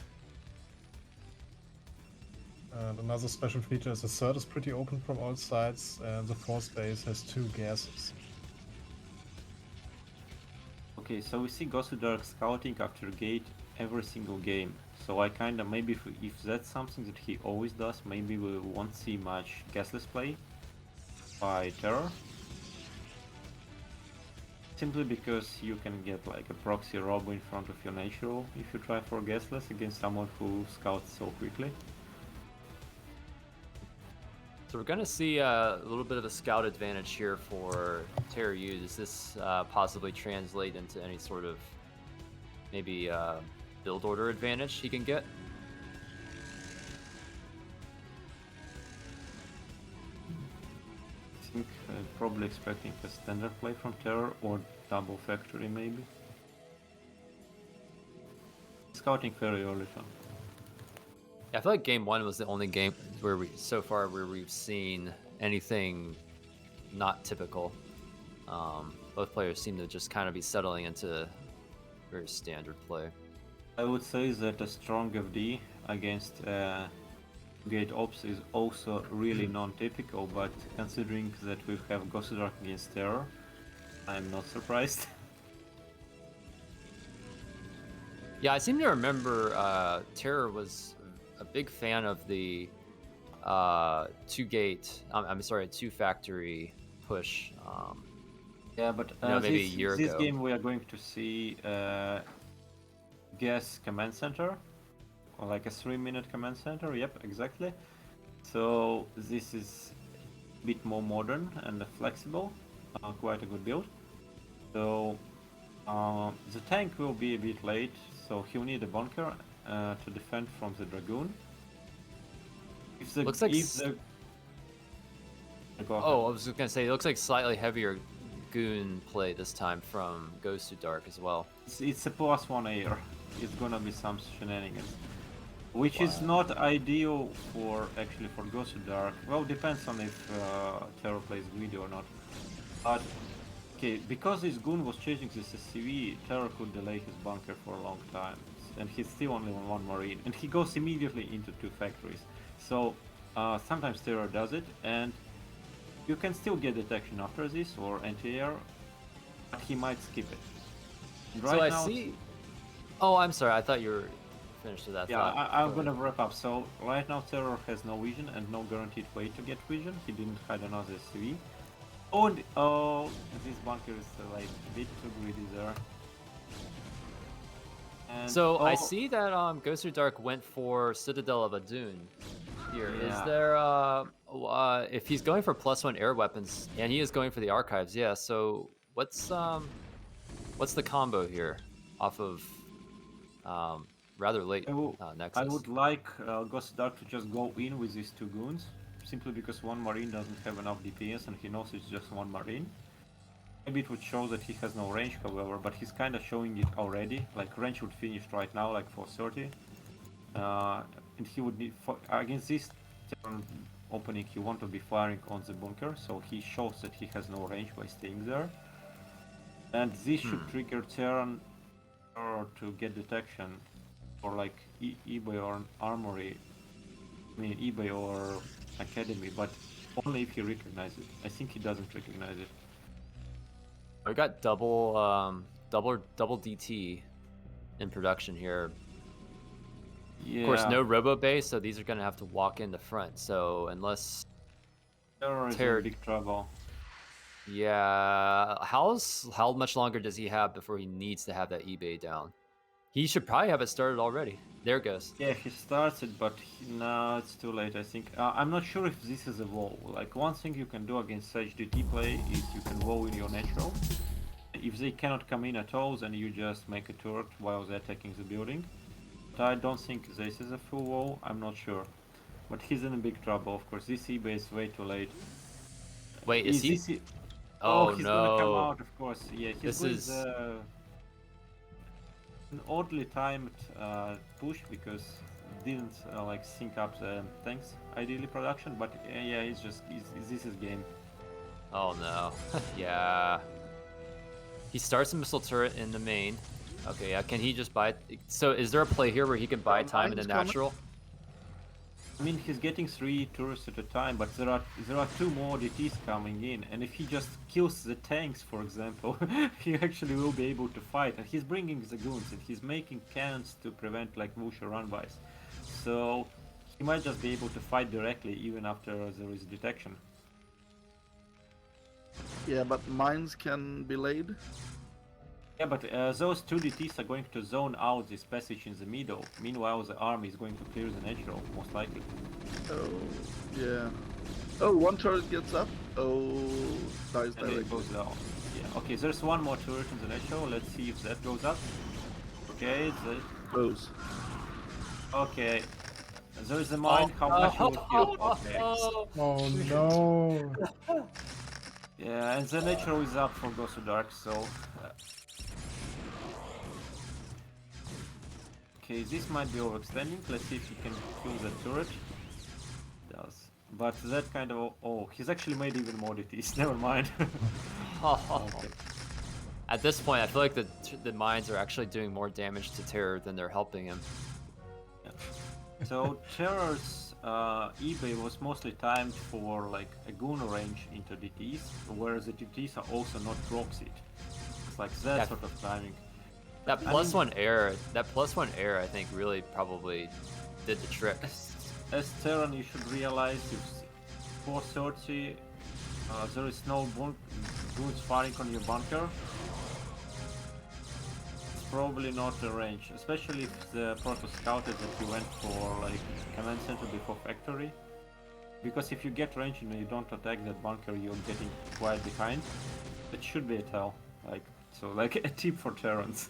And another special feature is the third is pretty open from all sides, and the fourth base has 2 gases. Okay, so we see Gosudark scouting after gate every single game. So I kinda, maybe if that's something that he always does, maybe we won't see much gasless play by Terror. Simply because you can get like a proxy robo in front of your natural if you try for gasless against someone who scouts so quickly. So we're gonna see a little bit of a scout advantage here for Terror U. Does this possibly translate into any sort of maybe build order advantage he can get? I think probably expecting a standard play from Terror or double factory maybe. Scouting very early on. Yeah, I feel like game 1 was the only game where we've seen anything not typical. Both players seem to just kind of be settling into very standard play. I would say that a strong FD against Gate Ops is also really non-typical, but considering that we have Gosudark against Terror, I'm not surprised. Yeah, I seem to remember Terror was a big fan of the 2 factory push Yeah, but maybe a year this ago. game we are going to see guess command center, or like a 3-minute command center. Yep, exactly. So this is a bit more modern and flexible, quite a good build. So the tank will be a bit late, so he'll need a bunker to defend from the dragoon. If the Looks like Go ahead. Oh, I was just gonna say, it looks like slightly heavier goon play this time from Gosudark as well. It's a +1 air. It's gonna be some shenanigans, which is not ideal for actually for Gosudark. Well, depends on if Terror plays greedy or not. But okay, because his goon was chasing this SCV, Terror could delay his bunker for a long time, and he's still only on 1 marine, and he goes immediately into 2 factories. So sometimes Terror does it, and you can still get detection after this or anti-air, but he might skip it. And So I see. Oh, I'm sorry. I thought you were finished with that. Yeah, thought. I'm gonna wrap up. So right now Terror has no vision and no guaranteed way to get vision. He didn't hide another CV. Oh, and, this bunker is like a bit too greedy there. And, So I see that Gosudark went for Citadel of Adun. Here is Yeah. there if he's going for +1 air weapons and he is going for the archives, yeah. So what's the combo here off of rather late Nexus? I would like Gosudark to just go in with these 2 goons, simply because 1 marine doesn't have enough DPS and he knows it's just 1 marine. Maybe it would show that he has no range, however, but he's kind of showing it already. Like range would finish right now, like 430. And he would need against this turn opening. You want to be firing on the bunker, so he shows that he has no range by staying there. And this should trigger turn to get detection, or like eBay or Armory. I mean eBay or Academy, but only if he recognizes it. I think he doesn't recognize it. We got double DT in production here. Yeah. Of course, no robo base, so these are gonna have to walk in the front. So unless Terror is in big trouble. Yeah, how much longer does he have before he needs to have that eBay down? He should probably have it started already. There it goes. Yeah, he starts it, but no, it's too late, I think. I'm not sure if this is a wall. Like, one thing you can do against HDT play is you can wall in your natural. If they cannot come in at all, then you just make a turret while they're attacking the building. But I don't think this is a full wall, I'm not sure. But he's in a big trouble, of course. This eBay is way too late. Wait, is he? This... Oh, he's no. gonna come out, of course. Yeah, he's This is an oddly timed push because it didn't like sync up the tanks ideally production, but yeah, it's just this is game. Oh no. Yeah. He starts a missile turret in the main. Okay, yeah. Can he just buy? So is there a play here where he can buy time in the natural? I mean, he's getting 3 turrets at a time, but there are 2 more DTs coming in, and if he just kills the tanks, for example, he actually will be able to fight. And he's bringing the goons, and he's making cannons to prevent like Wusha run-bys. So he might just be able to fight directly even after there is detection. Yeah, but mines can be laid. Yeah, but those 2 DTs are going to zone out this passage in the middle. Meanwhile, the army is going to clear the natural, most likely. Oh, yeah. Oh, 1 turret gets up. Oh, dies And it directly. goes down. Yeah. Okay, there's 1 more turret in the natural. Let's see if that goes up. Okay, Close. okay. There is a mine. How much will it kill? Okay. Oh no! Yeah, and the natural is up for Gosudark, so... Okay, this might be overextending. Let's see if he can kill the turret. It does. But that kind of... Oh, he's actually made even more DTs. Never mind. Okay. At this point, I feel like the mines are actually doing more damage to Terror than they're helping him. Yeah. So Terror's eBay was mostly timed for like a goon range into DTs, whereas the DTs are also not proxied. It's like that Yeah. sort of timing. That +1 air, I think, really probably did the trick. As Terran, you should realize if 430, there is no goons firing on your bunker, it's probably not a range, especially if the proto scouted that you went for like command center before factory. Because if you get range and you don't attack that bunker, you're getting quite behind. It should be a tell, like so, like a tip for Terrans.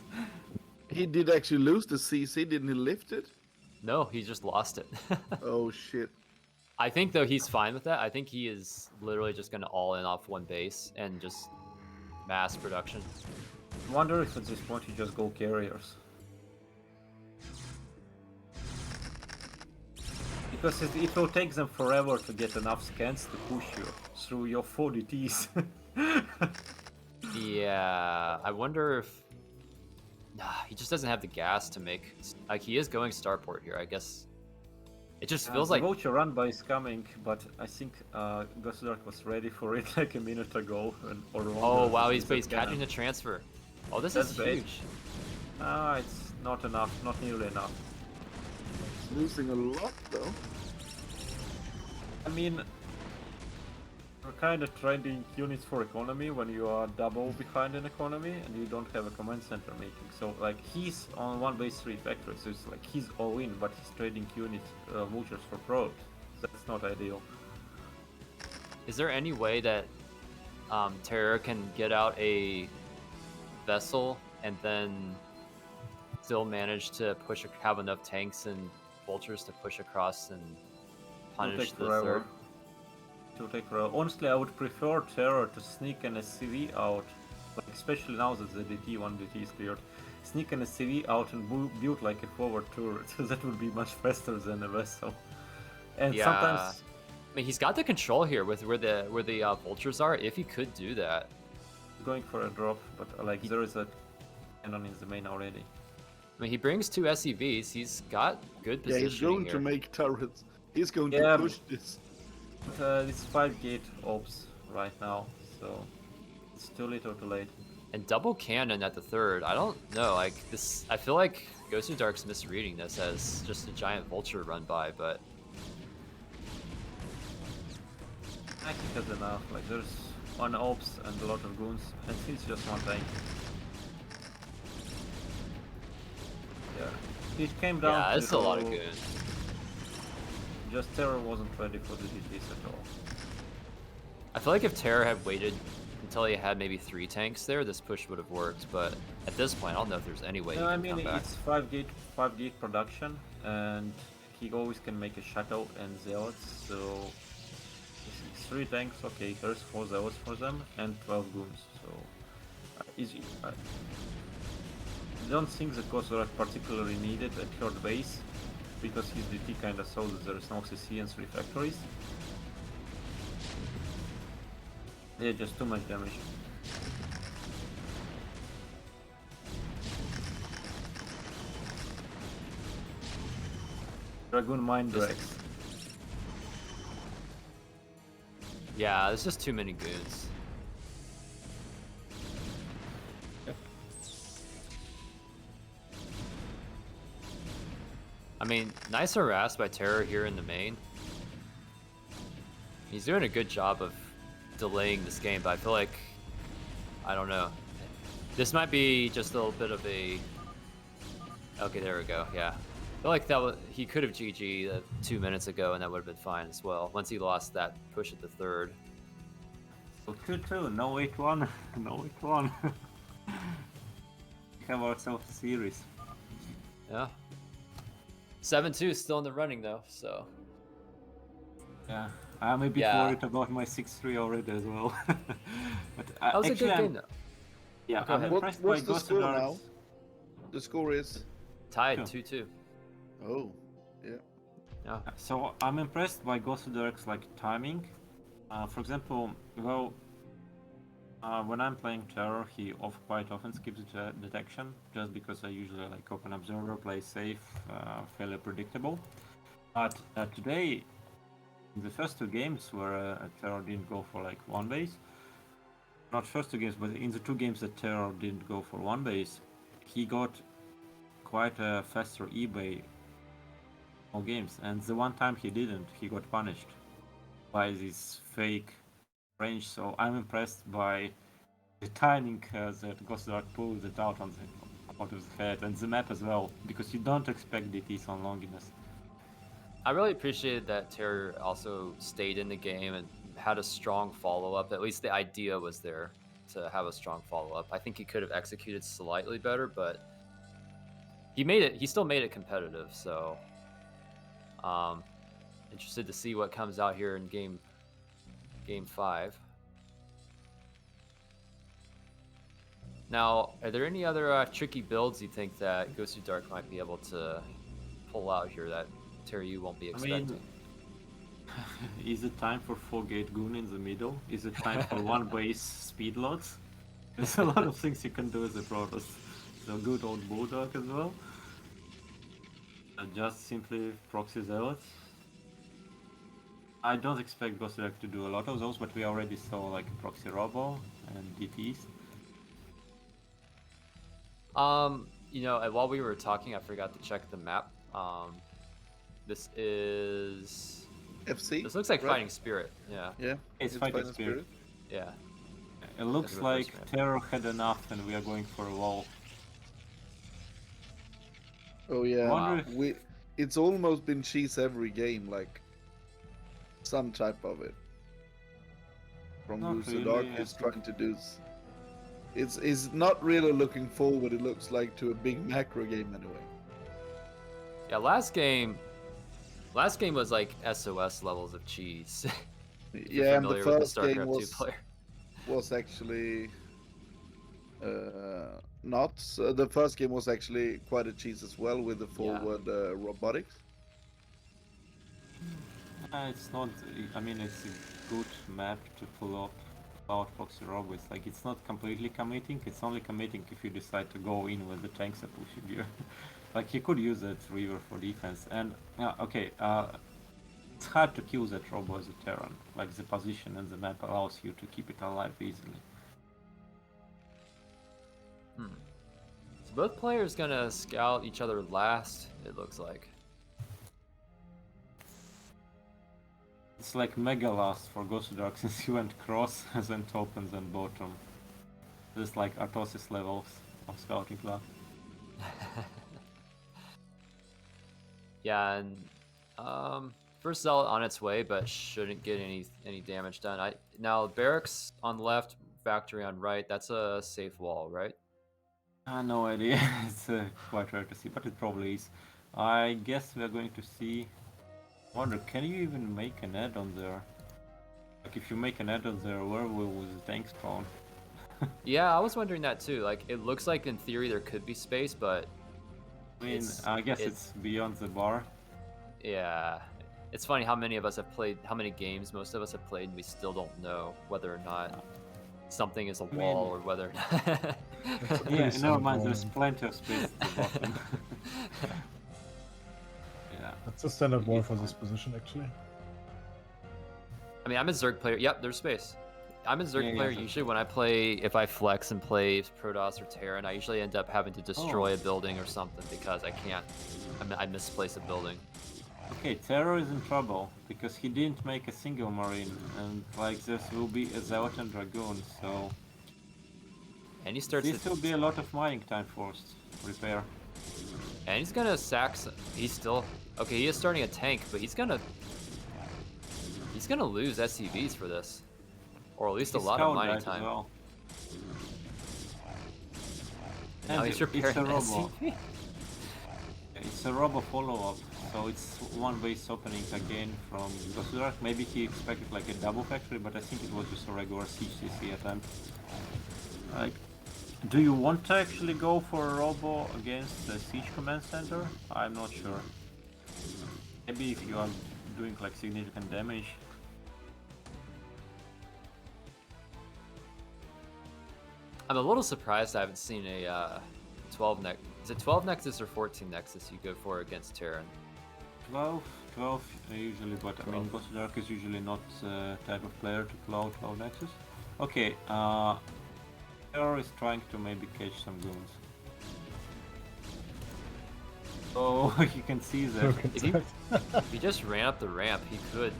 He did actually lose the CC, didn't he lift it? No, he just lost it. Oh shit. I think though he's fine with that. I think he is literally just gonna all in off one base and just mass production. I wonder if at this point you just go carriers. Because it will take them forever to get enough scans to push you through your 4 DTs. Yeah, I wonder if he just doesn't have the gas to make. Like he is going starport here. I guess it just feels the like. voucher run by is coming, but I think Gosudark was ready for it like a minute ago or longer. Oh wow, he's catching the transfer. Oh, this is bait. huge. It's not enough, not nearly enough. It's losing a lot though. I mean, we're kind of trading units for economy when you are double behind in economy and you don't have a command center making. So like he's on 1 base 3 factory, so it's like he's all in, but he's trading units, vultures for prod. That's not ideal. Is there any way that Terror can get out a vessel and then still manage to have enough tanks and vultures to push across and punish the third? It will take forever. Honestly, I would prefer Terror to sneak an SCV out, like especially now that the one DT is cleared. Sneak an SCV out and build like a forward turret. That would be much faster than a vessel. And Yeah. sometimes, I mean, he's got the control here with where the vultures are. If he could do that, going for a drop, but like there is a cannon in the main already. I mean, he brings 2 SCVs. He's got good positioning. Yeah, he's going here. to make turrets. He's going to push this. But it's 5 gate ops right now, so it's too little too late. And double cannon at the third. I don't know. Like this, I feel like Gosudark's misreading this as just a giant vulture run by, but I think that's enough. Like there's 1 ops and a lot of goons, and it's just 1 tank. Yeah, it came down. yeah, to it's a lot of goons. Just Terror wasn't ready for the DTs at all. I feel like if Terror had waited until he had maybe 3 tanks there, this push would have worked. But at this point, I don't know if there's any way. No, he I can mean come back. it's 5 gate production, and he always can make a shadow and zealots. So it's 3 tanks. Okay, there's 4 zealots for them and 12 goons. So easy. I don't think that Gosudark particularly needed a third base, because his DT kinda saw that there is no CC and 3 factories. Yeah, just too much damage. Dragoon Mind Drex. Yeah, there's just too many goons. I mean, nice harass by Terror here in the main. He's doing a good job of delaying this game, but I feel like, I don't know. This might be just a little bit of a... Okay, there we go, yeah. I feel like he could have GG'd 2 minutes ago and that would have been fine as well, once he lost that push at the third. So 2-2, no 8-1, no 8-1. We have ourselves a series. Yeah. 7-2 still in the running though, so... Yeah, I'm a bit worried about my 6-3 already as well. But that was actually, a good game though. Yeah, Okay, I'm impressed by what's the score now? Gosudark's... The score is... Tied 2-2. Oh, yeah. Yeah. So I'm impressed by Gosudark's like timing. For example, well, when I'm playing Terror, he quite often skips detection, just because I usually like open observer, play safe, fairly predictable. But today, in the first 2 games where Terror didn't go for like 1 base, not first 2 games, but in the 2 games that Terror didn't go for 1 base, he got quite a faster eBay all games, and the one time he didn't, he got punished by this fake range. So I'm impressed by the timing that Gosudark pulls it out out of the head, and the map as well, because you don't expect DTs on Longinus. I really appreciated that Terror also stayed in the game and had a strong follow-up. At least the idea was there to have a strong follow-up. I think he could have executed slightly better, but he still made it competitive. So interested to see what comes out here in game 5. Now, are there any other tricky builds you think that Gosudark might be able to pull out here that Terry you won't be expecting? Is it time for 4-gate goon in the middle? Is it time for 1 base speed loads? There's a lot of things you can do as a Protoss. The good old Bulldog as well. And just simply proxy zealots. I don't expect Gosudark to do a lot of those, but we already saw like proxy robo and DTs. You know, and while we were talking, I forgot to check the map. This is FC. This looks like right? Fighting Spirit. Yeah. Yeah. It's Fighting Spirit. Yeah. It looks the like first map. Terror had enough and we are going for a wall. Oh yeah. Wonder if- It's almost been cheese every game, like some type of it. From Not Gosudark really, is trying to do. It's not really looking forward. It looks like to a big macro game anyway. Yeah, last game was like SOS levels of cheese. If you're Yeah, and the familiar with first game StarCraft 2 player. was actually not. The first game was actually quite a cheese as well with the forward robotics. It's not. I mean, it's a good map to pull up about proxy robo. It's like it's not completely committing. It's only committing if you decide to go in when the tanks are pushing you. Like you could use that river for defense. And okay, it's hard to kill that robo as a Terran. Like the position and the map allows you to keep it alive easily. So both players gonna scout each other last, it looks like. It's like mega last for Gosudark since he went cross, then top and then bottom. Just like Artosis levels of scouting luck. Yeah, and first zealot on its way, but shouldn't get any damage done. Now barracks on left, factory on right. That's a safe wall, right? No idea. It's quite rare to see, but it probably is. I guess we are going to see. Wonder, can you even make an add-on there? Like if you make an add-on there, where will the tank spawn? Yeah, I was wondering that too. Like it looks like in theory there could be space, but I mean, I guess it's beyond the bar. yeah. It's funny how many games most of us have played, and we still don't know whether or not something is a wall or whether or not. Yeah, never mind, there's plenty of space at the bottom. Yeah. That's a standard wall for this position, actually. I mean, I'm a Zerg player. Yep, there's space. I'm a Zerg Yeah, player. yeah. Usually when I play, if I flex and play Protoss or Terran, I usually end up having to destroy a building or something because I misplace a building. Okay, Terror is in trouble because he didn't make a single Marine, and like this will be a Zealot and Dragoon, so And he starts this will be a lot of mining time forced repair. and he's gonna sack. He's still okay. He is starting a tank, but he's gonna lose SCVs for this, or at least a His lot of scout mining died as time. well. And now he's it's a repairing robo. SCV. It's a robo follow-up, so it's one base opening again from Gosudark. Maybe he expected like a double factory, but I think it was just a regular siege CC attempt. Like, do you want to actually go for a robo against the siege command center? I'm not sure. Maybe if you are doing like significant damage. I'm a little surprised I haven't seen a 12 nex. Is it 12 Nexus or 14 Nexus you go for against Terran? 12 usually, but I mean Gosudark is usually not the type of player to pull out 12 Nexus. Okay, Terror is trying to maybe catch some goons. Oh, you can see that. Look at If he, that. if he just ran up the ramp, he could.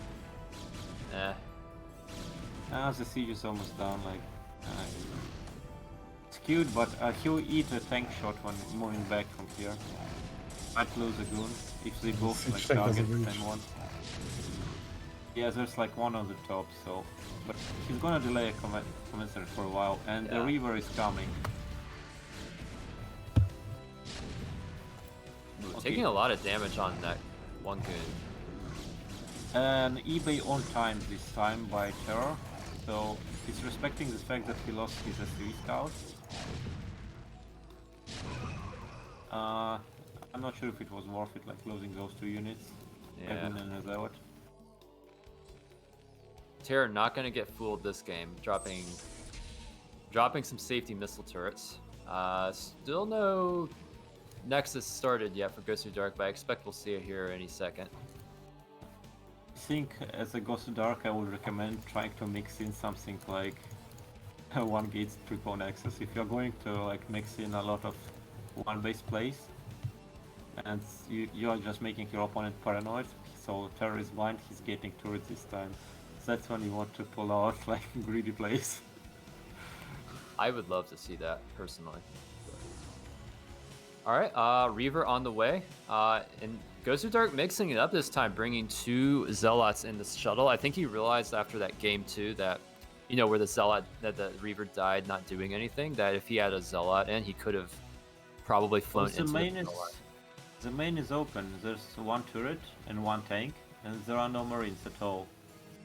The siege is almost down, like... skewed, but he'll eat a tank shot when moving back from here. Might lose a goon if they both Siege like tank target doesn't the reach. same one. Yeah, there's like one on the top, so... But he's gonna delay a commensurate for a while, and the Yeah. Reaver is coming. Ooh, Okay. taking a lot of damage on that one goon. An eBay on time this time by Terror, so he's respecting the fact that he lost his SUV scout. I'm not sure if it was worth it, like losing those two units. Yeah. Goon and a Zealot. Terror not gonna get fooled this game, dropping some safety missile turrets. Still no Nexus started yet for Gosudark, but I expect we'll see it here any second. I think as a Gosudark I would recommend trying to mix in something like one gates triple Nexus. If you're going to like mix in a lot of one base plays and you are just making your opponent paranoid, so Terror is blind, he's getting turrets this time. So that's when you want to pull out like greedy plays. I would love to see that personally. All right, Reaver on the way, and Gosudark mixing it up this time, bringing 2 Zealots in the shuttle. I think he realized after that game 2 that, you know, where the Reaver died not doing anything, that if he had a Zealot in, he could have probably flown into the Zealot. The main is open. There's 1 turret and 1 tank, and there are no Marines at all.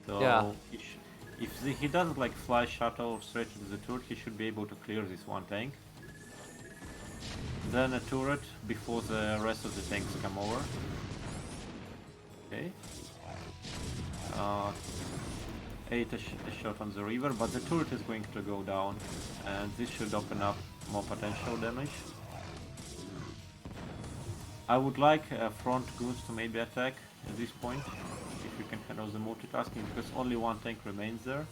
So Yeah. if he doesn't like fly shuttle straight into the turret, he should be able to clear this 1 tank. Then a turret before the rest of the tanks come over. Okay. 8 a shot on the Reaver, but the turret is going to go down, and this should open up more potential damage. I would like front goons to maybe attack at this point, if you can handle the multitasking, because only 1 tank remains there.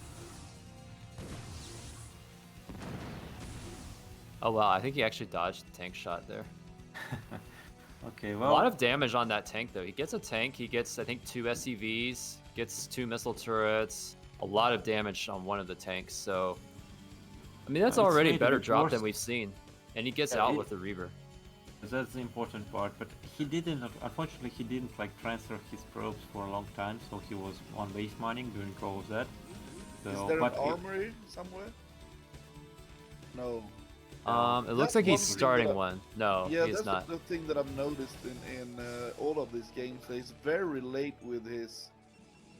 Oh wow, I think he actually dodged the tank shot there. Okay, A well... lot of damage on that tank though. He gets a tank, he gets I think 2 SCVs, gets 2 missile turrets, a lot of damage on one of the tanks, so... I mean, that's It's already made a better bit drop worse. than we've seen. And he gets Yeah, out with the Reaver. That's the important part, but he didn't, unfortunately he didn't like transfer his probes for a long time, so he was on base mining doing all of that. So, Is there an but armory somewhere? No. It looks That's like he's one thing starting that I- one. No, Yeah, he's that's not. the thing that I've noticed in all of these games. That he's very late with his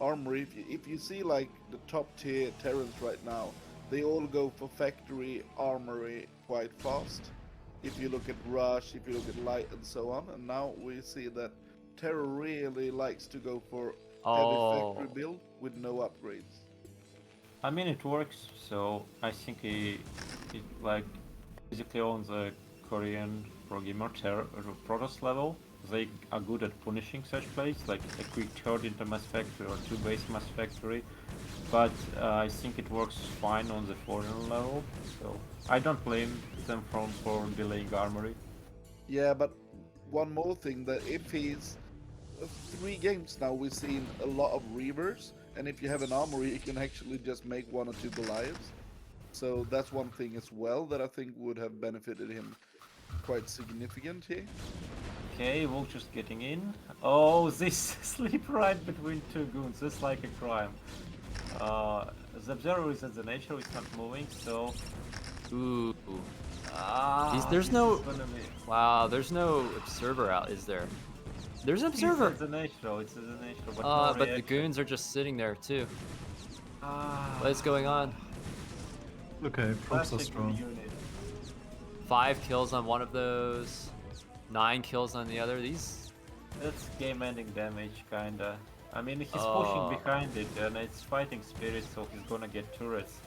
armory. If you see like the top tier Terrans right now, they all go for factory armory quite fast. If you look at Rush, if you look at Light and so on, and now we see that Terror really likes to go for heavy factory build with no upgrades. I mean it works, so I think he like basically on the Korean pro gamer Protoss level, they are good at punishing such plays, like a quick third into mass factory or 2 base mass factory, but I think it works fine on the foreign level, so I don't blame them for delaying armory. Yeah, but one more thing, that if he's 3 games now, we've seen a lot of Reavers, and if you have an armory, you can actually just make 1 or 2 Goliaths. So that's one thing as well that I think would have benefited him quite significant here. Okay, Vulture's getting in. Oh, this sleep right between 2 goons, that's like a crime. The observer is at the nature, it's not moving, so... Ooh. there's no... Wow, there's no observer out, is there? There's an observer! It's at the nature, but no But the reaction. goons are just sitting there too. What is going on? Okay, probes are Classic strong. unit. 5 kills on one of those, 9 kills on the other. These... That's game-ending damage, kinda. I mean, he's Oh. pushing behind it, and it's fighting spirit, so he's gonna get turrets.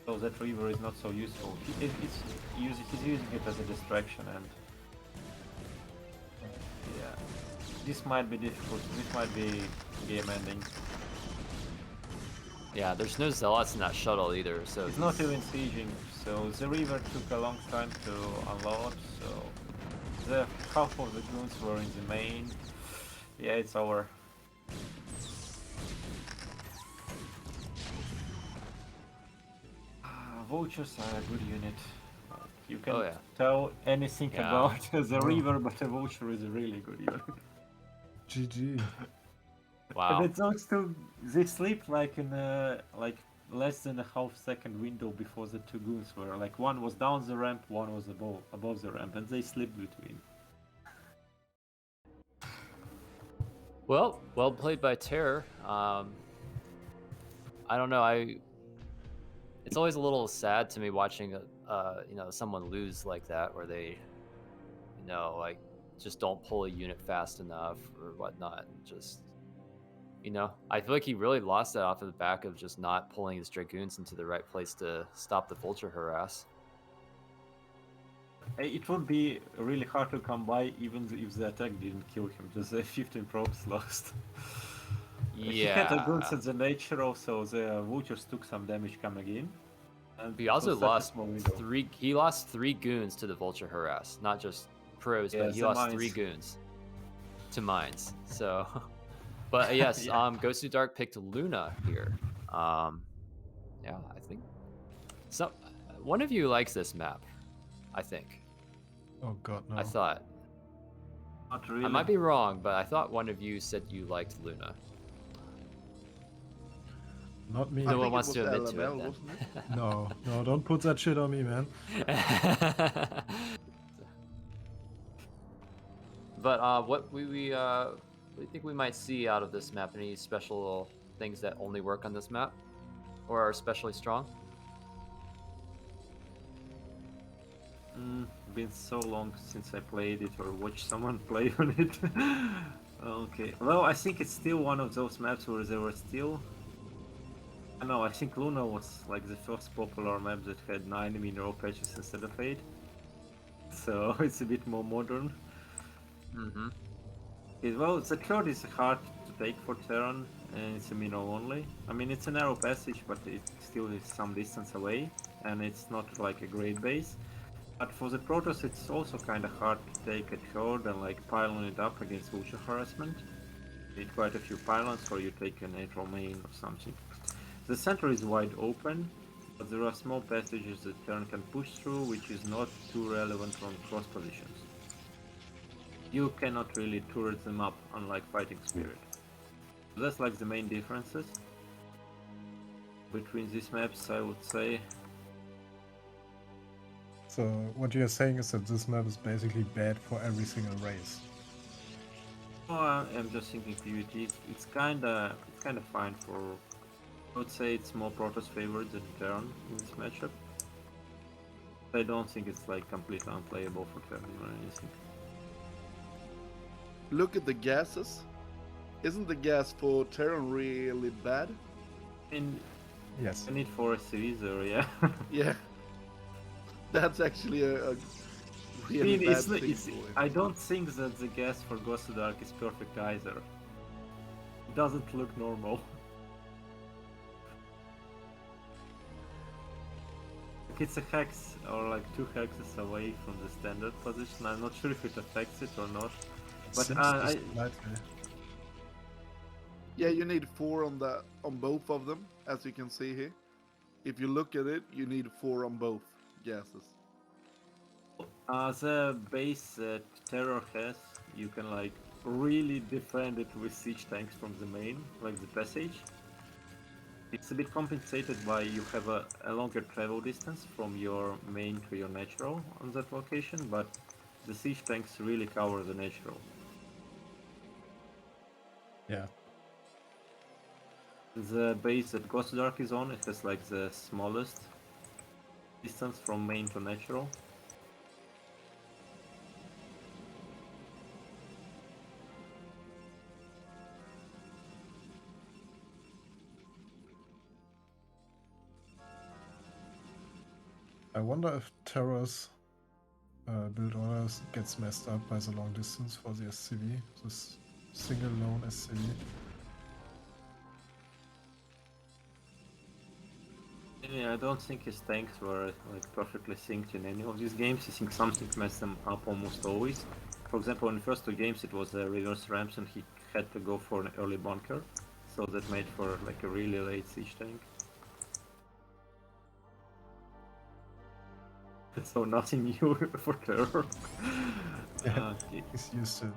So that Reaver is not so useful. He's using it as a distraction, and... Yeah. This might be difficult, this might be game-ending. Yeah, there's no zealots in that shuttle either, so... It's not even sieging, so the Reaver took a long time to unload, so... The half of the goons were in the main. Yeah, it's over. Vultures are a good unit. You can Oh, yeah. tell anything Yeah. about the Oh. river, but the vulture is really good even. GG. Wow. And it's those two, they sleep like in a like less than a half-second window before the two goons were. Like one was down the ramp, one was above the ramp, and they sleep between. Well played by Terror. I don't know. It's always a little sad to me watching someone lose like that, where they, like just don't pull a unit fast enough or whatnot. And just, I feel like he really lost that off of the back of just not pulling his dragoons into the right place to stop the vulture harass. It would be really hard to come by even if the attack didn't kill him. Just 15 probes lost. He had a good Yeah. at the nature, so the vultures took some damage coming in. And He it also was such a lost small window. He lost 3 goons to the vulture harass, not just pros, Yeah, but he the lost 3 mines. goons to mines. So, but yes, Yeah. Gosudark picked Luna here. Yeah, I think so. One of you likes this map, I think. Oh god, no. I thought. Not really. I might be wrong, but I thought one of you said you liked Luna. Not me. I No one think wants it to was admit to it LML, then. wasn't it? No, don't put that shit on me, man. But what do you think we might see out of this map? Any special things that only work on this map, or are especially strong? Been so long since I played it or watched someone play on it. Okay. Well, I think it's still one of those maps where there were still. I know. I think Luna was like the first popular map that had 9 mineral patches instead of 8. So it's a bit more modern. Mm-hmm. Well, the third is hard to take for Terran, and it's a mineral only. I mean, it's a narrow passage, but it still is some distance away, and it's not like a great base. But for the Protoss, it's also kind of hard to take a third and like pylon it up against vulture harassment. You need quite a few pylons, or you take a natural main or something. The center is wide open, but there are small passages that Terran can push through, which is not too relevant on cross positions. You cannot really turret them up, unlike Fighting Spirit. So that's like the main differences between these maps, I would say. So what you're saying is that this map is basically bad for every single race. Oh, I'm just thinking PvT. It's kinda fine for. I would say it's more Protoss favored than Terran in this matchup. I don't think it's like completely unplayable for Terran or anything. Look at the gases. Isn't the gas for Terran really bad? And Yes. I need for a Caesar, yeah. Yeah. That's actually a I really mean, bad thing for it. I don't think that the gas for Gosudark is perfect either. It doesn't look normal. Like it's a hex or like 2 hexes away from the standard position. I'm not sure if it affects it or not. But Seems I, just slightly. Yeah, you need 4 on both of them, as you can see here. If you look at it, you need 4 on both gases. the base that Terror has, you can like really defend it with siege tanks from the main, like the passage. It's a bit compensated by you have a longer travel distance from your main to your natural on that location, but the siege tanks really cover the natural. Yeah. The base that Gosudark is on, it has like the smallest distance from main to natural. I wonder if Terror's build orders gets messed up by the long distance for the SCV, this single lone SCV. Yeah, I don't think his tanks were like perfectly synced in any of these games. I think something messed them up almost always. For example, in the first 2 games it was reverse ramps and he had to go for an early bunker, so that made for like a really late siege tank. So nothing new for Terror. Yeah, Okay. he's used to it.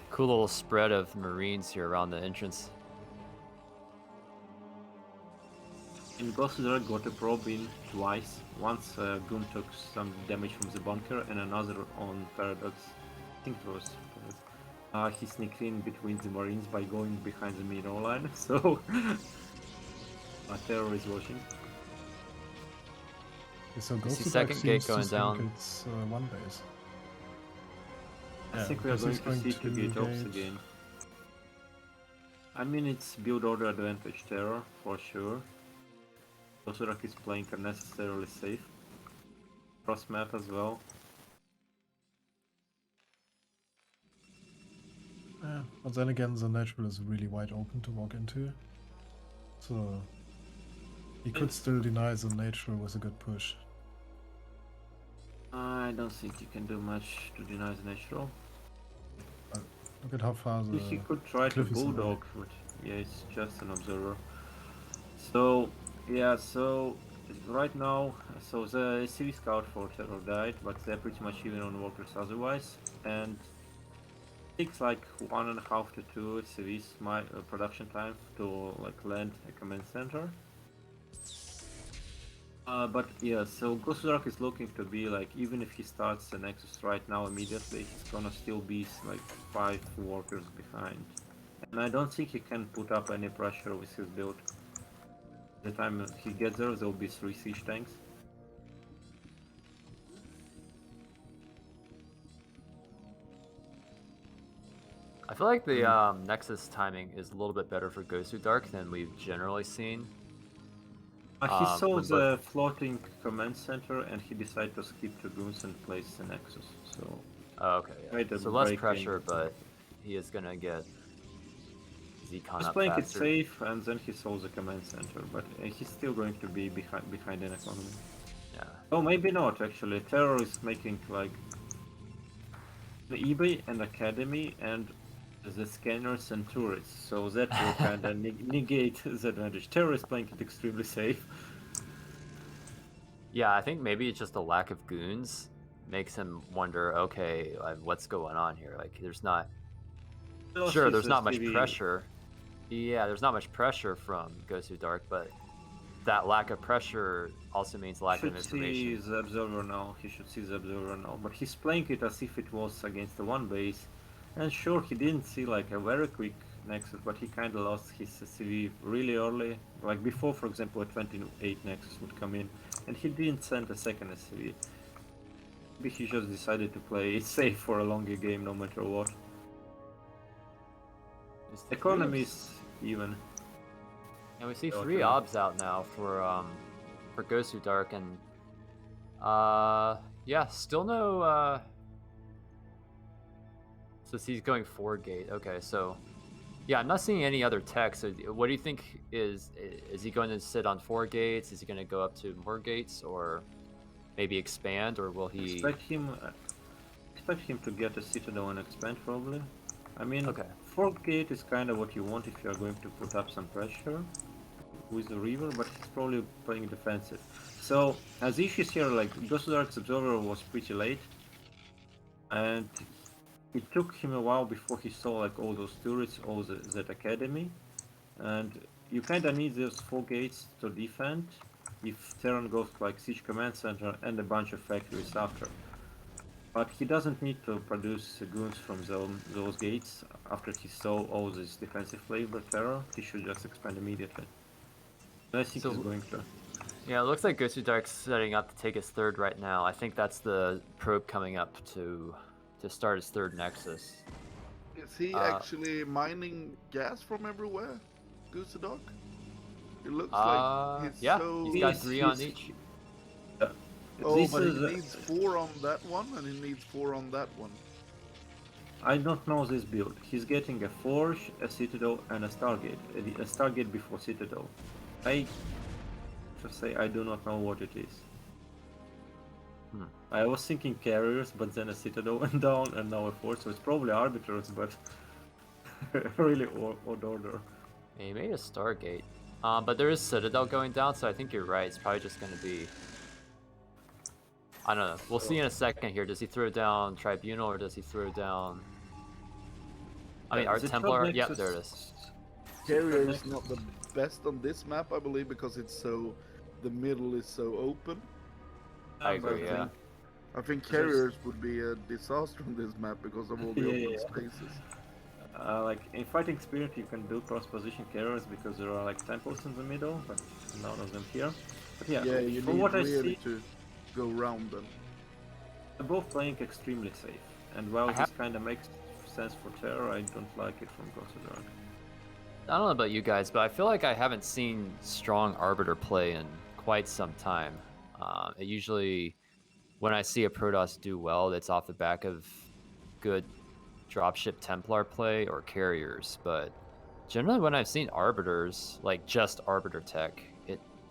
Cool little spread of Marines here around the entrance. And Gosudark got a probe in twice. Once Goon took some damage from the bunker, and another on Paradox. I think it was. He sneaked in between the Marines by going behind the mineral line. So Terror is watching. Okay, so You see Gosudark second gate seems to going think down. it's one base. I Yeah, think we are because going he's to see two gate ops again. I mean, it's build order advantage Terror for sure. Gosudark is playing unnecessarily safe. Cross map as well. Yeah, but then again, the natural is really wide open to walk into. So he could still deny the natural with a good push. I don't think you can do much to deny the natural. Look at how far the He could try to cliff is away. bulldog, but yeah, it's just an observer. So yeah, so right now, so the CV scout for Terror died, but they're pretty much even on workers otherwise, and it takes like 1.5 to 2 CVs my production time to like land a command center. But yeah, so Gosudark is looking to be like, even if he starts the Nexus right now immediately, he's gonna still be like 5 workers behind. And I don't think he can put up any pressure with his build. By the time he gets there, there'll be 3 siege tanks. I feel like the Nexus timing is a little bit better for Gosudark than we've generally seen. He saw when the floating command center and he decided to skip to Goons and place the Nexus. So Oh, okay, Right, yeah. a So less break pressure, in. but he is gonna get Zcon He's up playing it faster. safe, and then he saw the command center, but he's still going to be behind an economy. Yeah. Oh, maybe not actually. Terror is making like the eBay and Academy and the scanners and turrets, so that will kind of negate the advantage. Terror is playing it extremely safe. Yeah, I think maybe it's just a lack of goons makes him wonder, okay, like, what's going on here? Like, there's not... Plus Sure, he's there's a not much CV pressure. Yeah, there's not much pressure from Gosudark, but that lack of pressure also means lack of should see information. the observer now. He should see the observer now, but he's playing it as if it was against the one base. And sure, he didn't see like a very quick Nexus, but he kind of lost his CV really early. Like before, for example, a 28 Nexus would come in, and he didn't send a second CV. Maybe he just decided to play it safe for a longer game, no matter what. Economy is even. And we see So 3 true. obs out now for Gosudark, and yeah, still no so he's going 4 gate. Okay, so yeah, I'm not seeing any other tech. So what do you think is he going to sit on 4 gates? Is he going to go up to more gates, or maybe expand, or will he? Expect him to get a Citadel and expand probably. I mean, Okay. 4th gate is kind of what you want if you are going to put up some pressure with the river, but he's probably playing defensive. So, as issues here, like, Gosudark's Observer was pretty late, and it took him a while before he saw, like, all those turrets, all that academy, and you kind of need those 4 gates to defend if Terran goes, like, Siege Command Center and a bunch of factories after. But he doesn't need to produce goons from those gates after he saw all this defensive flavor Terror. He should just expand immediately. And I think he's going to. Yeah, it looks like Gosudark's setting up to take his 3rd right now. I think that's the probe coming up to start his 3rd Nexus. Is he actually mining gas from everywhere, Gosudark? It looks like he's yeah, so... he's got 3 on each. Oh, but he needs 4 on that one, and he needs 4 on that one. I don't know this build. He's getting a Forge, a Citadel, and a Stargate. A Stargate before Citadel. I just say I do not know what it is. I was thinking carriers, but then a Citadel went down, and now a Forge, so it's probably Arbiters, but really odd order. He made a Stargate. But there is Citadel going down, so I think you're right. It's probably just going to be I don't know. We'll see in a second here. Does he throw down Tribunal or does he throw down? I mean, Art The Templar. Trub Yep, Nexus- there it is. Carrier the is not the best on this map, I believe, because it's so the middle is so open. I but agree. Yeah. I think There's- carriers would be a disaster on this map because of all the Yeah, open yeah. spaces. Like in Fighting Spirit, you can build cross-position carriers because there are like temples in the middle, but none of them here. But yeah, Yeah, you from need what I really see, to go round them. they're both playing extremely safe. And while I this kind of makes sense for Terror, I don't like it from Gosudark. I don't know about you guys, but I feel like I haven't seen strong Arbiter play in quite some time. It usually, when I see a Protoss do well, it's off the back of good dropship Templar play or carriers. But generally, when I've seen Arbiters, like just Arbiter tech,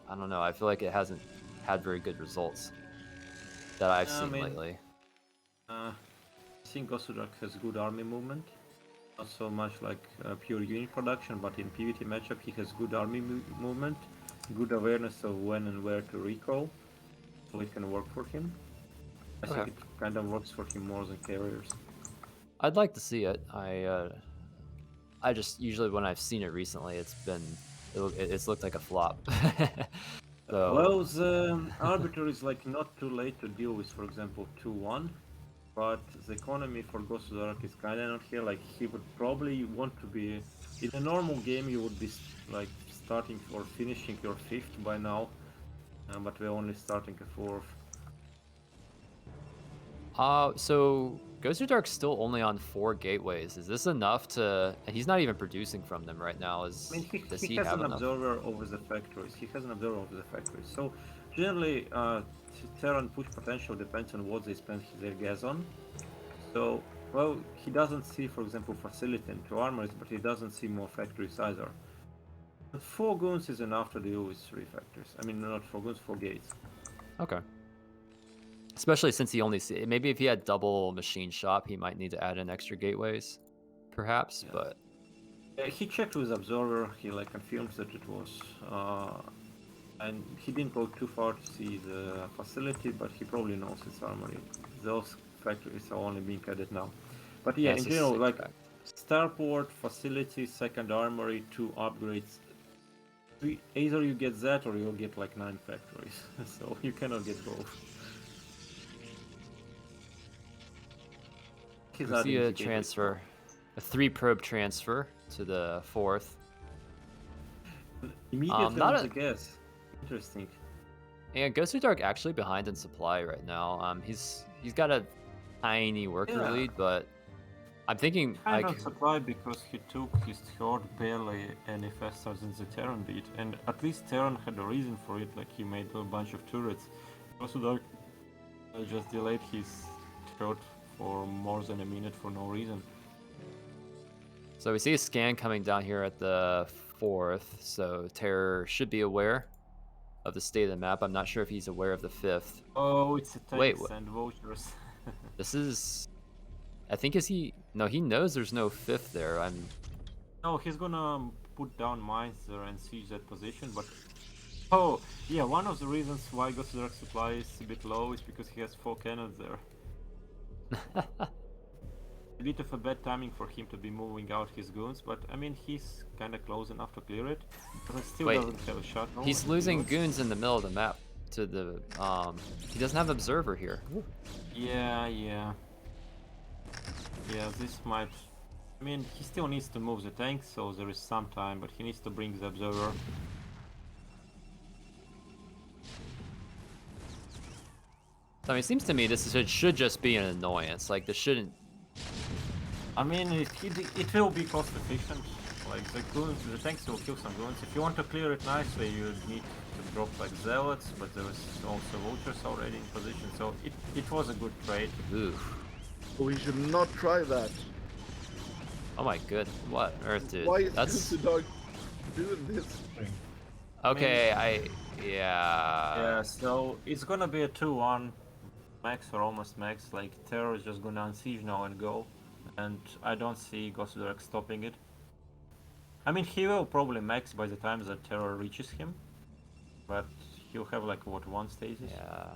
I don't know. I feel like it hasn't had very good results that I've seen lately. I think Gosudark has good army movement. Not so much like pure unit production, but in PvT matchup he has good army movement, good awareness of when and where to recall, so it can work for him. I think it kind of works for him more than carriers. I'd like to see it. I just usually when I've seen it recently, it's looked like a flop. So Well, the Arbiter is like not too late to deal with, for example, 2-1. But the economy for Gosudark is kind of not here. Like he would probably want to be in a normal game. You would be like starting or finishing your 5th by now, but we're only starting a 4th. So Gosudark's still only on 4 gateways. Is this enough to? And he's not even producing from them right now. I mean, Does he he has have an enough? observer over the factories. He has an observer over the factories. So generally, Terran push potential depends on what they spend their gas on. So, well, he doesn't see, for example, facility into armories, but he doesn't see more factories either. But 4 goons is enough to deal with 3 factories. I mean, not 4 goons, 4 gates. Okay. Especially since he only maybe if he had double machine shop, he might need to add in extra gateways, perhaps. Yeah. But He checked with observer. He like confirms that it was, and he didn't go too far to see the facility, but he probably knows it's armory. Those factories are only being added now. But yeah, in it's a general, sick like fact. starport, facility, second armory, 2 upgrades. Either you get that or you'll get like 9 factories. So you cannot get both. He's We see adding a the gateway transfer, a 3 probe transfer to the 4th. now. Immediately not on a- the gas. Interesting. And Gosudark actually behind in supply right now. He's got a tiny worker Yeah. lead, but I'm thinking Kind like of supply because he took his horde barely any faster than the Terran did, and at least Terran had a reason for it, like he made a bunch of turrets. Gosudark just delayed his horde for more than a minute for no reason. so we see a scan coming down here at the 4th. So Terror should be aware of the state of the map. I'm not sure if he's aware of the 5th. Oh, it's a Wait, tanks and vouchers. This is. I think is he? No, he knows there's no 5th there. No, he's gonna put down mines there and siege that position, but... Oh, yeah, one of the reasons why Gosudark supply is a bit low is because he has 4 cannons there. A bit of a bad timing for him to be moving out his goons, but I mean, he's kinda close enough to clear it. But it still Wait, doesn't have a shot. He's losing goons in the middle of the map to the. He doesn't have observer here. Yeah. Yeah, this might... I mean, he still needs to move the tanks, so there is some time, but he needs to bring the observer. I mean, it seems to me it should just be an annoyance. Like this shouldn't. I mean, it will be cost efficient. Like the tanks will kill some goons. If you want to clear it nicely, you need to drop like zealots, but there was also vultures already in position, so it was a good trade. Oof. We should not try that. Oh my good. What on earth, dude? Why is That's Gosudark doing this? okay. Yeah, so it's gonna be a 2-1 max or almost max. Like Terror is just gonna unsiege now and go, and I don't see Gosudark stopping it. I mean, he will probably max by the time that Terror reaches him, but he'll have like what, 1 stasis? Yeah.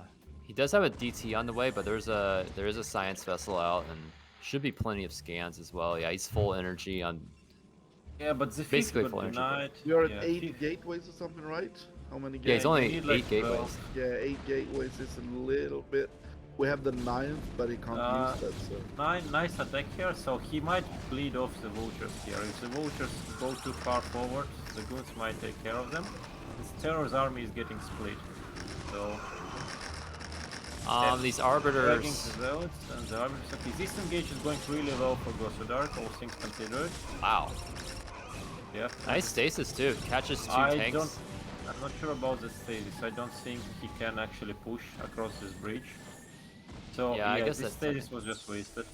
He does have a DT on the way, but there is a science vessel out, and should be plenty of scans as well. Yeah, he's full energy on. Yeah, but the fifth Basically got full energy. denied. We are at Yeah, 8 fifth. gateways or something, right? How many Yeah, he's gateways? only you need, 8 like, gateways. 12. Yeah, 8 gateways is a little bit. We have the 9th, but he can't use that, so. Nice attack here, so he might bleed off the vultures here. If the vultures go too far forward, the goons might take care of them. This Terror's army is getting split, so... These dragging arbiters. the zealots, and the arbiters... Okay, this engage is going really well for Gosudark, all things considered. Wow. Yeah. Nice stasis too. Catches 2 tanks. I'm not sure about the stasis. I don't think he can actually push across this bridge. So Yeah, I guess this that's stasis was just wasted.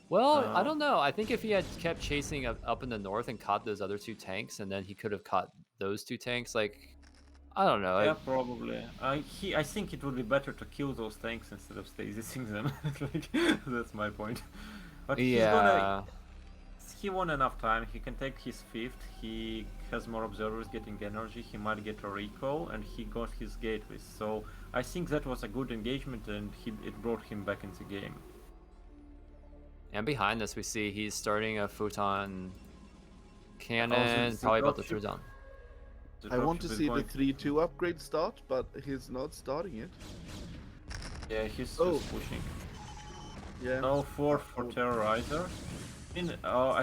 Well, I don't know. I think if he had kept chasing up in the north and caught those other 2 tanks, and then he could have caught those 2 tanks, like, I don't know. Yeah, probably. I think it would be better to kill those tanks instead of stasising them. Like, that's my point. But Yeah. he won enough time. He can take his 5th. He has more observers getting energy. He might get a recall, and he got his gateways. So I think that was a good engagement, and it brought him back into the game. And behind this, we see he's starting a photon cannon, the probably about to dropship. throw down. The I want to dropship is see the going- 3-2 upgrade start, but he's not starting it. Yeah, he's Oh. just pushing. Yeah. No 4 for Terrorizer.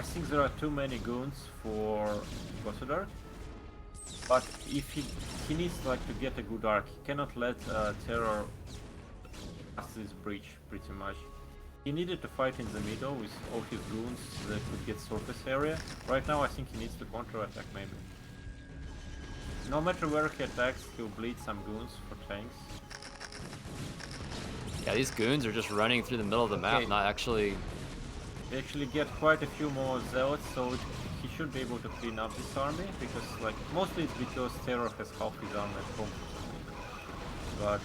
I think there are too many goons for Gosudark. But if he needs like to get a good arc, he cannot let Terror pass this breach pretty much. He needed to fight in the middle with all his goons that could get surface area. Right now I think he needs to counter-attack maybe. No matter where he attacks, he'll bleed some goons for tanks. Yeah, these goons are just running through the middle of the map, Okay. not actually. They actually get quite a few more zealots, so he should be able to clean up this army, because like mostly it's because Terror has half his army at home for some reason. But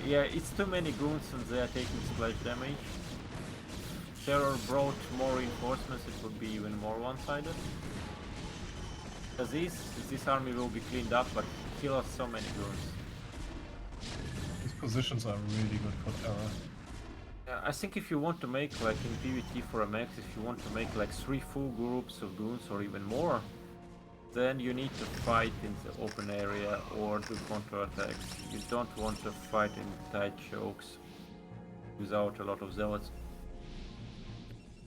yeah, it's too many goons and they are taking splash damage. Terror brought more reinforcements, it would be even more one-sided. This army will be cleaned up, but he lost so many goons. These positions are really good for Terror. I think if you want to make, like in PvT for a max, if you want to make like 3 full groups of goons or even more, then you need to fight in the open area or do counter-attacks. You don't want to fight in tight chokes without a lot of zealots.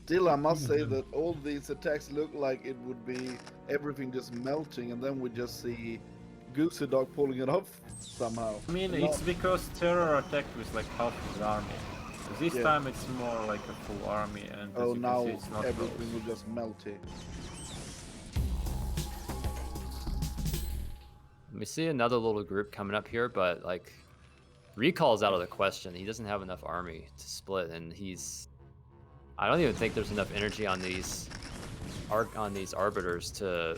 Still, I must say that all these attacks look like it would be everything just melting, and then we just see Gosudark pulling it off somehow. I mean, Not- it's because Terror attacked with like half his army. This Yeah. time it's more like a full army, and as Oh, you now can see, it's not everything close. will just melt here. We see another little group coming up here, but like, recall's out of the question. He doesn't have enough army to split, and I don't even think there's enough energy on these arbiters to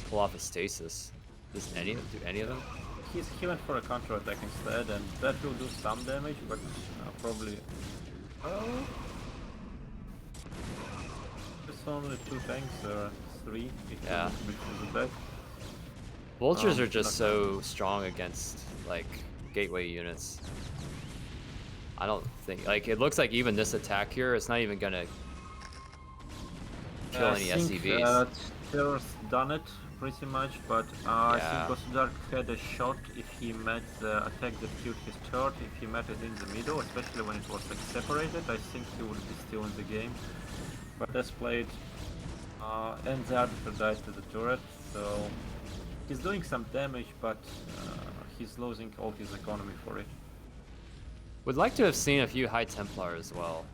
pull off a stasis. Do any of them? He went for a counter-attack instead, and that will do some damage, but probably... Oh... It's only 2 tanks, or 3, if you Yeah. want to be from the back. Vultures are not just so strong against like gateway units. I don't think like it looks like even this attack here, it's not even gonna kill any SCVs. Terror's done it pretty much, but I think Gosudark had a shot if he met the attack that killed his turret. If he met it in the middle, especially when it was like separated, I think he would be still in the game. But as played, and the arbiter died to the turret, so he's doing some damage, but he's losing all his economy for it. Would like to have seen a few High Templar as well.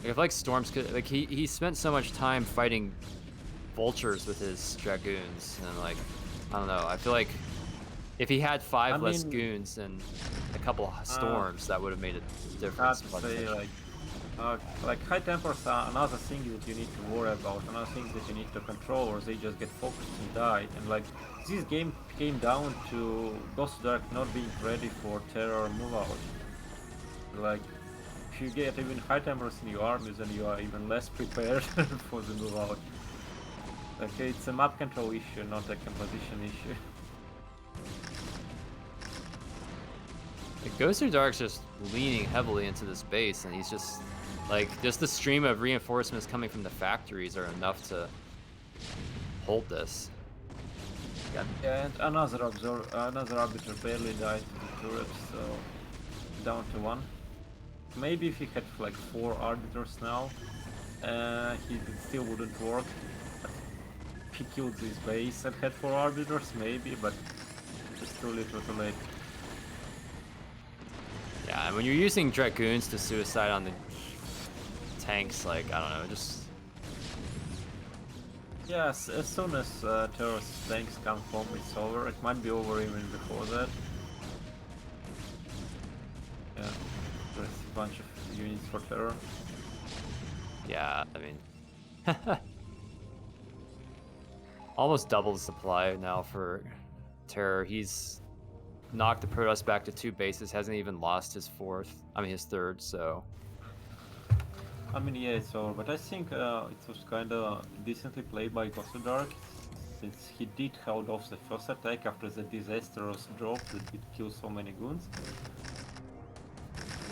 Like, if like Storms could, like he spent so much time fighting vultures with his dragoons, and like I don't know. I feel like if he had 5 less goons and a couple storms, that would have made a difference. Hard to say, like High Templars are another thing that you need to worry about, another thing that you need to control, or they just get focused and die. And like this game came down to Gosudark not being ready for Terror move out. Like if you get even High Templars in your armies, then you are even less prepared for the move out. Okay, it's a map control issue, not a composition issue. Gosudark's just leaning heavily into this base, and he's just like the stream of reinforcements coming from the factories are enough to hold this. Yeah, and another arbiter barely died to the turret, so down to 1. Maybe if he had like 4 arbiters now, it still wouldn't work. But if he killed this base and had 4 arbiters, maybe, but it's too little too late. Yeah, and when you're using Dragoons to suicide on the tanks, like, I don't know, just... Yes, as soon as Terror's tanks come home, it's over. It might be over even before that. Yeah, there's a bunch of units for Terror. Yeah, I mean... almost double the supply now for Terror. He's knocked the Protoss back to 2 bases, hasn't even lost his his third, so... I mean, yeah, it's over, but I think it was kind of decently played by Gosudark, since he did hold off the first attack after the disastrous drop that did kill so many goons.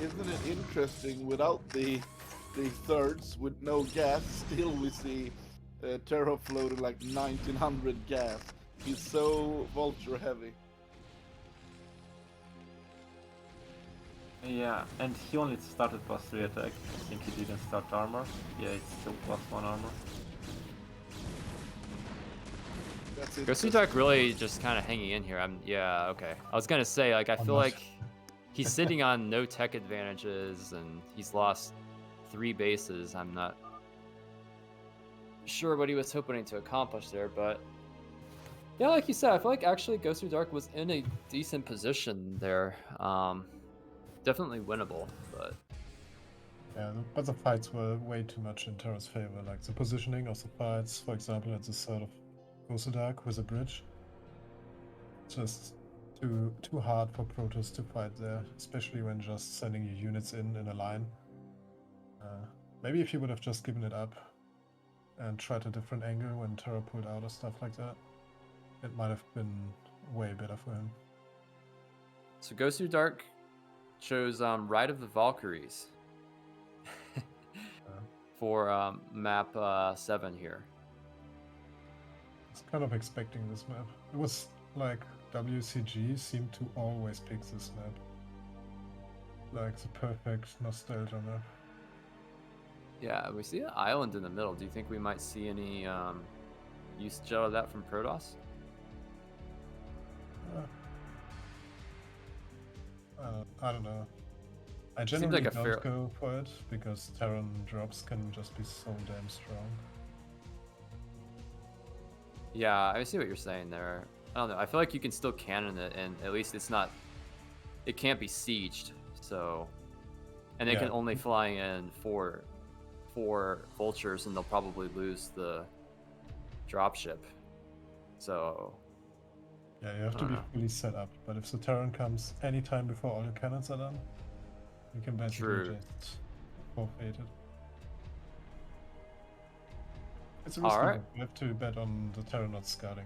Isn't it interesting? Without the thirds, with no gas, still we see Terror floating like 1900 gas. He's so vulture heavy. Yeah, and he only started +3 attack. I think he didn't start armor. Yeah, it's still +1 armor. That's it. Gosudark really just kind of hanging in here. Yeah, okay. I was gonna say, like, I feel like he's sitting on no tech advantages, and he's lost 3 bases. I'm not sure what he was hoping to accomplish there, but yeah, like you said, I feel like actually Gosudark was in a decent position there. Definitely winnable, but yeah, but the fights were way too much in Terra's favor. Like the positioning of the fights, for example, at the start of Gosudark with a bridge, just too hard for Protoss to fight there, especially when just sending your units in a line. Maybe if you would have just given it up and tried a different angle when Terra pulled out or stuff like that, it might have been way better for him. So Gosudark chose Ride of the Valkyries for map 7 here. I was kind of expecting this map. It was like WCG seemed to always pick this map. Like the perfect nostalgia map. Yeah, we see an island in the middle. Do you think we might see any usage out of that from Protoss? I don't know. I generally like a don't fair... go for it because Terran drops can just be so damn strong. Yeah, I see what you're saying there. I don't know. I feel like you can still cannon it, and at least it's not... It can't be sieged, so... And they can only fly in four vultures, and they'll probably lose the dropship. So... Yeah, you have to be fully set up, but if the Terran comes anytime before all your cannons are done, you can basically just forfeit it. It's a risky move. You have to bet on the Terran not scouting.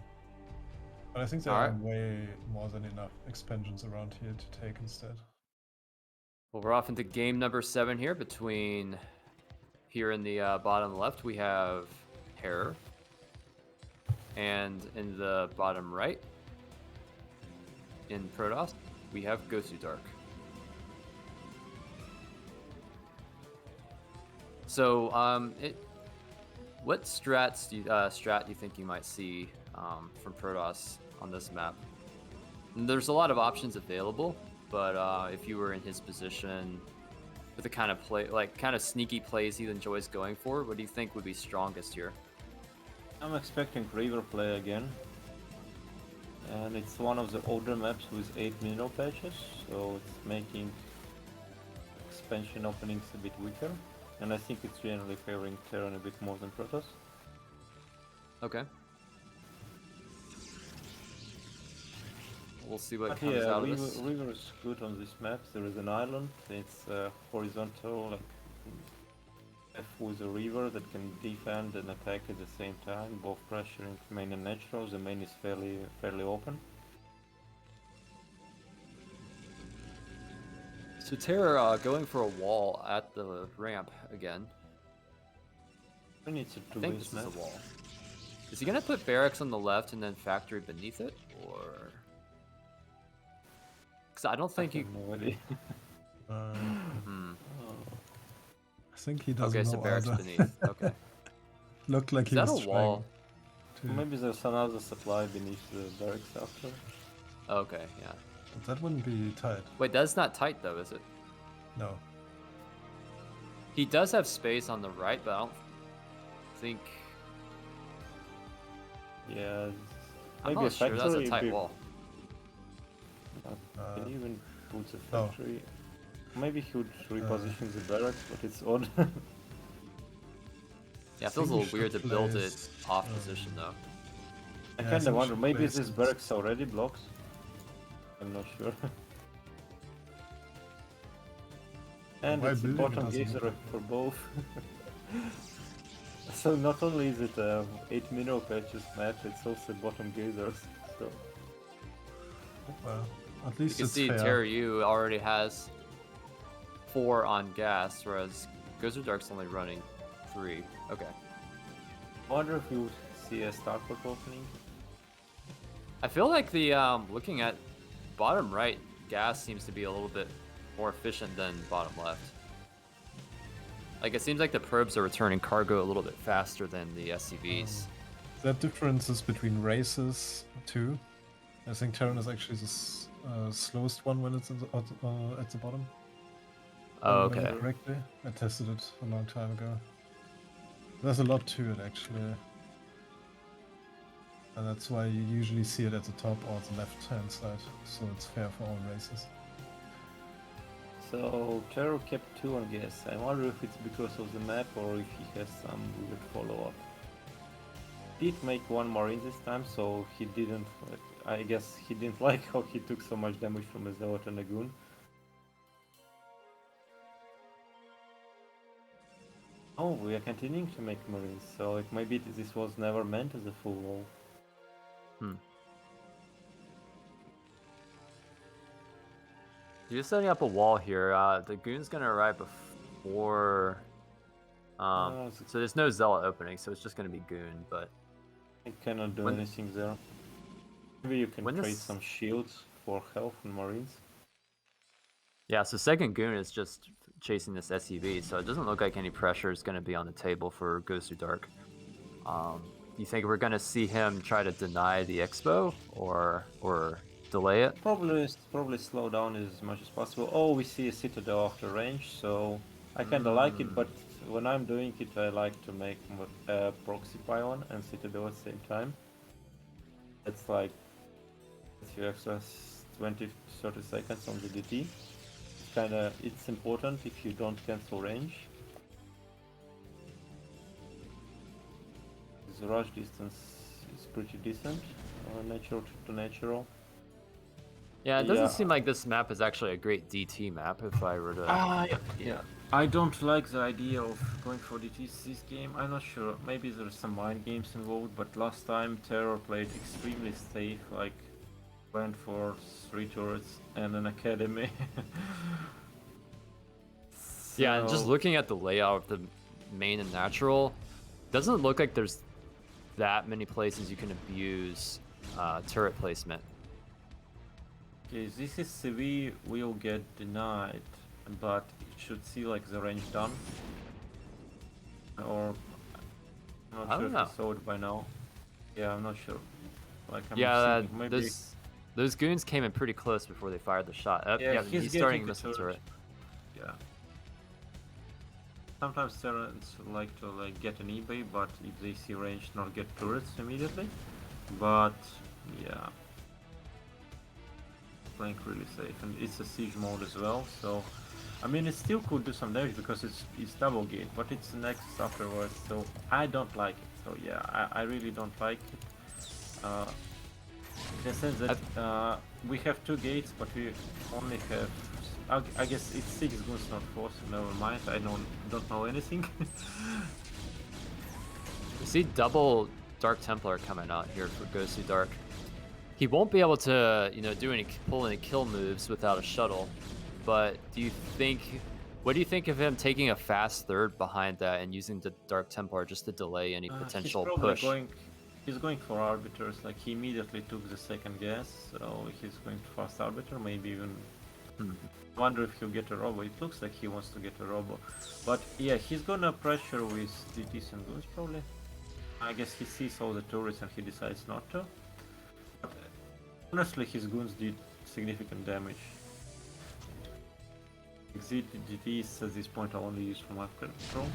But I think there are way more than enough expansions around here to take instead. Well, we're off into game number 7 here. Between here in the bottom left, we have Terror. And in the bottom right, in Protoss, we have Gosudark. So, what strat do you think you might see from Protoss on this map? And there's a lot of options available, but if you were in his position with the kind of sneaky plays he enjoys going for, what do you think would be strongest here? I'm expecting River play again. And it's one of the older maps with 8 mineral patches, so it's making expansion openings a bit weaker. And I think it's generally favoring Terran a bit more than Protoss. Okay. We'll see what comes out of this. River is good on this map. There is an island. It's horizontal, like with a river that can defend and attack at the same time, both pressuring main and natural. The main is fairly open. So Terror going for a wall at the ramp again. We need to I do think this this is map. a wall. Is he gonna put barracks on the left and then factory beneath it, or? Because I don't think I you. have no idea. Hmm. I think he doesn't Okay, so know barracks either. beneath. Okay. Looked like Is he that was a trying wall? to. Maybe there's another supply beneath the barracks after. Okay, yeah. But that wouldn't be tight. Wait, that's not tight though, is it? No. He does have space on the right, but I don't think. Yeah. I'm Maybe not a sure that's a factory tight wall. Can you even put the no. factory? Maybe he would reposition the barracks, but it's odd. Yeah, it I feels a think little we weird to should build it place, off position though. I Yeah, I kinda think we wonder, should maybe place this it- barracks already blocks? I'm not sure. And Why it's a building it bottom doesn't geyser look for both. So not only is it a 8 mineral patches map, it's also bottom geysers. So Well, at You least can it's see fair. Terror U already has 4 on gas, whereas Gosudark's only running 3. Okay. I wonder if you would see a starport opening. I feel like the looking at bottom right, gas seems to be a little bit more efficient than bottom left. Like it seems like the probes are returning cargo a little bit faster than the SCVs. There are differences between races too. I think Terran is actually the slowest one when it's in the, at the bottom. Oh, If I remember okay. correctly. I tested it a long time ago. There's a lot to it actually. And that's why you usually see it at the top or the left hand side, so it's fair for all races. So Terror kept 2 on gas. I wonder if it's because of the map or if he has some weird follow-up. Did make 1 marine this time, so he didn't. I guess he didn't like how he took so much damage from a Zealot and a Goon. Oh, we are continuing to make marines, so it maybe this was never meant as a full wall. You're setting up a wall here. The goon's gonna arrive before. So there's no zealot opening, so it's just gonna be goon. But I cannot do When- anything there. Maybe you can when trade this- some shields for health and marines. yeah, so second goon is just chasing this SCV, so it doesn't look like any pressure is gonna be on the table for Gosudark. Do you think we're gonna see him try to deny the expo or delay it? Probably slow down as much as possible. Oh, we see a citadel after range, so I kinda like it, but when I'm doing it, I like to make proxy pylon and citadel at the same time. It's like a few extra 20-30 seconds on the DT. It's important if you don't cancel range. The rush distance is pretty decent, natural to natural. Yeah, it doesn't Yeah. seem like this map is actually a great DT map. If I were to, Yeah. I don't like the idea of going for DTs this game. I'm not sure. Maybe there's some mind games involved, but last time Terror played extremely safe, like went for 3 turrets and an academy. yeah, and just So- looking at the layout of the main and natural, doesn't look like there's that many places you can abuse turret placement. Okay, this is CV will get denied, but it should see like the range done. Or I'm I not don't sure if know. you saw it by now. Yeah, I'm not sure. Like I'm Yeah, thinking maybe. those goons came in pretty close before they fired the shot. Yeah, he's he's starting getting the missile turret. turret. Yeah. Sometimes Terrans like to get an eBay, but if they see range, not get turrets immediately. But yeah, playing really safe, and it's a siege mode as well. So I mean, it still could do some damage because it's double gate, but it's next afterwards. So I don't like it. So yeah, I really don't like it. In the sense that we have 2 gates, but we only have. I guess it's 6 goons, not 4. So never mind. I don't know anything. You see double Dark Templar coming out here for Gosudark. He won't be able to, pull any kill moves without a shuttle. but do you think? What do you think of him taking a fast third behind that and using the Dark Templar just to delay any potential He's probably push? He's going for arbiters. Like he immediately took the second guess, so he's going to fast arbiter. Maybe even wonder if he'll get a robo. It looks like he wants to get a robo, but yeah, he's gonna pressure with DTs and goons probably. I guess he sees all the turrets and he decides not to. But honestly, his goons did significant damage. DTs at this point are only used for map control.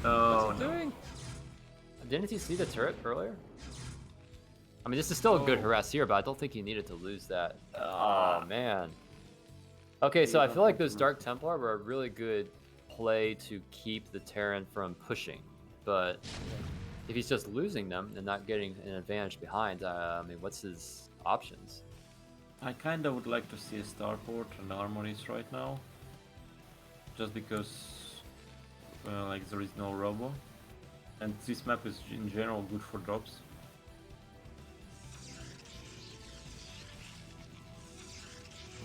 Oh, What's he doing? Didn't he see the turret earlier? I mean, this is still a good harass here, but I don't think he needed to lose that. Oh, man. Okay, so I feel like those Dark Templar were a really good play to keep the Terran from pushing. But if he's just losing them and not getting an advantage behind, I mean, what's his options? I kinda would like to see a starport and armories right now. Just because like there is no robo. And this map is in general good for drops.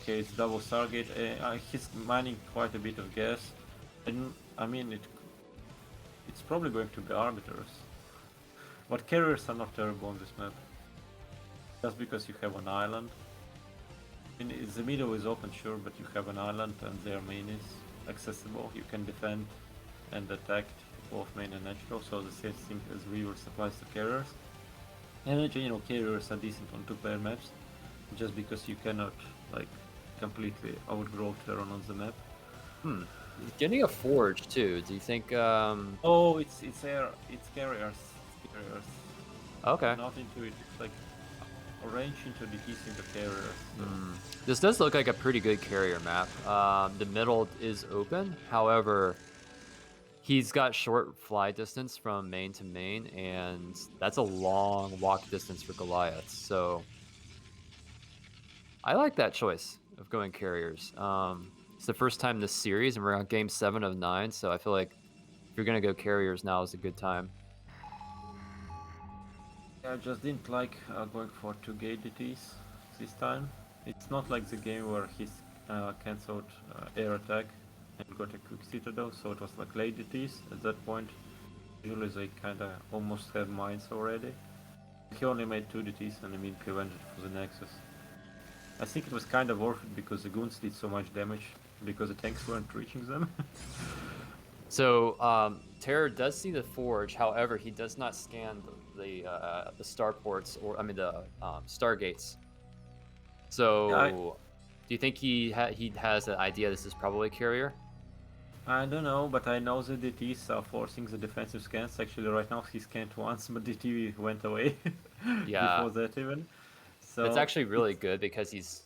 Okay, it's double Stargate. He's mining quite a bit of gas. And I mean, it's probably going to be arbiters. But carriers are not terrible on this map. Just because you have an island. I mean, the middle is open, sure, but you have an island and their main is accessible. You can defend and attack both main and natural, so the same thing as ViR supplies to carriers. And in general, carriers are decent on two-player maps, just because you cannot like completely outgrow Terran on the map. Getting a forge too. Do you think? Oh, it's carriers. Okay. Not into it. It's like range into DTs into carriers. So. This does look like a pretty good carrier map. The middle is open, however, he's got short fly distance from main to main, and that's a long walk distance for Goliaths. So I like that choice of going carriers. It's the first time this series, and we're on game 7 of 9, so I feel like if you're gonna go carriers, now is a good time. Yeah, I just didn't like going for 2 gate DTs this time. It's not like the game where he's cancelled air attack and got a quick citadel, so it was like late DTs. At that point, usually they kinda almost have mines already. He only made 2 DTs and immediately went for the Nexus. I think it was kind of worth it because the goons did so much damage because the tanks weren't reaching them. So Terror does see the forge, however, he does not scan the starports, or I mean the stargates. So do you think he has an idea this is probably a carrier? I don't know, but I know the DTs are forcing the defensive scans. Actually, right now he scanned once, but DT went away before that even. So it's actually really good because he's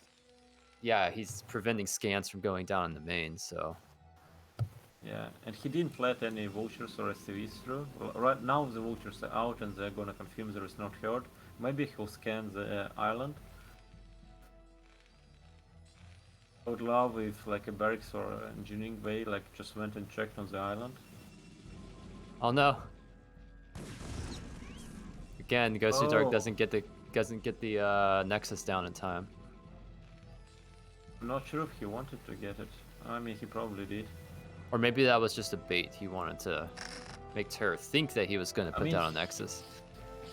preventing scans from going down in the main. So yeah, and he didn't let any vultures or SCVs through. Well, right now the vultures are out and they're gonna confirm there is not herd. Maybe he'll scan the island. I would love if like a barracks or engineering bay like just went and checked on the island. oh no! Again, Gosudark doesn't get the Nexus down in time. I'm not sure if he wanted to get it. I mean, he probably did. Or maybe that was just a bait. He wanted to make Terror think that he was going to put down a Nexus.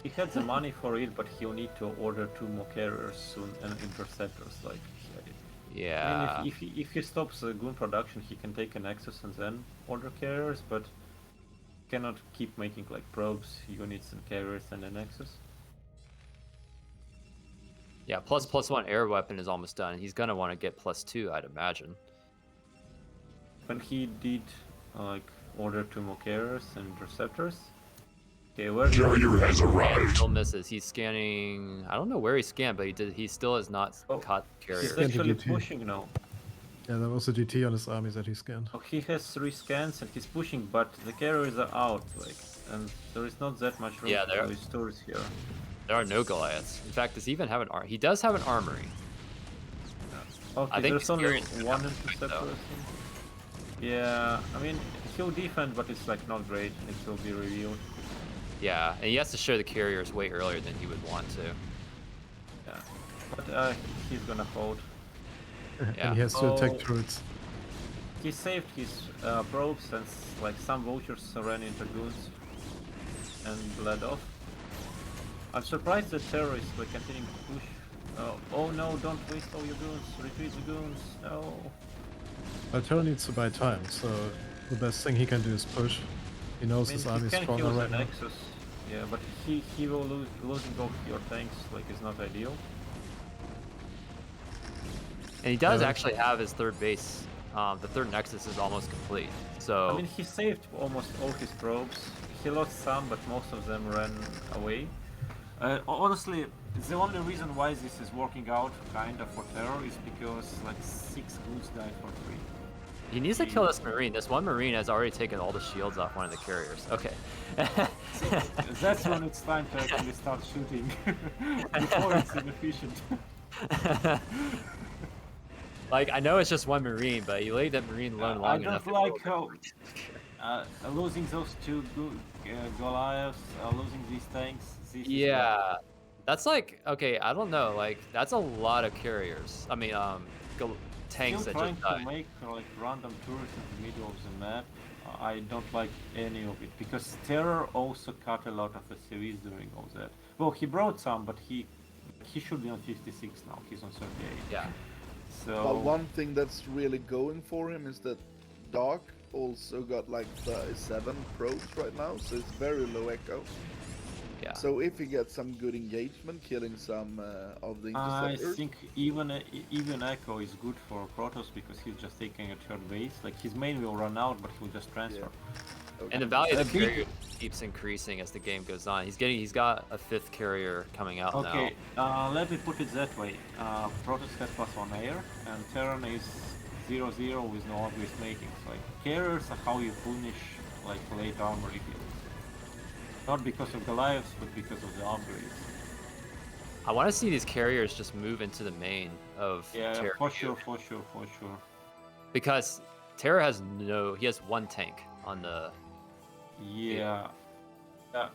He had the money for it, but he'll need to order 2 more carriers soon and interceptors. Like, yeah. I mean, if he stops the goon production, he can take a Nexus and then order carriers, but cannot keep making like probes, units, and carriers and a Nexus. Yeah, +1 air weapon is almost done. He's gonna want to get +2, I'd imagine. When he did like order 2 more carriers and interceptors. Okay, where carrier has arrived. Still misses. He's scanning. I don't know where he scanned, but he still has not caught carrier. He's actually pushing now. Yeah, there was a GT on his army that he scanned. Oh, he has 3 scans and he's pushing, but the carriers are out, like, and there is not that much room for his stores here. There are no Goliaths. In fact, does he even have an he does have an armory. Okay, I think there's only 1 interceptor. Yeah, I mean, he'll defend, but it's like not great. It will be revealed. Yeah, and he has to show the carriers way earlier than he would want to. Yeah, but he's gonna hold. Yeah. And he has to attack turrets. he saved his probes and like some vultures ran into goons and bled off. I'm surprised that Terror is like continuing to push. Oh no, don't waste all your goons, retreat the goons, no. Terror needs to buy time, so the best thing he can do is push. He knows I mean, his he army is can stronger kill the right now. Nexus, yeah, but he will losing both your tanks like is not ideal. And he does actually have his third base. The third Nexus is almost complete. So I mean, he saved almost all his probes. He lost some, but most of them ran away. Honestly, the only reason why this is working out kinda for Terror is because like 6 goons died for 3. he needs to kill this Marine. This one Marine has already taken all the shields off one of the carriers. Okay. That's when it's time to actually start shooting. Before it's inefficient. Like, I know it's just one Marine, but you laid that Marine alone long enough. I don't like how losing those 2 Goliaths, losing these tanks. Yeah, that's like, okay, I don't know, like, that's a lot of carriers. I mean, tanks Still that trying just died. to make like random turrets in the middle of the map. I don't like any of it because Terror also cut a lot of SCVs during all that. Well, he brought some, but he should be on 56 now. He's on 38. Yeah. So. But one thing that's really going for him is that Dark also got like 37 probes right now, so it's very low echo. Yeah. So if he gets some good engagement, killing some of the I interceptors. think even Echo is good for Protoss because he's just taking a third base. Like his main will run out, but he'll just transfer. Yeah. Okay. And the value of the carrier keeps increasing as the game goes on. He's got a 5th carrier coming out now. Okay, let me put it that way. Protoss has +1 air, and Terran is 0-0 with no upgrade making. Like carriers are how you punish like late armor rebuilds. Not because of Goliaths, but because of the upgrades. I want to see these carriers just move into the main of Terra. For sure. Because Terra has he has 1 tank on the... Yeah. I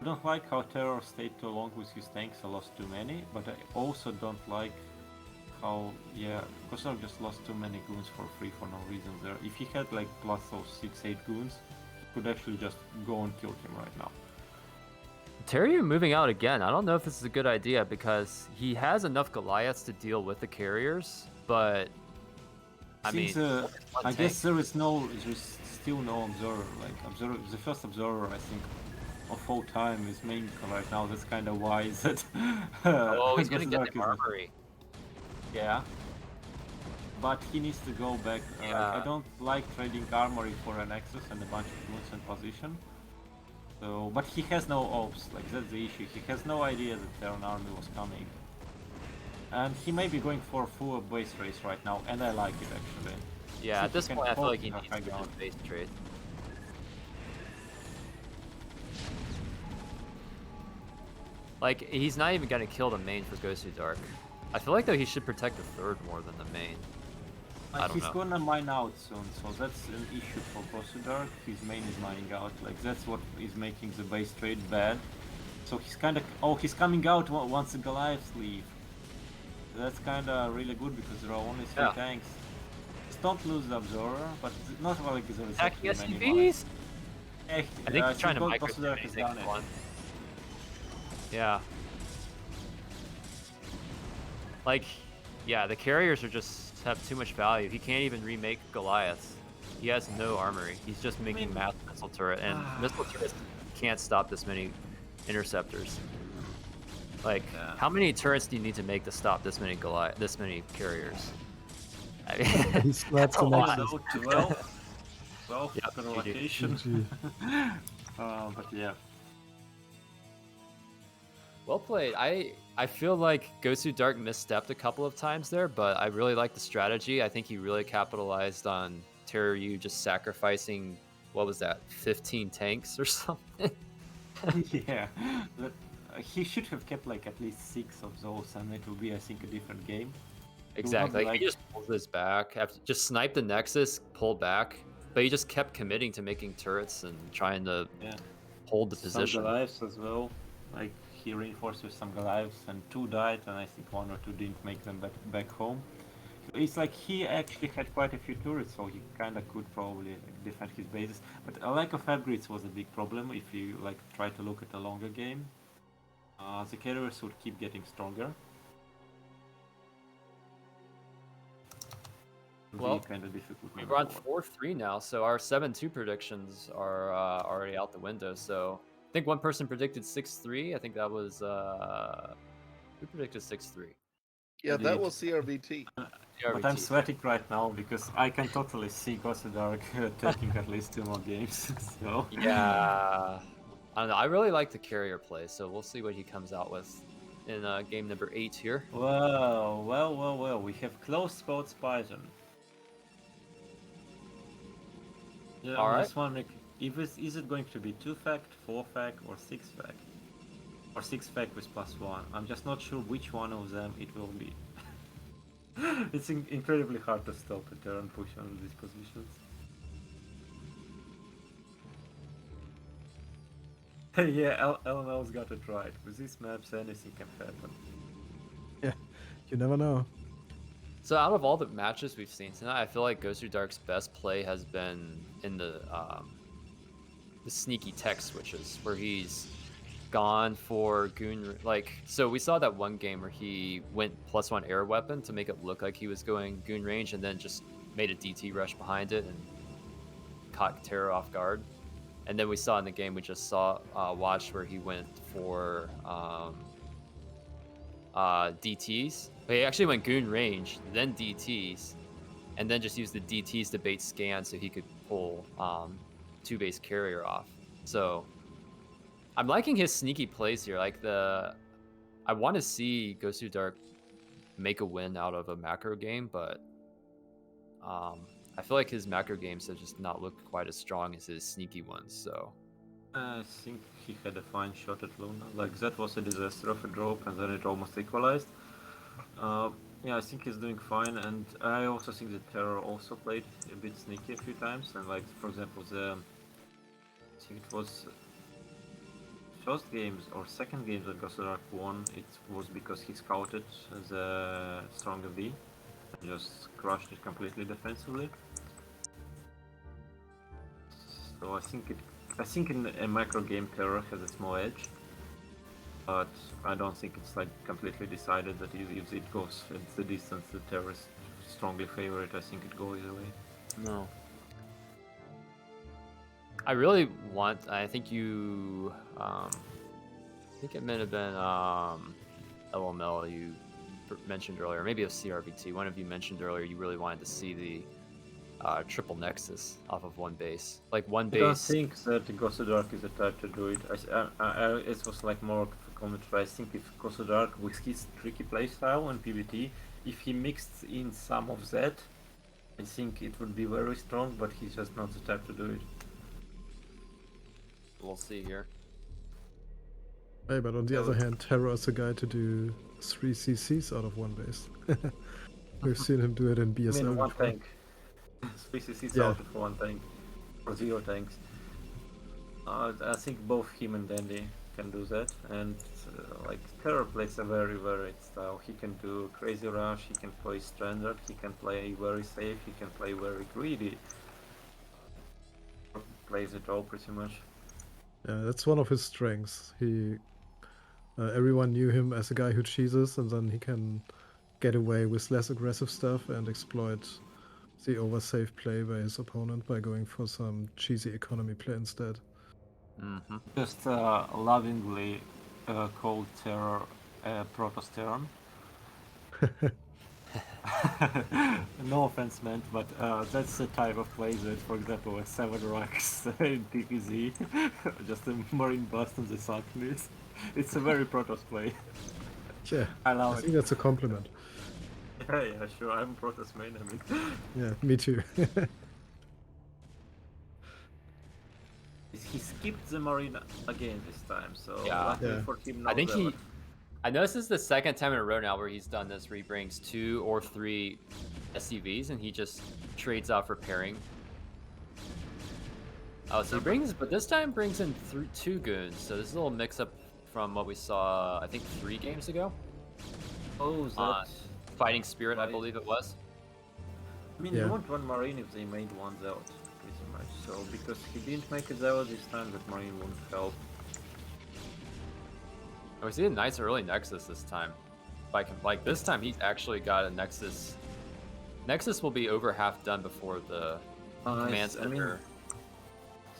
don't like how Terror stayed too long with his tanks. I lost too many, but I also don't like how, Gosudark just lost too many goons for free for no reason there. If he had like plus those 6-8 goons, he could actually just go and kill him right now. Terry moving out again. I don't know if this is a good idea because he has enough Goliaths to deal with the carriers, but I guess there is still no observer. Like the first observer, I think, of all time is main right now. That's kind of why that. He's gonna get the armory. Yeah. But he needs to go back. I don't like trading armory for an Nexus and a bunch of moons in position. So, but he has no ops, like that's the issue. He has no idea that Terran army was coming. And he may be going for a full base race right now, and I like it actually. Yeah, at this point I feel like he needs to go on base trade. Like, he's not even gonna kill the main for Gosudark. I feel like though he should protect the third more than the main. He's gonna mine out soon, so that's an issue for Gosudark. His main is mining out, like that's what is making the base trade bad. So he's kinda... Oh, he's coming out once the Goliaths leave. That's kinda really good because there are only 3 tanks. Just don't lose the Observer, but not like there is actually many SCVs? I think he's trying to Gosudark has done it. Yeah. Like, yeah, the carriers are just have too much value. He can't even remake Goliaths. He has no armory. He's just making mass missile turret, and missile turrets can't stop this many interceptors. Like, how many turrets do you need to make to stop this many carriers? I mean, that's a lot. 12 per location. But yeah. Well played. I feel like Gosudark misstepped a couple of times there, but I really like the strategy. I think he really capitalized on TerrorU just sacrificing, what was that, 15 tanks or something? Yeah, he should have kept like at least 6 of those, and it would be, I think, a different game. Exactly. Like, he just pulled his back, just sniped the Nexus, pulled back, but he just kept committing to making turrets and trying to hold the position. Some Goliaths as well. Like, he reinforced with some Goliaths, and 2 died, and I think 1 or 2 didn't make them back home. it's like he actually had quite a few turrets, so he kinda could probably defend his bases. But a lack of upgrades was a big problem if you like try to look at a longer game. The carriers would keep getting stronger. Well, Kind of difficult. we're on 4-3 now, so our 7-2 predictions are already out the window. So I think one person predicted 6-3. I think that was who predicted 6-3? Yeah, that Indeed. was CRVT. But I'm sweating right now because I can totally see Gosudark taking at least 2 more games. So Yeah, I don't know. I really like the carrier play, so we'll see what he comes out with in game number 8 here. well. We have close spots Python. Yeah, All I'm right. just wondering, is it going to be 2-fact, 4-fact, or 6-fact? Or 6-fact with +1. I'm just not sure which one of them it will be. It's incredibly hard to stop a turn push on these positions. Yeah, LML's got it right. With these maps, anything can happen. Yeah, you never know. So out of all the matches we've seen tonight, I feel like Gosudark's best play has been in the sneaky tech switches, where he's gone for goon. Like, so we saw that one game where he went +1 air weapon to make it look like he was going goon range, and then just made a DT rush behind it and caught Terror off guard. And then we saw in the game we just watched where he went for DTs. But he actually went goon range, then DTs, and then just used the DTs to bait scan so he could pull 2-base carrier off. So I'm liking his sneaky plays here. Like I want to see Gosudark make a win out of a macro game, but I feel like his macro games have just not looked quite as strong as his sneaky ones. So I think he had a fine shot at Luna. Like, that was a disaster of a drop, and then it almost equalized. Yeah, I think he's doing fine, and I also think that Terror also played a bit sneaky a few times. And like, for example, I think it was first games or second games that Gosudark won. It was because he scouted the stronger V and just crushed it completely defensively. So I think in a macro game Terror has a small edge, but I don't think it's like completely decided that if it goes at the distance the Terror is strongly favorite. I think it goes either way. no. I really want. I think you. I think it might have been LML you mentioned earlier. Maybe it was CRVT. One of you mentioned earlier you really wanted to see the triple nexus off of one base. Like one base. I don't think that Gosudark is the type to do it. It was like more of a comment. I think if Gosudark with his tricky playstyle and PvT, if he mixed in some of that, I think it would be very strong. But he's just not the type to do it. We'll see here. Hey, but on the other hand, Terror is a guy to do 3 CCs out of one base. We've seen him do it in BSL. I mean, one before. tank. 3 CCs Yeah. out of one tank. Or 0 tanks. I think both him and Dandy can do that. And like, Terror plays a very varied style. He can do crazy rush, he can play standard, he can play very safe, he can play very greedy. Plays it all pretty much. Yeah, that's one of his strengths. Everyone knew him as a guy who cheeses, and then he can get away with less aggressive stuff and exploit the oversafe play by his opponent by going for some cheesy economy play instead. Mm-hmm. Just lovingly called Terror Protoss Terran. No offense meant, but that's the type of play that, for example, a 7 racks in PPZ, just a Marine Blast on the Socklist. It's a very Protoss play. Yeah, I love I it. think that's a compliment. Yeah, sure, I'm Protoss main, I mean. Yeah, me too. He skipped the Marine again this time, so Yeah. luckily Yeah. for him, I think never. I know this is the second time in a row now where he's done this, where he brings 2 or 3 SCVs and he just trades out for pairing. Oh, so he brings, but this time brings in 2 goons. So this is a little mix up from what we saw, I think 3 games ago. Oh, that... Fighting Spirit, I believe it was. I mean, Yeah. you want one Marine if they made one Zealot, pretty much. So, because he didn't make a Zealot this time, that Marine wouldn't help. Oh, we see a nice early Nexus this time. Like this time, he's actually got a Nexus. Nexus will be over half done before the command I mean, center.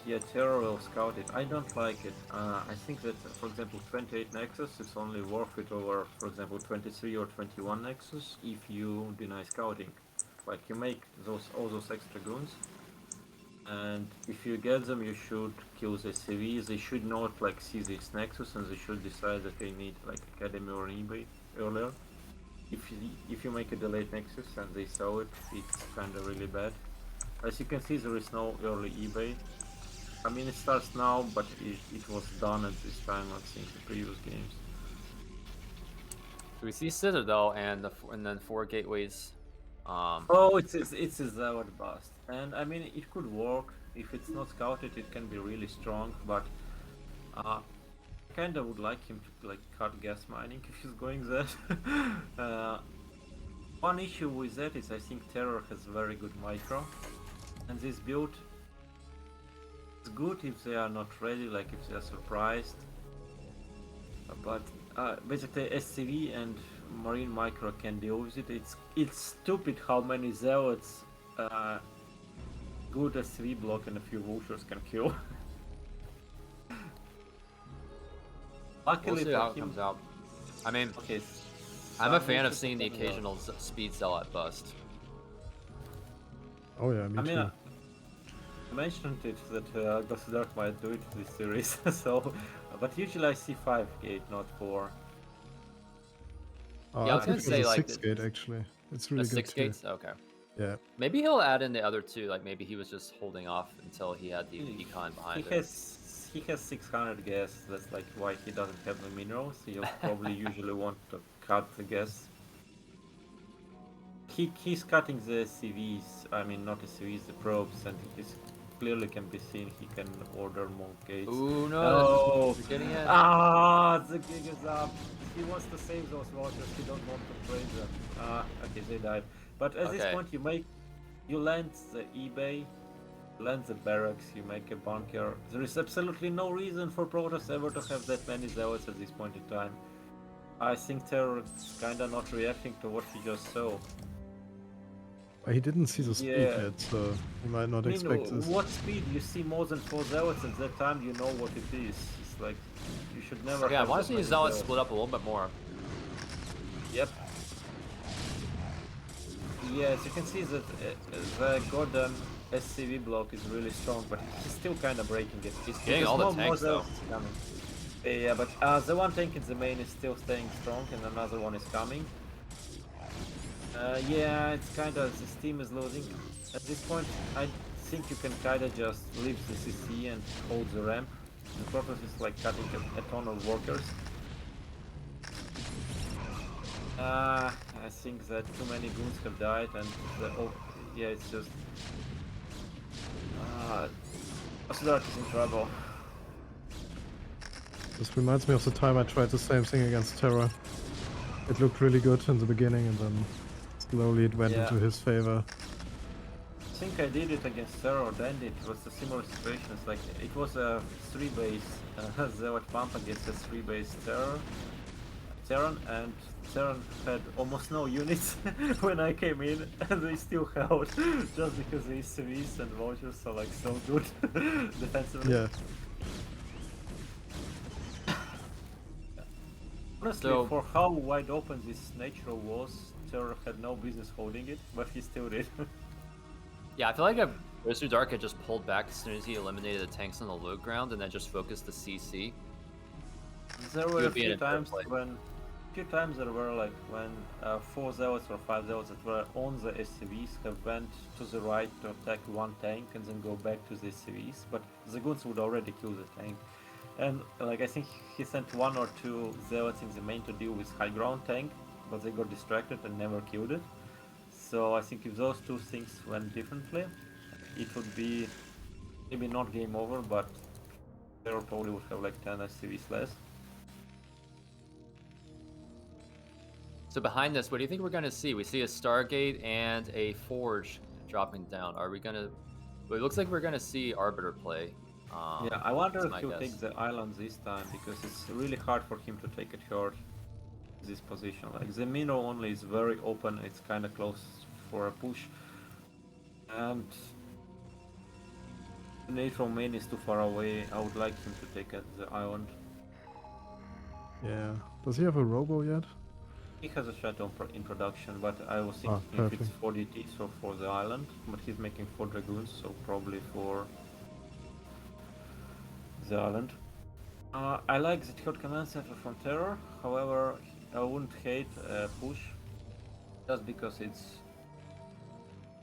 yeah, Terror will scout it. I don't like it. I think that, for example, 28 Nexus is only worth it over, for example, 23 or 21 Nexus if you deny scouting. Like, you make all those extra goons, and if you get them, you should kill the CV. They should not like see this Nexus, and they should decide that they need like Academy or eBay earlier. If you make a delayed Nexus and they saw it, it's kind of really bad. As you can see, there is no early eBay. I mean, it starts now, but it was done at this time, I think, the previous games. So we see Citadel and then 4 gateways. Oh, it's a Zealot bust, and I mean, it could work. If it's not scouted, it can be really strong, but I kinda would like him to like cut gas mining if he's going there. One issue with that is I think Terror has very good micro, and this build is good if they are not ready, like if they are surprised. But basically SCV and Marine Micro can deal with it. It's stupid how many Zealots good SCV block and a few vultures can kill. Luckily We'll see for how it him, comes out. I mean, okay. I'm a some fan of vultures seeing the can go. occasional speed Zealot bust. Oh yeah, me I mean, too. I mentioned it that Gosudark might do it this series, so but usually I see 5 gate, not 4. Oh, Yeah, I I was gonna prefer say the like 6 gate actually. It's really the good 6 too. gates. Okay. Yeah. Maybe he'll add in the other 2. Like maybe he was just holding off until he had the econ behind He it. has 600 gas. That's like why he doesn't have the minerals. He'll probably usually want to cut the gas. He's cutting the CVs. I mean, not the CVs, the probes, and he's clearly can be seen. He can order more gates. Ooh no! Oh, You're getting it. the gig is up. He wants to save those watchers. He don't want to trade them. Okay, they died. But at this Okay. point, you land the eBay. Land the barracks, you make a bunker. There is absolutely no reason for Protoss ever to have that many Zealots at this point in time. I think Terror is kinda not reacting to what he just saw. He didn't see the speed Yeah. yet, so he might not I mean, expect this. what speed? You see more than 4 Zealots at that time, you know what it is. It's like, you should never Yeah, I have want that to see many Zealots split up a little bit more. Yep. Yeah, as you can see that the goddamn SCV block is really strong, but he's still kind of breaking it. He's getting Because all the more tanks though. Zealots is coming. Yeah, but the one tank in the main is still staying strong, and another one is coming. Yeah, it's kind of the steam is losing. At this point, I think you can kind of just leave the CC and hold the ramp. The Protoss is like cutting a ton of workers. I think that too many goons have died, and yeah, it's just Gosudark is in trouble. This reminds me of the time I tried the same thing against Terra. It looked really good in the beginning and then slowly it went Yeah. into his favor. I think I did it against Terror or Dandy. It was a similar situation. It's like it was a 3-base Zealot pump against a 3-base Terran, and Terran had almost no units when I came in, and they still held just because the CVs and vultures are like so good defensively. Yeah. Honestly, So- for how wide open this nature was, Terror had no business holding it, but he still did. Yeah, I feel like if Gosudark had just pulled back as soon as he eliminated the tanks on the low ground and then just focused the CC. There He were a would be in few a better times place. there were like when 4 Zealots or 5 Zealots that were on the SCVs have went to the right to attack one tank and then go back to the SCVs, but the goons would already kill the tank. And like I think he sent 1 or 2 Zealots in the main to deal with high ground tank, but they got distracted and never killed it. So I think if those two things went differently, it would be maybe not game over, but Terror probably would have like 10 SCVs less. So behind this, what do you think we're going to see? We see a Stargate and a Forge dropping down. Are we gonna? Well, it looks like we're gonna see Arbiter play. Yeah, I wonder that's if my he'll guess. take the island this time, because it's really hard for him to take it short. This position, like the minnow only is very open, it's kind of close for a push, and the natural main is too far away. I would like him to take the island. Yeah. Does he have a robo yet? He has a shutdown in production, but I was thinking if it's perfect. 4 DTs or for the island, but he's making 4 dragoons, so probably for the island. I like the third command center from Terror, however, I wouldn't hate a push, just because it's...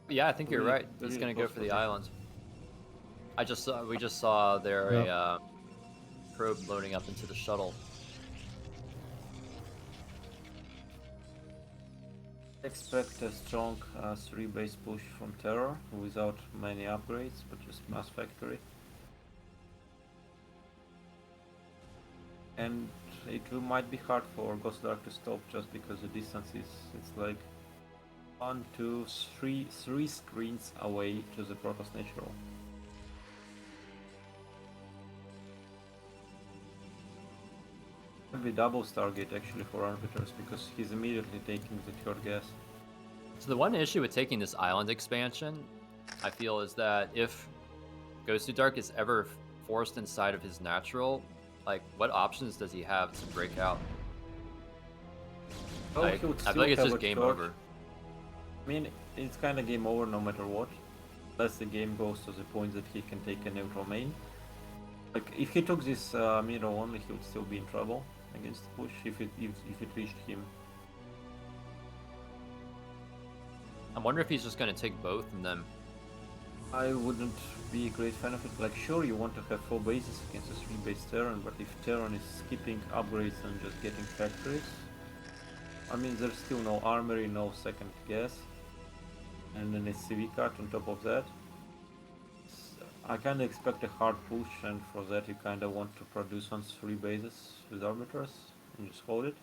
Yeah, I think you're really- right. He's really gonna go close for the position. island. We just saw their Yeah. probe loading up into the shuttle. Expect a strong 3 base push from Terror without many upgrades, but just mass factory. And might be hard for Gosudark to stop, just because the distance is, it's like 1, 2, 3 screens away to the Protoss Natural. Could be double Stargate actually for Arbiters, because he's immediately taking the third gas. So the one issue with taking this island expansion, I feel, is that if Gosudark is ever forced inside of his natural, like, what options does he have to break out? Oh, Like, he would I still feel like it's have just a game third. over. I mean, it's kind of game over no matter what, unless the game goes to the point that he can take a neutral main. Like, if he took this Miro only, he would still be in trouble against the push if it reached him. I wonder if he's just gonna take both and then. I wouldn't be a great fan of it. Like, sure, you want to have 4 bases against a 3 base Terran, but if Terran is skipping upgrades and just getting factories, I mean, there's still no armory, no second gas, and then a CV card on top of that. I kind of expect a hard push, and for that you kind of want to produce on 3 bases with arbiters and just hold it.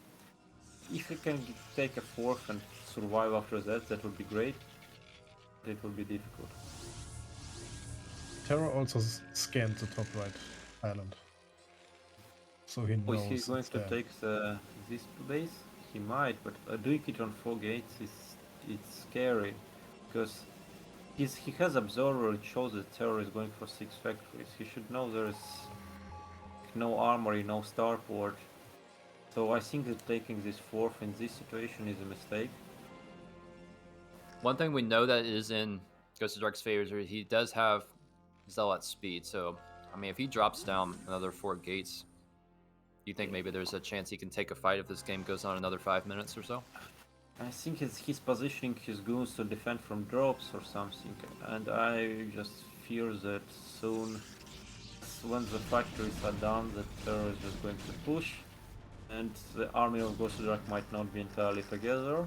If you can take a 4th and survive after that, that would be great. But it would be difficult. Terror also scanned the top right island. So he knows Is he going it's to there. take this base? He might, but doing it on 4 gates it's scary, because he has Absorber, it shows that Terror is going for 6 factories. He should know there is no armory, no starport. So I think that taking this 4th in this situation is a mistake. One thing we know that is in Gosudark's favor is he does have Zealot speed, so I mean, if he drops down another 4 gates, do you think maybe there's a chance he can take a fight if this game goes on another 5 minutes or so? I think he's positioning his goons to defend from drops or something, and I just fear that soon, when the factories are done, the Terror is just going to push, and the army of Gosudark might not be entirely together,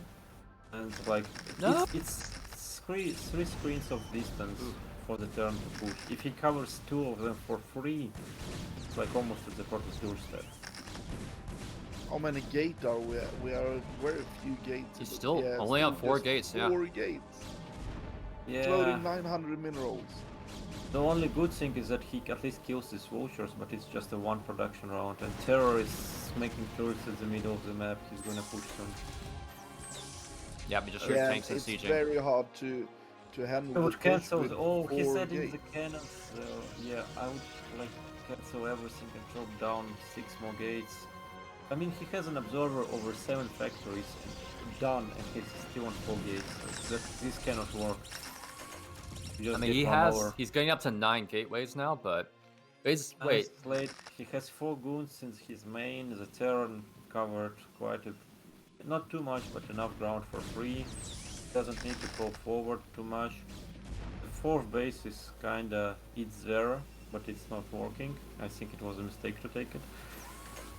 and like, No. it's 3 screens of distance for the Terran to push. If he covers 2 of them for free, it's like almost at the Protoss doorstep. How many gates are we at? We are very few gates. He's but still yeah, only still on 4 just gates, yeah. 4 gates. Yeah. Loading 900 minerals. The only good thing is that he at least kills these vultures, but it's just a 1 production round, and Terror is making turrets in the middle of the map. He's gonna push them. Yeah, but just your Yeah, tanks and it's sieging. very hard to handle I the would push cancel. with Oh, he's 4 adding the gates. cannons. Yeah, I would like cancel everything and drop down 6 more gates. I mean, he has an absorber over 7 factories done, and he's still on 4 gates. So this cannot work. You I just mean, get 1 over. he's getting up to 9 gateways now, but wait, Late. He has 4 goons since his main. The Terran covered quite a, not too much, but enough ground for free. Doesn't need to go forward too much. The 4th base is kinda, it's there, but it's not working. I think it was a mistake to take it.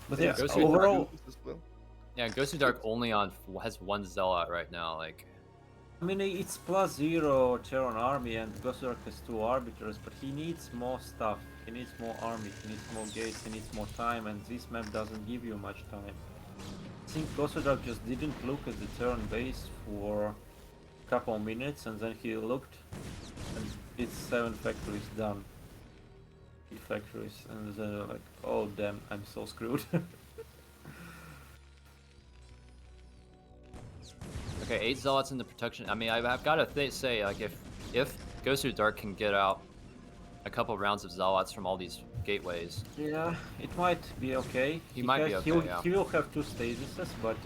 But yeah, Gosudark- overall, As well. yeah, Gosudark only has 1 Zealot right now. Like, I mean, it's +0 Terran army, and Gosudark has 2 arbiters, but he needs more stuff. He needs more army, he needs more gates, he needs more time, and this map doesn't give you much time. I think Gosudark just didn't look at the Terran base for couple of minutes, and then he looked, and it's 7 factories done. 8 factories, and then like, oh damn, I'm so screwed. Okay, 8 zealots in the protection. I mean, I've got to say, like, if Gosudark can get out a couple rounds of zealots from all these gateways, Yeah, it might be okay. He might be okay, yeah. He will have 2 stasises, but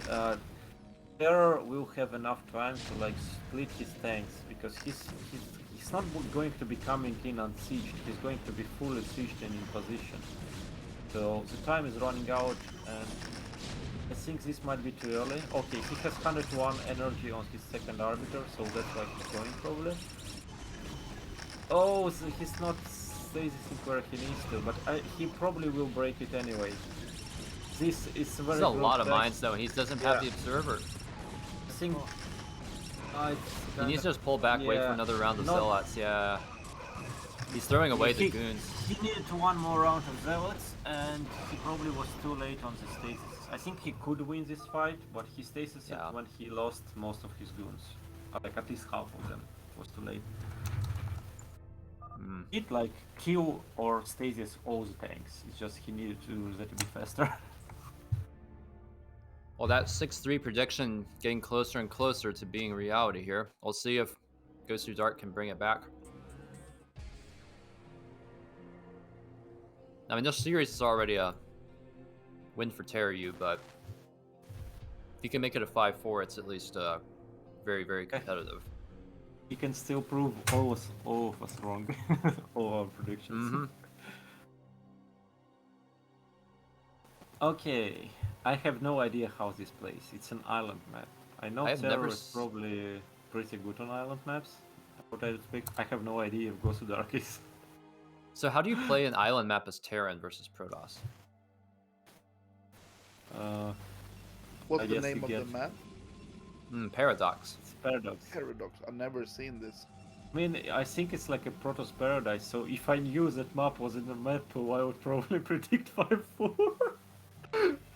Terror will have enough time to like split his tanks, because he's not going to be coming in unsieged. He's going to be fully sieged and in position. So the time is running out, and I think this might be too early. Okay, he has 101 energy on his second arbiter, so that's why he's going probably. Oh, so he's not stasising where he needs to, but he probably will break it anyway. This is very there's a lot of mines though, and he doesn't have the observer. I think He needs to just pull back, wait for another round of zealots. Yeah, he's throwing away the goons. He needed 1 more round of zealots, and he probably was too late on the stasis. I think he could win this fight, but he stasis it when he lost most of his goons. Like at least half of them. It was too late. It like kill or stasis all the tanks. It's just he needed to do that to be faster. Well, that 6-3 prediction getting closer and closer to being reality here. We'll see if Gosudark can bring it back. I mean, this series is already a win for TerrorU, but if he can make it a 5-4, it's at least very, very competitive. He can still prove all of us wrong. All our predictions. Okay, I have no idea how this plays. It's an island map. I know Terror is probably pretty good on island maps. What I expect, I have no idea if Gosudark is. So how do you play an island map as Terran versus Protoss? What's the name of the map? Paradox. It's Paradox. Paradox. I've never seen this. I mean, I think it's like a Protoss Paradise, so if I knew that map was in the map pool, I would probably predict 5-4.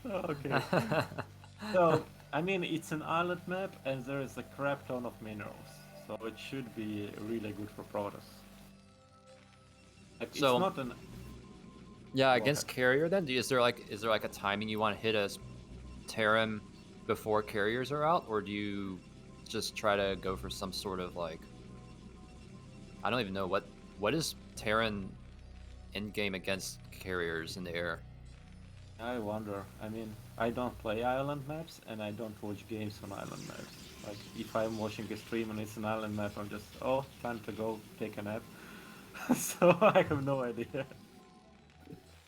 Okay. So, I mean, it's an island map, and there is a crap ton of minerals, so it should be really good for Protoss. Like, So, it's not an... Yeah, against carrier then, is there like a timing you want to hit a Terran before carriers are out, or do you just try to go for some sort of like, I don't even know what is Terran endgame against carriers in the air? I wonder. I mean, I don't play island maps, and I don't watch games on island maps. Like, if I'm watching a stream and it's an island map, I'm just, oh, time to go take a nap. So I have no idea.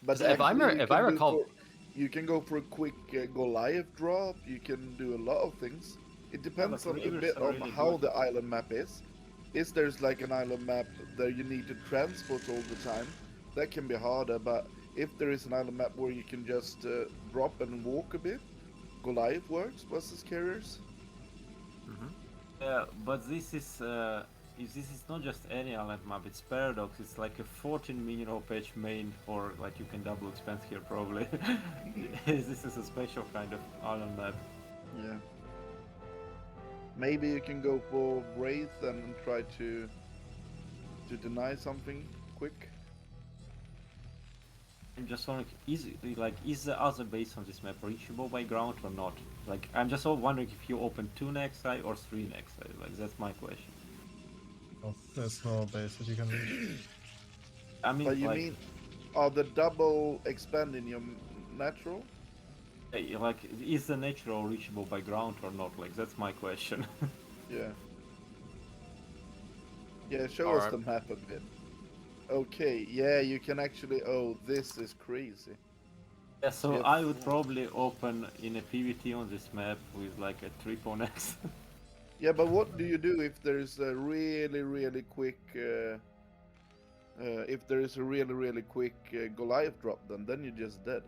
But if I recall, you can go for a quick Goliath drop. You can do a lot of things. It depends on a bit on how the island map is. Is there's like an island map that you need to transport all the time? That can be harder. But if there is an island map where you can just drop and walk a bit, Goliath works versus carriers. Yeah, but this is not just any island map, it's Paradox. It's like a 14 mineral patch main, or like you can double expand here probably. This is a special kind of island map. Yeah. Maybe you can go for Wraith and try to deny something quick. I'm just wondering, is the other base on this map reachable by ground or not? Like, I'm just wondering if you open 2 Nexi or 3 Nexi. Like, that's my question. Oh, there's no base that you can reach. I mean, but you like, mean, are the double expand in your natural? like, is the natural reachable by ground or not? Like, that's my question. Yeah. Yeah, show us the map a bit. Okay, yeah, you can actually... Oh, this is crazy. Yeah, so I would probably open in a PvT on this map with like a triple Nex. Yeah, but what do you do if there's a really quick... if there is a really quick Goliath drop, then you're just dead.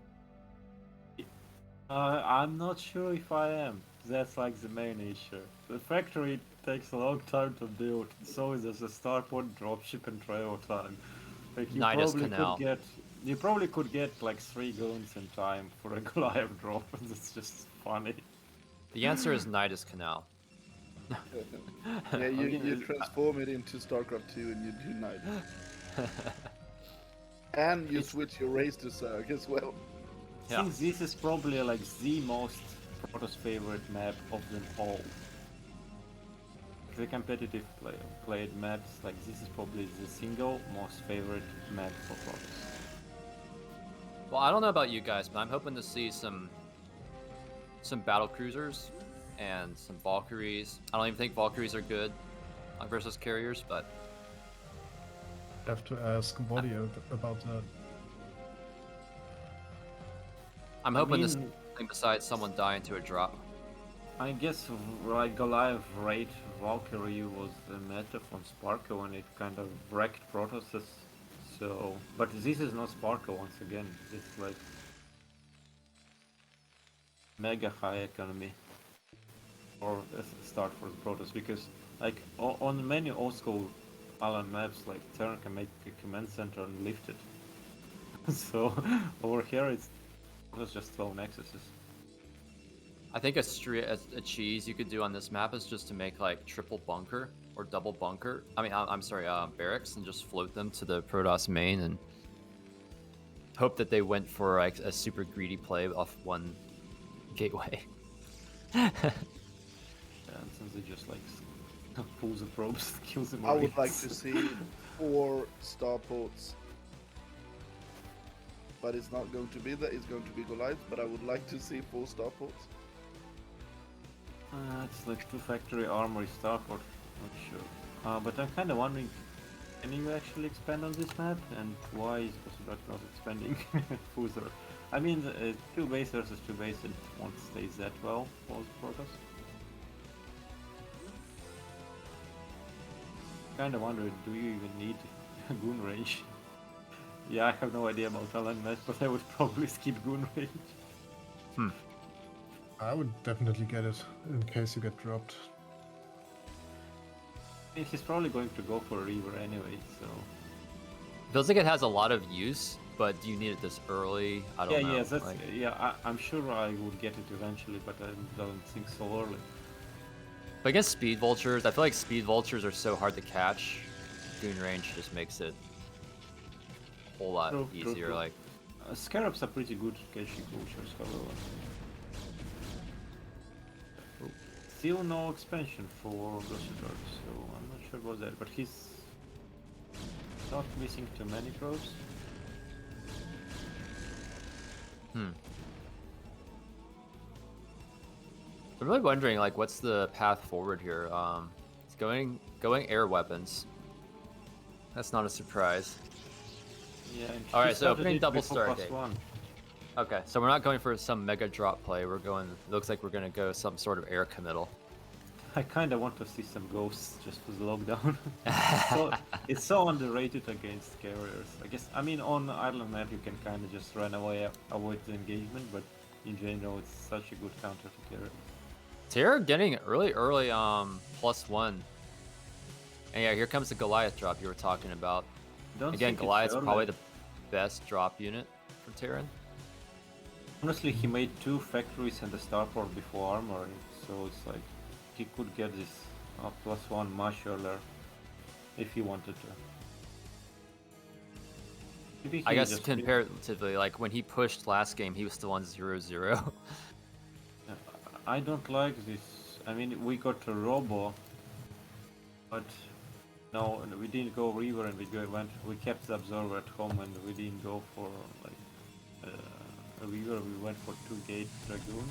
I'm not sure if I am. That's like the main issue. The factory takes a long time to build, so there's a starport, dropship, and travel time. Like you probably could get like 3 goons in time for a Goliath drop, and it's just funny. The answer is Nidus Canal. Yeah, you Again, transform it into StarCraft 2 and you do Knight. And you It's- switch your race to Zerg as well. I think this is probably like the most Protoss favorite map of them all. The competitive played maps, like this is probably the single most favorite map for Protoss. Well, I don't know about you guys, but I'm hoping to see some battle cruisers and some Valkyries. I don't even think Valkyries are good versus carriers, but Have to ask Vodio about that. I'm hoping to see something besides someone dying to a drop. I guess like Goliath Raid Valkyrie was the meta from Sparko and it kind of wrecked Protosses. So, but this is not Sparko once again. It's like mega high economy or a start for the Protoss because like on many old school Alan maps like Terran can make a command center and lift it. So over here it's just throw nexuses. I think a cheese you could do on this map is just to make like triple bunker or double bunker. I mean, I'm sorry, barracks, and just float them to the Protoss main and hope that they went for like a super greedy play off one gateway. And since they just like pull the probes, kill the I would Marines. like to see 4 starports. But it's not going to be that, it's going to be Goliath, but I would like to see 4 starports. It's like 2 factory armory starport, not sure. But I'm kind of wondering, can you actually expand on this map? And why is Gosudark not expanding further? I mean, 2 base versus 2 base, it won't stay that well for Protoss. Kind of wonder, do you even need goon range? Yeah, I have no idea about LMS, but I would probably skip goon range. I would definitely get it in case you get dropped. I mean, he's probably going to go for a Reaver anyway, so... Feels like it has a lot of use, but do you need it this early? I don't know. Yeah, that's, like... I'm sure I would get it eventually, but I don't think so early. But against speed vultures, I feel like speed vultures are so hard to catch. Goon range just makes it a whole lot easier. True. Like, Scarabs are pretty good catching vultures, however. Still no expansion for Gosudark, so I'm not sure about that, but he's not missing too many probes. I'm really wondering, like, what's the path forward here? It's going air weapons. That's not a surprise. Yeah, and All right, he so started opening it double before Stargate. +1. Okay, so we're not going for some mega drop play. We're going. Looks like we're gonna go some sort of air committal. I kinda want to see some ghosts just for the lockdown. It's so underrated against carriers. I guess, I mean, on Island map you can kinda just run away, avoid the engagement, but in general it's such a good counter to carriers. Terror getting really early +1. And yeah, here comes the Goliath drop you were talking about. Don't Again, think it's Goliath's early. probably the best drop unit for Terran. Honestly, he made 2 factories and a starport before armoring, so it's like he could get this +1 much earlier if he wanted to. Maybe I he guess just comparatively, like when he pushed last game, he was still on 0-0. I don't like this. I mean, we got a Robo, but no, we didn't go Reaver and we kept the Observer at home and we didn't go for like a Reaver. We went for 2 Gate Dragoon.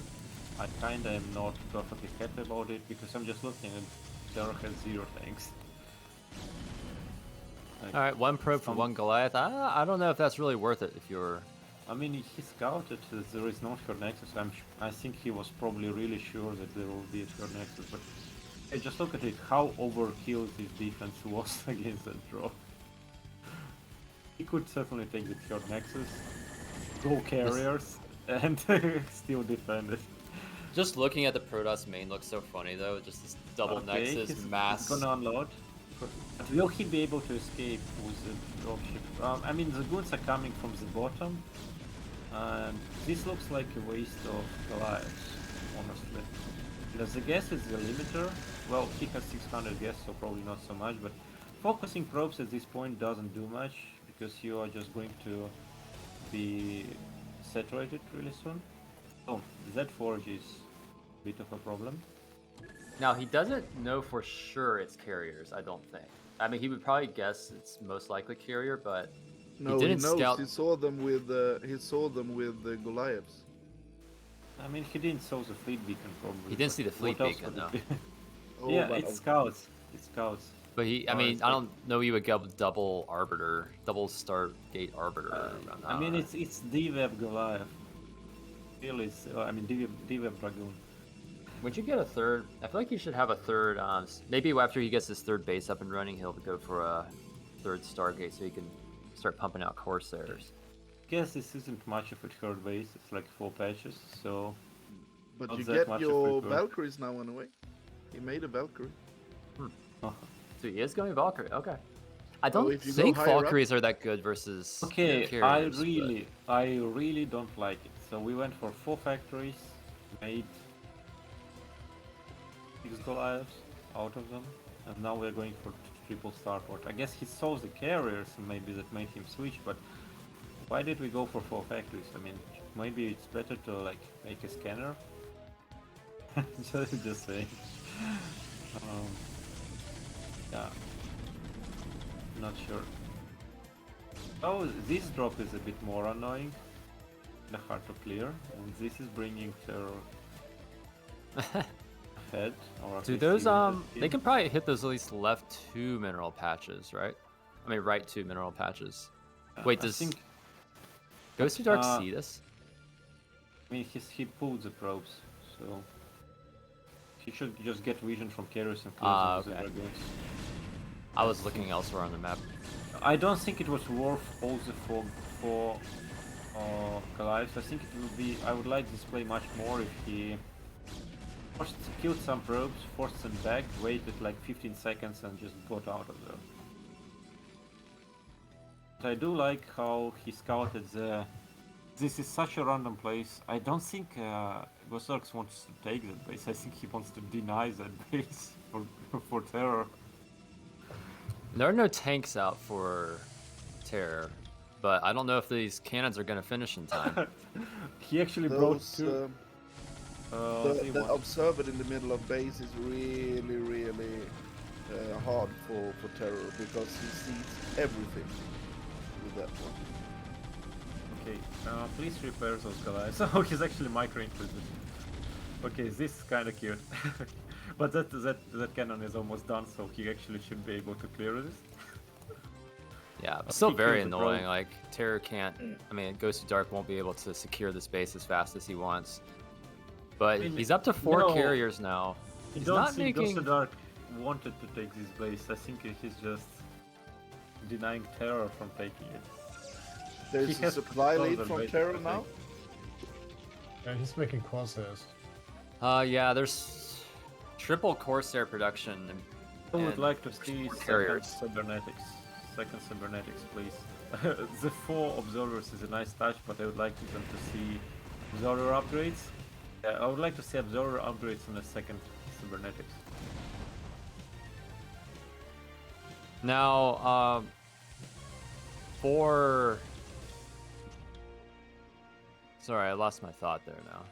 I kinda am not perfectly happy about it because I'm just looking and Terror has 0 tanks. Like, All right, 1 probe for 1 Goliath. I don't know if that's really worth it if you're. I mean, he scouted there is no third nexus. I think he was probably really sure that there will be a third nexus, but hey, just look at it, how overkill his defense was against that draw. He could certainly take the third nexus, go carriers, and still defend it. Just looking at the Protoss main looks so funny though. Just this double Nexus mass. He's gonna unload. But will he be able to escape with the dropship? I mean, the goons are coming from the bottom. This looks like a waste of Goliaths, honestly. The gas is the limiter. Well, he has 600 gas, so probably not so much, but focusing probes at this point doesn't do much, because you are just going to be saturated really soon. Oh, that forge is a bit of a problem. Now, he doesn't know for sure it's carriers, I don't think. I mean, he would probably guess it's most likely carrier, but No, he didn't knows. scout. He saw them with the Goliaths. I mean, he didn't saw the fleet beacon probably. He didn't but see the fleet what else beacon, would though. it be? Oh, Yeah, but it's scouts. It's scouts. But he, I Or mean, it's I like- don't know you would go double arbiter, double Stargate arbiter. I mean, it's DWeb Goliath. Still, it's I mean DWeb Dragoon. Would you get a third? I feel like he should have a third. Maybe after he gets his third base up and running, he'll go for a third Stargate so he can start pumping out Corsairs. Guess this isn't much of a third base. It's like 4 patches, so. But Not you that get much of your a good. Valkyries now anyway. He made a Valkyrie. So he is going Valkyrie. Okay. I don't if you go think higher up- Valkyries are that good versus Okay, carriers. I really don't like it. So we went for 4 factories, made 6 Goliaths out of them, and now we're going for triple starport. I guess he saw the carriers, and maybe that made him switch. But why did we go for 4 factories? I mean, maybe it's better to like make a scanner. just saying. Yeah. Not sure. Oh, this drop is a bit more annoying. The hard to clear, and this is bringing terror ahead. Or at Dude, least those even the they team. can probably hit those at least left 2 mineral patches, right? I mean, right 2 mineral patches. Wait, I does think, Gosudark uh, see this? I mean, he pulled the probes, so he should just get vision from carriers and clear them with the Okay. dragoons. I was looking elsewhere on the map. I don't think it was worth all the four Goliaths. I think it would be. I would like this play much more if he first killed some probes, forced them back, waited like 15 seconds, and just got out of there. But I do like how he scouted the. This is such a random place. I don't think Gosudark wants to take that base. I think he wants to deny that base for terror. There are no tanks out for Terror, but I don't know if these cannons are going to finish in time. He actually brought Those, 2. the observer in the middle of base is really hard for Terror because he sees everything with that one. Okay, please repair those Goliaths. Oh, he's actually micro-inquisition. Okay, this is kind of cute. But that cannon is almost done, so he actually should be able to clear this. Yeah, but still very kills the annoying. probe. Like, Terror can't. I mean, Gosudark won't be able to secure the space as fast as he wants. But I mean, he's up to 4 no, carriers now. I He's don't not think making. Gosudark wanted to take this base. I think he's just denying Terror from taking it. There's He a has supply control lead of the from base, Terror I think. now. Yeah, he's making Corsairs. Yeah, there's triple Corsair production. I would and like to see carriers. Second cybernetics, please. The 4 observers is a nice touch, but I would like them to see observer upgrades. Yeah, I would like to see observer upgrades in the second cybernetics. Now, for. Sorry, I lost my thought there now.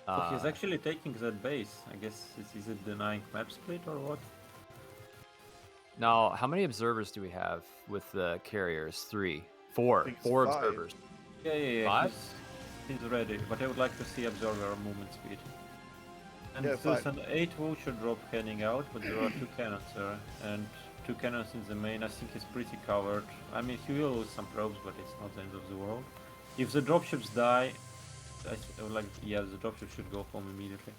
So he's actually taking that base. I guess is it denying map split or what? Now, how many observers do we have with the carriers? 3, 4, think it's 4 5. observers. Yeah. 5? He's ready, but I would like to see observer movement speed. And Yeah, there's 5. an 8 vulture drop heading out, but there are 2 cannons there, and 2 cannons in the main. I think he's pretty covered. I mean, he will lose some probes, but it's not the end of the world. If the dropships die, I would like, yeah, the dropship should go home immediately.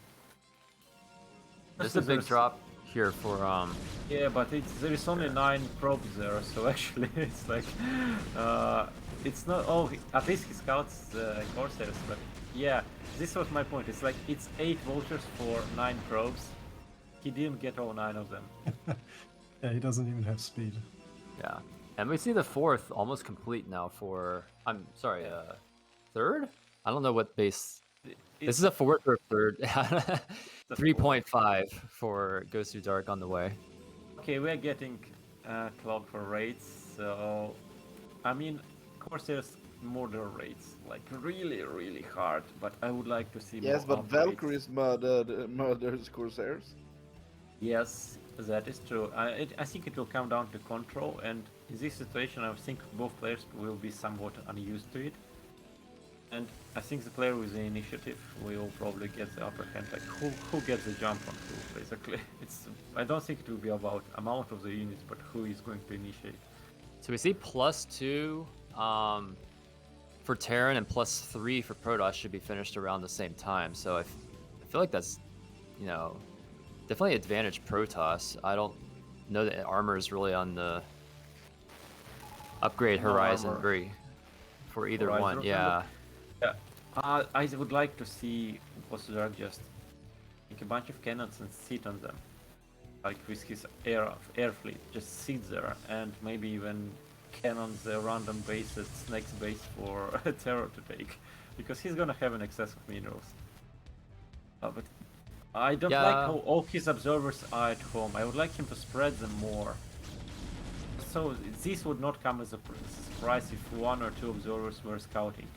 There's a big drop here for Yeah, but there is only 9 probes there, so actually it's like it's not. Oh, at least he scouts the Corsairs, but yeah, this was my point. It's like it's 8 vultures for 9 probes. He didn't get all 9 of them. Yeah, he doesn't even have speed. yeah. And we see the 4th almost complete now for I'm sorry, 3rd? I don't know what base. This is a 4th or 3rd. That's 3.5 for Gosudark on the way. Okay, we're getting clogged for raids, so I mean, Corsairs murder raids like really hard, but I would like to see Yes, more but upgrades. Valkyries murders Corsairs. Yes, that is true. I think it will come down to control, and in this situation, I think both players will be somewhat unused to it. And I think the player with the initiative will probably get the upper hand. Like who gets the jump on who, basically. I don't think it will be about amount of the units, but who is going to initiate. So we see +2 for Terran and +3 for Protoss should be finished around the same time. So I feel like that's, you know, definitely advantage Protoss. I don't know that armor is really on the upgrade No horizon armor. for either Horizon, one. Yeah. Yeah. I would like to see Gosudark just take a bunch of cannons and sit on them. Like with his air fleet, just sit there and maybe even cannons the random bases, next base for Terror to take. Because he's gonna have an excess of minerals. But I don't like how all his observers are at home. I would like him to spread them more. So this would not come as a surprise if 1 or 2 observers were scouting.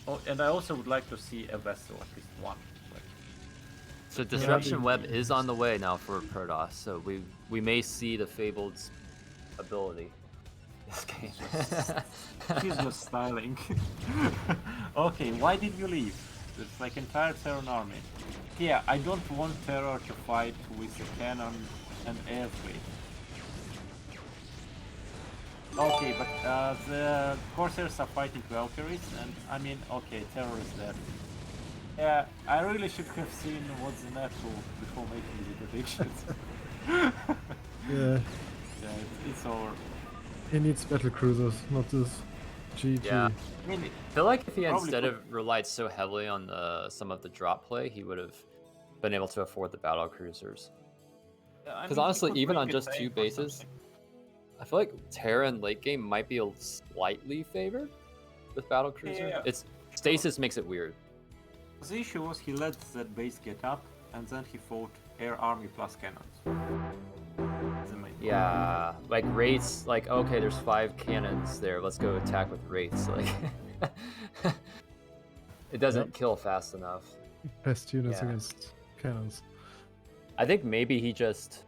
Oh, and I also would like to see a vessel, at least one. Like, So Disruption Web is on the way now for Protoss. So we may see the Fabled ability this game. he's just styling. Okay, why did you leave? It's like entire Terran army. Yeah, I don't want Terror to fight with a cannon and air fleet. Okay, but the Corsairs are fighting Valkyries, and I mean, okay, Terror is dead. Yeah, I really should have seen what's the map before making the predictions. Yeah. Yeah, it's over. He needs battle cruisers, not this. GG. Yeah. I mean, I feel like if he Probably instead put- of relied so heavily on some of the drop play, he would have been able to afford the battle cruisers. Because honestly, even on just 2 bases, I feel like Terran late game might be slightly favored with battle cruiser. Yeah. It's stasis makes it weird. The issue was he let that base get up, and then he fought air army plus cannons. Yeah, like Wraiths, like okay, there's 5 cannons there. Let's go attack with Wraiths. Like, it doesn't kill fast enough. Best units Yeah. against cannons. I think maybe he just.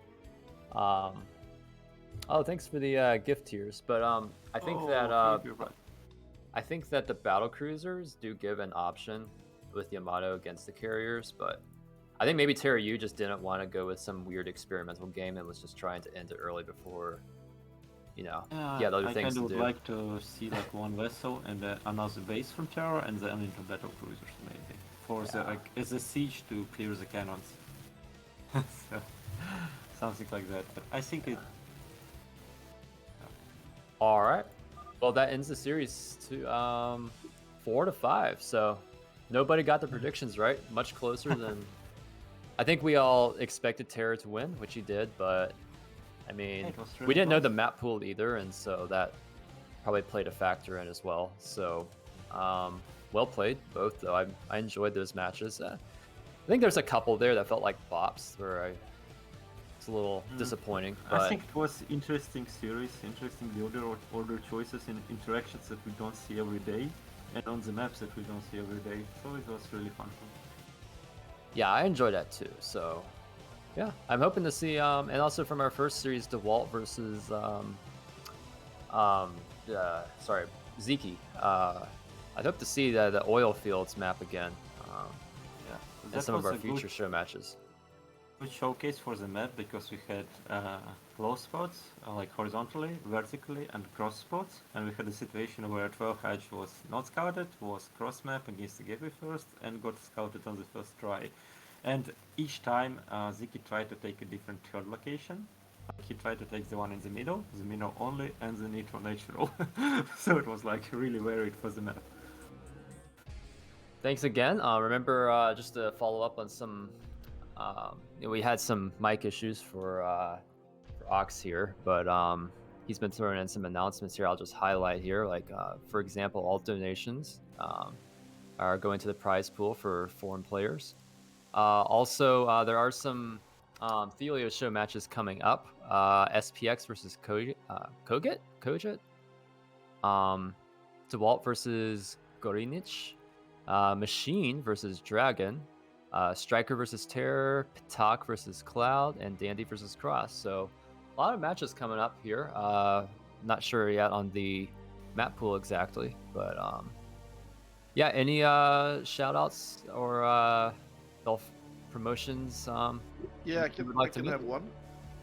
Oh, thanks for the gift tiers. But I think I think that the battle cruisers do give an option with Yamato against the carriers, but I think maybe Terra U just didn't want to go with some weird experimental game and was just trying to end it early before, you know, the other things to do. I would like to see like one vessel and another base from Terror, and then into battle cruisers maybe for the like as a siege to clear the cannons. So, something like that. But I think it. All right. Well, that ends the series to 4-5. So nobody got the predictions right. Much closer than I think we all expected Terra to win, which he did. But I mean, we didn't know the map pool either, and so that probably played a factor in as well. So well played, both though. I enjoyed those matches. I think there's a couple there that felt like bops where it's a little disappointing. But I think it was interesting series, interesting order choices and interactions that we don't see every day, and on the maps that we don't see every day. So it was really fun. Yeah, I enjoyed that too. So yeah, I'm hoping to see and also from our first series, Dewalt versus Sziky. I'd hope to see the oil fields map again. And some of our future show matches. Good showcase for the map because we had close spots like horizontally, vertically, and cross spots, and we had a situation where 12 Hedge was not scouted, was cross map against the gateway first, and got scouted on the first try. And each time Sziky tried to take a different third location. He tried to take the one in the middle only, and the natural. So it was like really varied for the map. Thanks again. Remember, just to follow up on some, we had some mic issues for Ox here, but he's been throwing in some announcements here. I'll just highlight here, like for example, all donations are going to the prize pool for foreign players. Also, there are some Thelio show matches coming up. SPX versus Kogit? Dewalt versus Gorinich. Machine versus Dragon. Striker versus Terror. Pitak versus Cloud. And Dandy versus Cross. So a lot of matches coming up here. Not sure yet on the map pool exactly. But yeah, any shout outs or promotions Yeah, I you can, would like I to can meet? have one.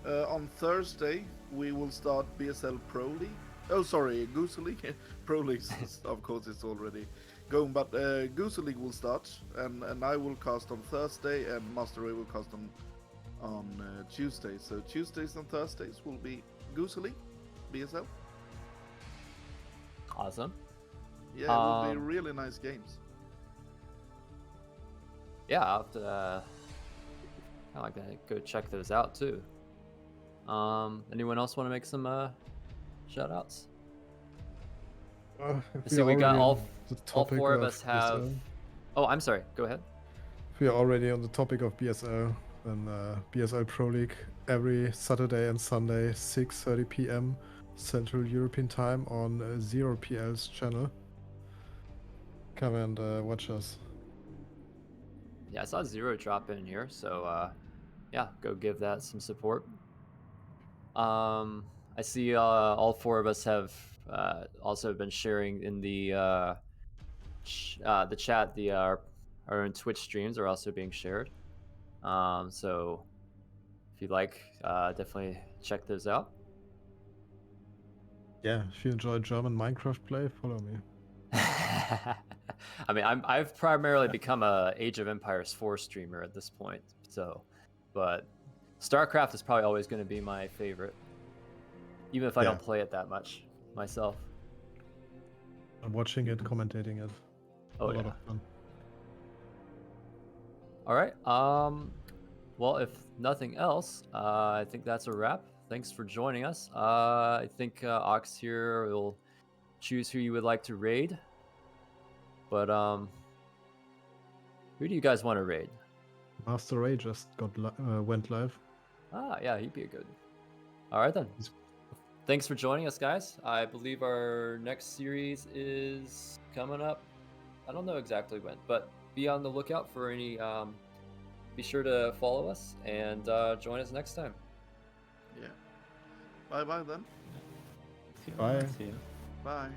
On Thursday, we will start BSL Pro League. Oh, sorry, Goose League. Pro League, of course, it's already going, but Goose League will start, and I will cast on Thursday, and Master Ray will cast on Tuesday. So Tuesdays and Thursdays will be Goose League, BSL. Awesome. Yeah, it will be really nice games. Yeah, I'll have to kind of like to go check those out too. Anyone else want to make some shout outs? I see we got all four of us have. BSL. Oh, I'm sorry. Go ahead. If we are already on the topic of BSL, then BSL Pro League every Saturday and Sunday, 6:30 p.m. Central European Time on 0PL's channel. Come and watch us. Yeah, I saw Zero drop in here, so yeah, go give that some support. I see all four of us have also been sharing in the chat. Our own Twitch streams are also being shared. So if you'd like, definitely check those out. Yeah, if you enjoy German Minecraft play, follow me. I mean, I've primarily become a Age of Empires 4 streamer at this point. So, but StarCraft is probably always going to be my favorite, even if I don't play it that much myself. I'm watching it, commentating it. Oh, a lot of fun. All right. Well, if nothing else, I think that's a wrap. Thanks for joining us. I think Ox here will choose who you would like to raid. But who do you guys want to raid? Master Ray just went live. Ah, yeah, he'd be a good. All right then. Thanks for joining us, guys. I believe our next series is coming up. I don't know exactly when, but be on the lookout for any. Be sure to follow us and join us next time. Yeah. Bye bye then. See you. Bye. See you. Bye.